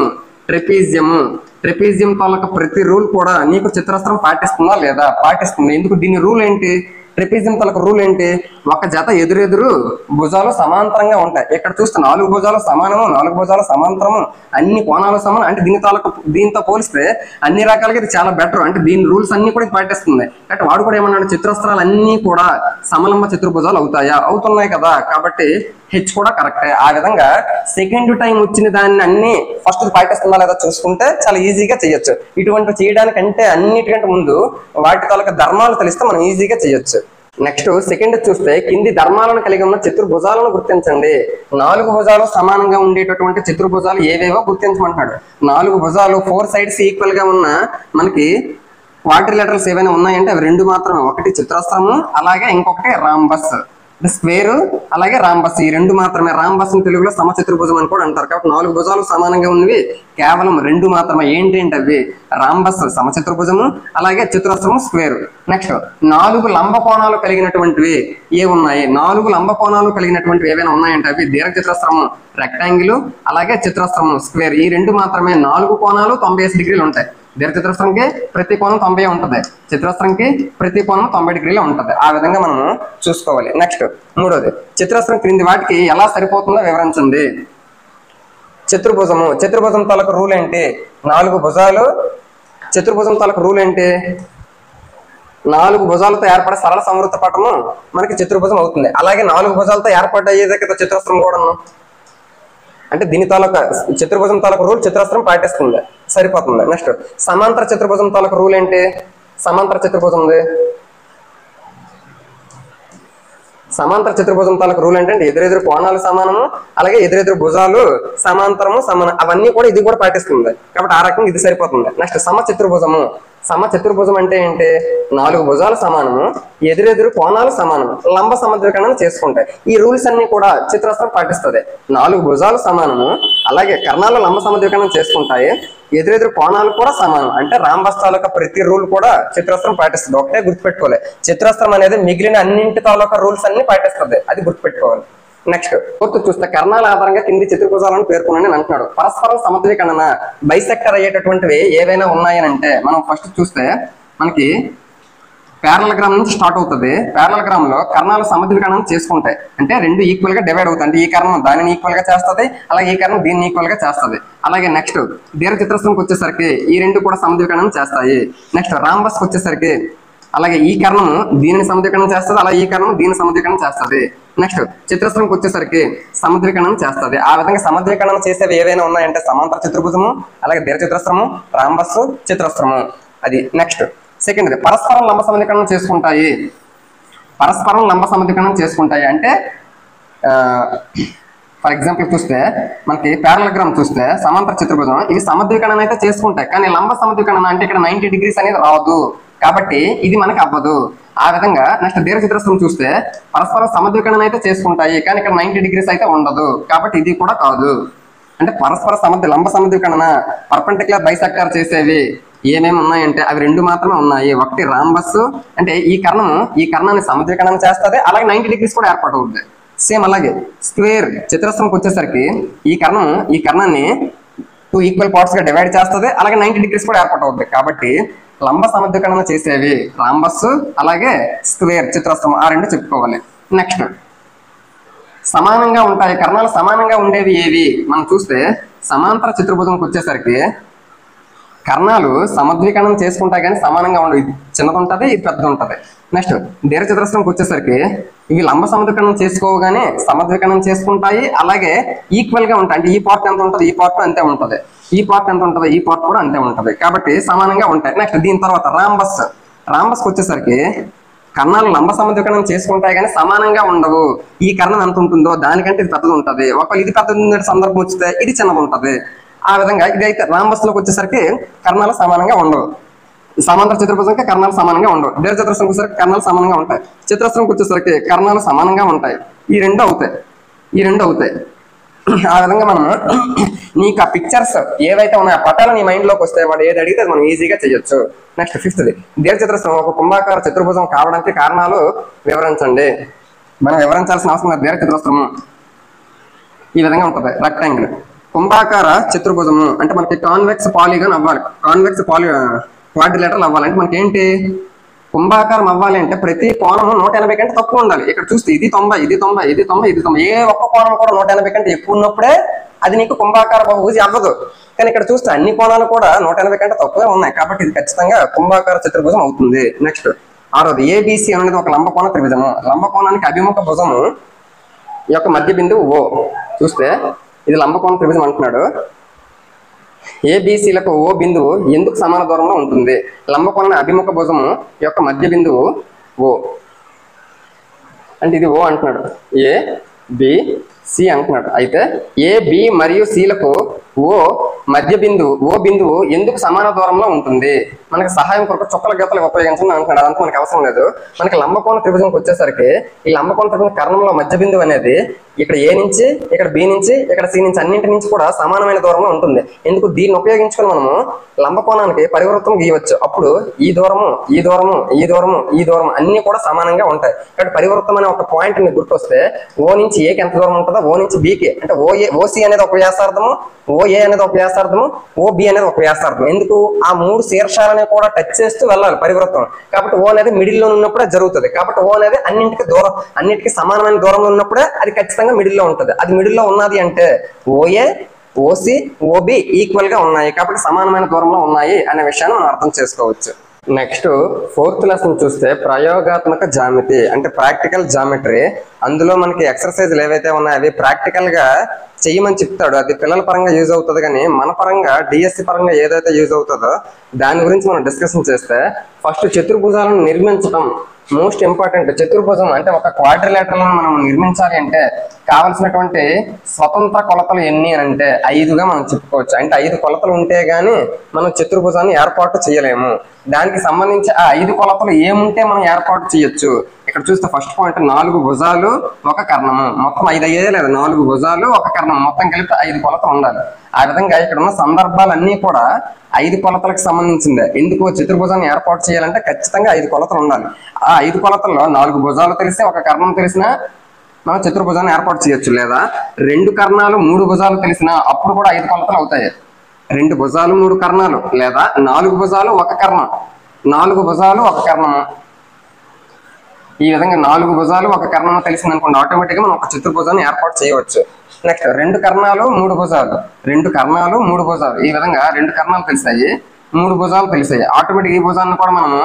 ట్రెపీజియము. ట్రెపీజియం తాలూకా ప్రతి రూల్ కూడా నీకు చిత్రస్త్రం పాటిస్తుందా లేదా? పాటిస్తుంది. ఎందుకు? దీని రూల్ ఏంటి? ట్రెపీజియం తాలూకా రూల్ ఏంటి? ఒక జత ఎదురెదురు భుజాలు సమాంతరంగా ఉంటాయి. ఇక్కడ చూస్తే 4 భుజాలు సమానము, 4 భుజాలు సమాంతరము, అన్ని కోణాలు సమానం. అంటే దీంతో పోలిస్తే అన్ని రకాలుగా ఇది చాలా బెటర్. అంటే దీని రూల్స్ అన్ని కూడా పాటిస్తుంది. కాబట్టి వాడు కూడా ఏమన్నాడు? చిత్రస్త్రాలు అన్ని కూడా సమలంబ చతుర్భుజాలు అవుతాయా? అవుతున్నాయి కదా, కాబట్టి హెచ్ కూడా కరెక్టే. ఆ విధంగా సెకండ్ టైం వచ్చిన దాన్ని అన్ని ఫస్ట్ పాటిస్తుందా లేదా చూసుకుంటే చాలా ఈజీగా చేయొచ్చు. ఇటువంటి చేయడానికంటే అన్నిటికంటే ముందు వాటి తాలూకా ధర్మాలు తెలిస్తే మనం ఈజీగా చేయొచ్చు. నెక్స్ట్ సెకండ్ చూస్తే కింది ధర్మాలను కలిగి ఉన్న చతుర్భుజాలను గుర్తించండి. 4 భుజాలు సమానంగా ఉండేటటువంటి చతుర్భుజాలు ఏవేవో గుర్తించమంటున్నాడు. 4 భుజాలు 4 సైడ్స్ ఈక్వల్ గా ఉన్న మనకి క్వాడ్రిలేటరల్స్ ఏవైనా ఉన్నాయంటే అవి 2 మాత్రమే. ఒకటి చిత్రస్త్రము, అలాగే ఇంకొకటి రాంబస్. స్క్వేర్ అలాగే రాంబస్, ఈ 2 మాత్రమే. రాంబస్ తెలుగులో సమచతుర్భుజం అని కూడా అంటారు. కాబట్టి 4 భుజాలు సమానంగా ఉన్నవి కేవలం 2 మాత్రమే. ఏంటి అవి? రాంబస్ సమచతుర్భుజము, అలాగే చతురస్రము స్క్వేర్. నెక్స్ట్ 4 లంబ కోణాలు కలిగినటువంటివి ఏ ఉన్నాయి? 4 లంబ కోణాలు కలిగినటువంటివి ఏవైనా ఉన్నాయంటే అవి దీర్ఘచతురస్రము రెక్టాంగిల్, అలాగే చతురస్రము స్క్వేర్. ఈ 2 మాత్రమే. 4 కోణాలు 90 డిగ్రీలు ఉంటాయి. దీర్ఘచతురస్రంకి ప్రతి కోణం 90 ఉంటుంది, చతురస్రంకి ప్రతి కోణం 90 డిగ్రీలు ఉంటుంది. ఆ విధంగా మనం చూసుకోవాలి. నెక్స్ట్ మూడోది, చతురస్రం క్రింది వాటికి ఎలా సరిపోతుందో వివరించండి. చతుర్భుజము, చతుర్భుజం తాలూకు రూల్ ఏంటి? 4 భుజాలు. చతుర్భుజం తాలూకు రూల్ ఏంటి? 4 భుజాలతో ఏర్పడే సరళ సంవృత పటము మనకి చతుర్భుజం అవుతుంది. అలాగే 4 భుజాలతో ఏర్పడ్డయ్యేదే కదా చతురస్రం కూడాను. అంటే దీని తాలూకా చతుర్భుజం తాలూకు రూల్ చతురస్రం పాటిస్తుంది, సరిపోతుంది. నెక్స్ట్ సమాంతర చతుర్భుజం తాలూకు రూల్ ఏంటి? సమాంతర చతుర్భుజంది సమాంతర చతుర్భుజం తాలూకు రూల్ ఏంటంటే ఎదురెదురు కోణాలు సమానము, అలాగే ఎదురెదురు భుజాలు సమాంతరము సమానం, అవన్నీ కూడా ఇది కూడా పాటిస్తుంది. కాబట్టి ఆ రకంగా ఇది సరిపోతుంది. నెక్స్ట్ సమ చతుర్భుజము. సమ చతుర్భుజం అంటే ఏంటి? 4 భుజాలు సమానము, ఎదురెదురు కోణాలు సమానము, లంబ సమద్వికరణం చేసుకుంటాయి. ఈ రూల్స్ అన్ని కూడా చతురస్రం పాటిస్తుంది. 4 భుజాలు సమానము, అలాగే కర్ణాలు లంబ సమద్వికరణం చేసుకుంటాయి, ఎదురెదురు కోణాలు కూడా సమానం. అంటే రాంబస్ తాలూకా ప్రతి రూల్ కూడా చతురస్రం పాటిస్తుంది. ఒకటే గుర్తుపెట్టుకోవాలి, చతురస్రం అనేది మిగిలిన అన్నింటి తాలూకా రూల్స్ అన్ని పాటిస్తుంది, అది గుర్తుపెట్టుకోవాలి. నెక్స్ట్ ఫోర్త్ చూస్తే కర్ణాల ఆధారంగా కింది చతుర్భుజాలను పేర్కొనని అంటున్నాడు. పరస్పరం సమద్వికరణ బైసెక్టర్ అయ్యేటటువంటివి ఏవైనా ఉన్నాయని అంటే మనం ఫస్ట్ చూస్తే మనకి ప్యారలగ్రామ్ నుంచి స్టార్ట్ అవుతుంది. ప్యారలగ్రామ్ లో కర్ణాలు సమద్వికరణం చేసుకుంటాయి, అంటే రెండు ఈక్వల్ గా డివైడ్ అవుతాయి. అంటే ఈ కర్ణం దానిని ఈక్వల్ గా చేస్తుంది, అలాగే ఈ కర్ణం దీన్ని ఈక్వల్ గా చేస్తుంది. అలాగే నెక్స్ట్ దీర్ఘ చతురస్రంకి వచ్చేసరికి ఈ రెండు కూడా సమద్వికరణం చేస్తాయి. నెక్స్ట్ రాంబస్ వచ్చేసరికి అలాగే ఈ కర్ణం దీనిని సమద్వికరణం చేస్తుంది, అలాగే ఈ కర్ణం దీన్ని సమద్వికరణం చేస్తుంది. నెక్స్ట్ చతురస్రంకి వచ్చేసరికి సమద్వికరణం చేస్తుంది. ఆ విధంగా సమద్వికరణం చేసేవి ఏవైనా ఉన్నాయంటే సమాంతర చతుర్భుజము, అలాగే దీర్ఘ చతురస్రము, రాంబస్ చతురస్రము. అది నెక్స్ట్ సెకండ్ పరస్పరం లంబ సమద్వికరణం చేసుకుంటాయి. పరస్పరం లంబ సమద్వికరణం చేసుకుంటాయి అంటే ఫర్ ఎగ్జాంపుల్ చూస్తే మనకి ప్యారలగ్రామ్ చూస్తే సమాంతర చతుర్భుజం ఇవి సమద్వికరణం అయితే చేసుకుంటాయి, కానీ లంబ సమద్వికరణం అంటే ఇక్కడ 90 డిగ్రీస్ అనేది రాదు, కాబట్టి ఇది మనకి అవ్వదు. ఆ విధంగా నెక్స్ట్ దీర్ఘ చతురస్రం చూస్తే పరస్పరం సమద్వికరణం అయితే చేసుకుంటాయి, కానీ ఇక్కడ 90 డిగ్రీస్ అయితే ఉండదు, కాబట్టి ఇది కూడా కాదు. అంటే పరస్పర లంబ సమద్వికరణ పర్పెండిక్యులర్ బైసెక్టర్ చేసేవి ఏమేమి ఉన్నాయంటే అవి రెండు మాత్రమే ఉన్నాయి. ఒకటి రాంబస్, అంటే ఈ కర్ణాన్ని సమద్వికరణం చేస్తుంది, అలాగే 90 డిగ్రీస్ కూడా ఏర్పాటవుతుంది. సేమ్ అలాగే స్క్వేర్ చతురస్రంకి వచ్చేసరికి ఈ కర్ణాన్ని 2 ఈక్వల్ పార్ట్స్ గా డివైడ్ చేస్తుంది, అలాగే 90 డిగ్రీస్ కూడా ఏర్పాటవుతుంది. కాబట్టి లంబ సమద్వికరణ చేసేవి రాంబస్, అలాగే స్క్వేర్ చతురస్రం, ఆ రెండు చెప్పుకోవాలి. నెక్స్ట్ సమానంగా ఉంటాయి, కర్ణాలు సమానంగా ఉండేవి ఏవి మనం చూస్తే సమాంతర చతుర్భుజంకి వచ్చేసరికి కర్ణాలు సమద్వికరణం చేసుకుంటాయి, కానీ సమానంగా ఉండవు. ఇది చిన్నది ఉంటుంది, ఇది పెద్దది ఉంటుంది. నెక్స్ట్ దీర్ఘ చతురస్రంకి వచ్చేసరికి ఇవి లంబ సమద్వికరణం చేసుకోగానే సమద్వికరణం చేసుకుంటాయి, అలాగే ఈక్వల్ గా ఉంటాయి. అంటే ఈ పార్ట్ ఎంత ఉంటుంది, ఈ పార్ట్ అంతే ఉంటుంది, ఈ పార్ట్ ఎంత ఉంటుంది, ఈ పార్ట్ కూడా అంతే ఉంటుంది, కాబట్టి సమానంగా ఉంటాయి. నెక్స్ట్ దీని తర్వాత రాంబస్కి వచ్చేసరికి కర్ణాలు లంబ సమద్వికరణం చేసుకుంటాయి, కానీ సమానంగా ఉండవు. ఈ కర్ణం ఎంత ఉంటుందో దానికంటే ఇది పెద్దది ఉంటుంది, ఒకవేళ ఇది పెద్దది సందర్భం వచ్చితే ఇది చిన్నది ఉంటుంది. ఆ విధంగా ఇదైతే రాంబస్ లోకి వచ్చేసరికి కర్ణాలు సమానంగా ఉండవు. సమాంతర చతుర్భుజంకి కర్ణాలు సమానంగా ఉండవు. దీర్ఘ చతురస్రంకి వచ్చేసరికి కర్ణాలు సమానంగా ఉంటాయి. చతురస్రంకి వచ్చేసరికి కర్ణాలు సమానంగా ఉంటాయి. ఈ రెండు అవుతాయి. ఆ విధంగా మనం నీకు ఆ పిక్చర్స్ ఏవైతే ఉన్నాయో ఆ పటాలు నీ మైండ్ లోకి వస్తే వాడు ఏది అడిగితే మనం ఈజీగా చేయొచ్చు. నెక్స్ట్ ఫిఫ్త్ది దీర్ఘ చతురస్రం ఒక కుంభాకార చతుర్భుజం కావడానికి కారణాలు వివరించండి. మనం వివరించాల్సిన అవసరం లేదు. దీర్ఘ చతురస్రము ఈ విధంగా ఉంటుంది, రెక్టాంగిల్. కుంభాకార చతుర్భుజము అంటే మనకి కాన్వెక్స్ పాలిగాన్ అవ్వాలి, కాన్వెక్స్ క్వాడ్రిలేటరల్ అవ్వాలి. అంటే మనకి ఏంటి, కుంభాకారం అవ్వాలి అంటే ప్రతి కోణము 180 కంటే తక్కువ ఉండాలి. ఇక్కడ చూస్తే ఇది 90, ఇది 90, ఇది 90, ఇది 90, ఏ ఒక్క కోణం కూడా 180 కంటే ఎక్కువ ఉన్నప్పుడే అది నీకు కుంభాకార బహుభుజి అవ్వదు. కానీ ఇక్కడ చూస్తే అన్ని కోణాలు కూడా 180 కంటే తక్కువే ఉన్నాయి, కాబట్టి ఇది ఖచ్చితంగా కుంభాకార చతుర్భుజం అవుతుంది. నెక్స్ట్ ఆరోది ఏబిసి అనేది ఒక లంబకోణ త్రిభుజము. లంబకోణానికి అభిముఖ భుజము యొక్క మధ్య బిందువు ఓ. చూస్తే ఇది లంబకోణ త్రిభుజం అంటున్నాడు. ఏబిసిలకు ఓ బిందువు ఎందుకు సమాన దూరంలో ఉంటుంది? లంబకోణ అభిముఖ భుజము యొక్క మధ్య బిందువు ఓ, అంటే ఇది ఓ అంటున్నాడు, ఏ బి సి అంటున్నాడు. అయితే ఏ బి మరియు సిలకు ఓ బిందువు ఎందుకు సమాన దూరంలో ఉంటుంది? మనకి సహాయం కొరకు చుక్కల గీతలు ఉపయోగించండి అంటున్నాడు. అదంతా మనకి అవసరం లేదు. మనకి లంబకోణ త్రిభుజంకి వచ్చేసరికి ఈ లంబకోణ త్రిభుజం కర్ణంలో మధ్య బిందువు అనేది ఇక్కడ ఏ నుంచి, ఇక్కడ బి నుంచి, ఇక్కడ సి నుంచి అన్నింటి నుంచి కూడా సమానమైన దూరంలో ఉంటుంది. ఎందుకు? దీన్ని ఉపయోగించుకొని మనము లంబకోణానికి పరివృత్తం గీయవచ్చు. అప్పుడు ఈ దూరము అన్ని కూడా సమానంగా ఉంటాయి. కాబట్టి పరివృత్తం అనే ఒక పాయింట్ ని గుర్తొస్తే ఓ నుంచి ఏకి ఎంత దూరం ఉంటుంది? అవుతుందా, ఓ నుంచి బీకి అంటే ఓసి అనేది ఒక వ్యాసార్థము, ఓఏ అనేది ఒక వ్యాసార్థము, ఓబి అనేది ఒక వ్యాసార్థం. ఎందుకు ఆ మూడు శీర్షాలని కూడా టచ్ చేస్తూ వెళ్ళాలి పరివృత్తం. కాబట్టి ఓ అనేది మిడిల్ లో ఉన్నప్పుడే జరుగుతుంది. కాబట్టి ఓ అనేది అన్నిటికీ సమానమైన దూరంలో ఉన్నప్పుడే అది ఖచ్చితంగా మిడిల్ లో ఉంటుంది. అది మిడిల్ లో ఉన్నది అంటే ఓఏ, ఓసి, ఓబి ఈక్వల్ గా ఉన్నాయి, కాబట్టి సమానమైన దూరంలో ఉన్నాయి అనే విషయాన్ని మనం అర్థం చేసుకోవచ్చు. నెక్స్ట్ 4th లెసన్ చూస్తే ప్రయోగాత్మక జామితి అంటే ప్రాక్టికల్ జామెట్రీ. అందులో మనకి ఎక్సర్సైజ్లు ఏవైతే ఉన్నాయో అవి ప్రాక్టికల్ గా చెయ్యమని చెప్తాడు. అది పిల్లల పరంగా యూజ్ అవుతుంది, కానీ మన పరంగా డిఎస్సి పరంగా ఏదైతే యూజ్ అవుతుందో దాని గురించి మనం డిస్కషన్ చేస్తే ఫస్ట్ చతుర్భుజాలను నిర్మించడం మోస్ట్ ఇంపార్టెంట్. చతుర్భుజం అంటే ఒక క్వాడ్రిలేటరల్ మనం నిర్మించాలి అంటే కావలసినటువంటి స్వతంత్ర కొలతలు ఎన్ని అని అంటే 5గా మనం చెప్పుకోవచ్చు. అంటే 5 కొలతలు ఉంటే గానీ మనం చతుర్భుజాన్ని ఏర్పాటు చేయలేము. దానికి సంబంధించి ఆ 5 కొలతలు ఏముంటే మనం ఏర్పాటు చేయొచ్చు. ఇక్కడ చూస్తే ఫస్ట్ పాయింట్ 4 భుజాలు ఒక కర్ణము, మొత్తం 5 అయ్యే లేదా 4 భుజాలు ఒక కర్ణం మొత్తం కలిపి 5 కొలతలు ఉండాలి. ఆ విధంగా ఇక్కడ ఉన్న సందర్భాలన్నీ కూడా 5 కొలతలకు సంబంధించిందే. ఎందుకు చతుర్భుజాన్ని ఏర్పాటు చేయాలంటే ఖచ్చితంగా 5 కొలతలు ఉండాలి. ఆ 5 కొలతల్లో 4 భుజాలు తెలిస్తే ఒక కర్ణం తెలిసినా మనం చతుర్భుజాన్ని ఏర్పాటు చేయొచ్చు. లేదా 2 కర్ణాలు 3 భుజాలు తెలిసినా అప్పుడు కూడా 5 కొలతలు అవుతాయి. 2 భుజాలు 3 కర్ణాలు లేదా 4 భుజాలు ఒక కర్ణం, 4 భుజాలు ఒక కర్ణము. ఈ విధంగా 4 భుజాలు ఒక కర్ణము తెలిసింది అనుకోండి, ఆటోమేటిక్ గా మనం ఒక చతుర్భుజాన్ని ఏర్పాటు చేయవచ్చు. నెక్స్ట్ 2 కర్ణాలు 3 భుజాలు, 2 కర్ణాలు 3 భుజాలు, ఈ విధంగా 2 కర్ణాలు తెలిసాయి, 3 భుజాలు తెలిసాయి. ఆటోమేటిక్ ఈ భుజాన్ని కూడా మనము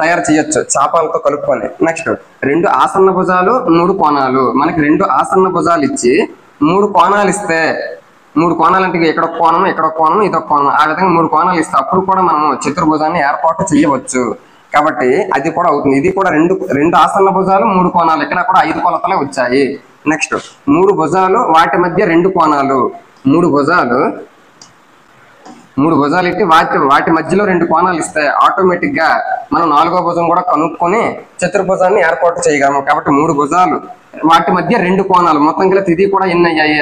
తయారు చేయొచ్చు చాపాలతో కలుపుకొని. నెక్స్ట్ 2 ఆసన్న భుజాలు 3 కోణాలు, మనకి 2 ఆసన్న భుజాలు ఇచ్చి 3 కోణాలు ఇస్తే, 3 కోణాలు అంటే ఇక్కడ ఒక కోణం, ఇక్కడ ఒక కోణం, ఇదొక కోణం, ఆ విధంగా 3 కోణాలు ఇస్తే అప్పుడు కూడా మనము చతుర్భుజాన్ని ఏర్పాటు చేయవచ్చు. కాబట్టి అది కూడా అవుతుంది. ఇది కూడా 2 ఆసన్న భుజాలు 3 కోణాలు, ఇక్కడ కూడా 5 కొలతలే వచ్చాయి. నెక్స్ట్ 3 భుజాలు వాటి మధ్య 2 కోణాలు, 3 భుజాలు ఇట్టి వాటి మధ్యలో 2 కోణాలు ఇస్తే ఆటోమేటిక్ గా మనం 4వ భుజం కూడా కనుక్కొని చతుర్భుజాన్ని ఏర్పాటు చేయగలము. కాబట్టి 3 భుజాలు వాటి మధ్య 2 కోణాలు మొత్తం కలిసి ఇది కూడా ఎన్ని అయ్యాయి,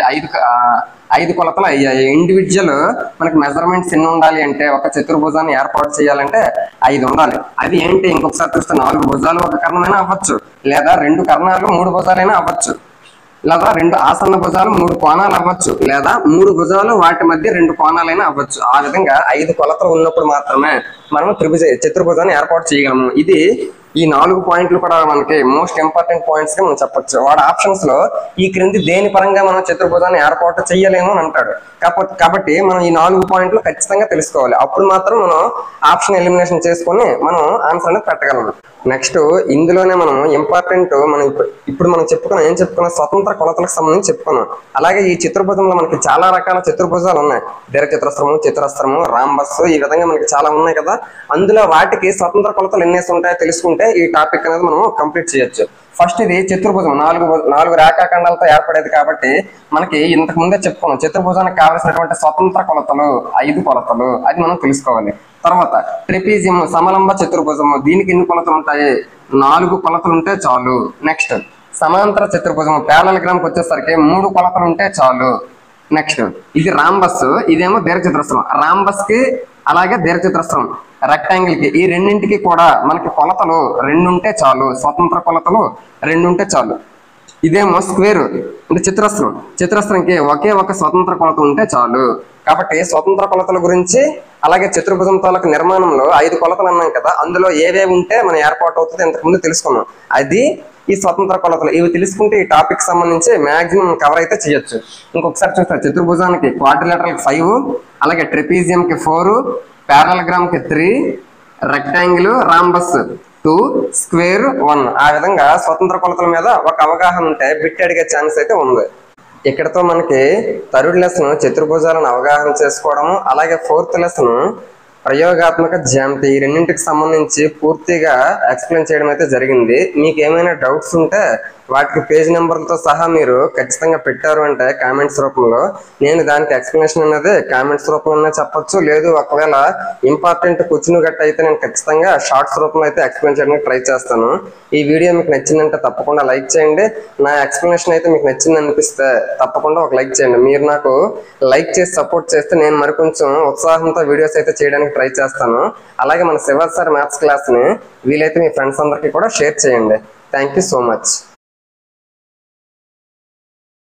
5 కొలతలు అయ్యాయి. ఇండివిజువల్ మనకి మెజర్మెంట్స్ ఎన్ని ఉండాలి అంటే ఒక చతుర్భుజాన్ని ఏర్పాటు చేయాలంటే 5 ఉండాలి. అది ఏంటి ఇంకొకసారి చూస్తే 4 భుజాలు ఒక కర్ణమైనా అవ్వచ్చు, లేదా 2 కర్ణాలు 3 భుజాలైనా అవ్వచ్చు, లేదా 2 ఆసన్న భుజాలు 3 కోణాలు అవ్వచ్చు, లేదా 3 భుజాలు వాటి మధ్య 2 కోణాలైనా అవ్వచ్చు. ఆ విధంగా 5 కొలతలు ఉన్నప్పుడు మాత్రమే మనం చతుర్భుజాన్ని ఏర్పాటు చేయగలము. ఇది ఈ 4 పాయింట్లు కూడా మనకి మోస్ట్ ఇంపార్టెంట్ పాయింట్స్ గా మనం చెప్పొచ్చు. వాడు ఆప్షన్స్ లో ఈ క్రింది దేని పరంగా మనం చతుర్భుజాన్ని ఏర్పాటు చేయలేము అని అంటాడు. కాబట్టి మనం ఈ 4 పాయింట్లు ఖచ్చితంగా తెలుసుకోవాలి. అప్పుడు మాత్రం మనం ఆప్షన్ ఎలిమినేషన్ చేసుకొని మనం ఆన్సర్ అనేది పెట్టగలము. నెక్స్ట్ ఇందులోనే మనం ఇంపార్టెంట్ మనం ఇప్పుడు మనం ఏం చెప్పుకున్నాం, స్వతంత్ర కొలతలకు సంబంధించి చెప్పుకున్నాం. అలాగే ఈ చతుర్భుజంలో మనకి చాలా రకాల చతుర్భుజాలు ఉన్నాయి. దీర్ఘచతురస్రము, చతురస్రము, రాంబస్, ఈ విధంగా మనకి చాలా ఉన్నాయి కదా. అందులో వాటికి స్వతంత్ర కొలతలు ఎన్నేసి ఉంటాయో తెలుసుకుంటే ఈ టాపిక్ అనేది మనం కంప్లీట్ చేయొచ్చు. ఫస్ట్ ఇది చతుర్భుజం 4 రేఖాఖండాలతో ఏర్పడేది. కాబట్టి మనకి ఇంతకు ముందే చెప్పుకున్నాం చతుర్భుజానికి కావలసినటువంటి స్వతంత్ర కొలతలు 5 కొలతలు, అది మనం తెలుసుకోవాలి. తర్వాత ట్రెపీజియం సమలంబ చతుర్భుజము, దీనికి ఎన్ని కొలతలు ఉంటాయి, 4 కొలతలు ఉంటే చాలు. నెక్స్ట్ సమాంతర చతుర్భుజము ప్యారలగ్రామ్ వచ్చేసరికి 3 కొలతలు ఉంటే చాలు. నెక్స్ట్ ఇది రాంబస్, ఇదేమో దీర్ఘచతురస్రం. రాంబస్ కి అలాగే దీర్ఘచతురస్రం రెక్టాంగిల్ కి ఈ రెండింటికి కూడా మనకి కొలతలు 2 ఉంటే చాలు, స్వతంత్ర కొలతలు 2 ఉంటే చాలు. ఇదేమో స్క్వేర్ అంటే చతురస్రంకి ఒకే ఒక స్వతంత్ర కొలత ఉంటే చాలు. కాబట్టి స్వతంత్ర కొలతల గురించి అలాగే చతుర్భుజం తాలూకు నిర్మాణంలో 5 కొలతలు అన్నాం కదా, అందులో ఏవేవి ఉంటే మనం ఏర్పాటు అవుతుంది ఇంతకుముందు తెలుసుకున్నాం. అది ఈ స్వతంత్ర కొలతలు. ఇవి తెలుసుకుంటే ఈ టాపిక్ సంబంధించి మాక్సిమం కవర్ అయితే చేయొచ్చు. ఇంకొకసారి చూస్తే చతుర్భుజానికి క్వాడ్రిలేటరల్ 5, అలాగే ట్రెపీజియం కి 4, ప్యారలగ్రామ్ కి 3, రెక్టాంగిల్ రాంబస్ 2, స్క్వేర్ 1. ఆ విధంగా స్వతంత్ర కొలతల మీద ఒక అవగాహన ఉంటే బిట్ అడిగే ఛాన్స్ అయితే ఉంది. ఇక్కడతో మనకి 3rd లెసన్ చతుర్భుజాలను అవగాహన చేసుకోవడము, అలాగే 4th లెసన్ ప్రయోగాత్మక జ్యామితి, ఈ రెండింటికి సంబంధించి పూర్తిగా ఎక్స్ప్లెయిన్ చేయడం అయితే జరిగింది. మీకు ఏమైనా డౌట్స్ ఉంటే వాటికి పేజ్ నెంబర్లతో సహా మీరు ఖచ్చితంగా పెట్టారు అంటే కామెంట్స్ రూపంలో నేను దానికి ఎక్స్ప్లెనేషన్ అనేది కామెంట్స్ రూపంలోనే చెప్పొచ్చు. లేదు ఒకవేళ ఇంపార్టెంట్ క్వశ్చన్ గట్ట అయితే నేను ఖచ్చితంగా షార్ట్స్ రూపంలో అయితే ఎక్స్ప్లెయిన్ చేయడానికి ట్రై చేస్తాను. ఈ వీడియో మీకు నచ్చిందంటే తప్పకుండా లైక్ చేయండి. నా ఎక్స్ప్లెనేషన్ అయితే మీకు నచ్చింది అనిపిస్తే తప్పకుండా ఒక లైక్ చేయండి. మీరు నాకు లైక్ చేసి సపోర్ట్ చేస్తే నేను మరికొంచెం ఉత్సాహంతో వీడియోస్ అయితే చేయడానికి ట్రై చేస్తాను. అలాగే మన శివ సార్ మ్యాథ్స్ క్లాస్ని వీలైతే మీ ఫ్రెండ్స్ అందరికీ కూడా షేర్ చేయండి. Thank you so much.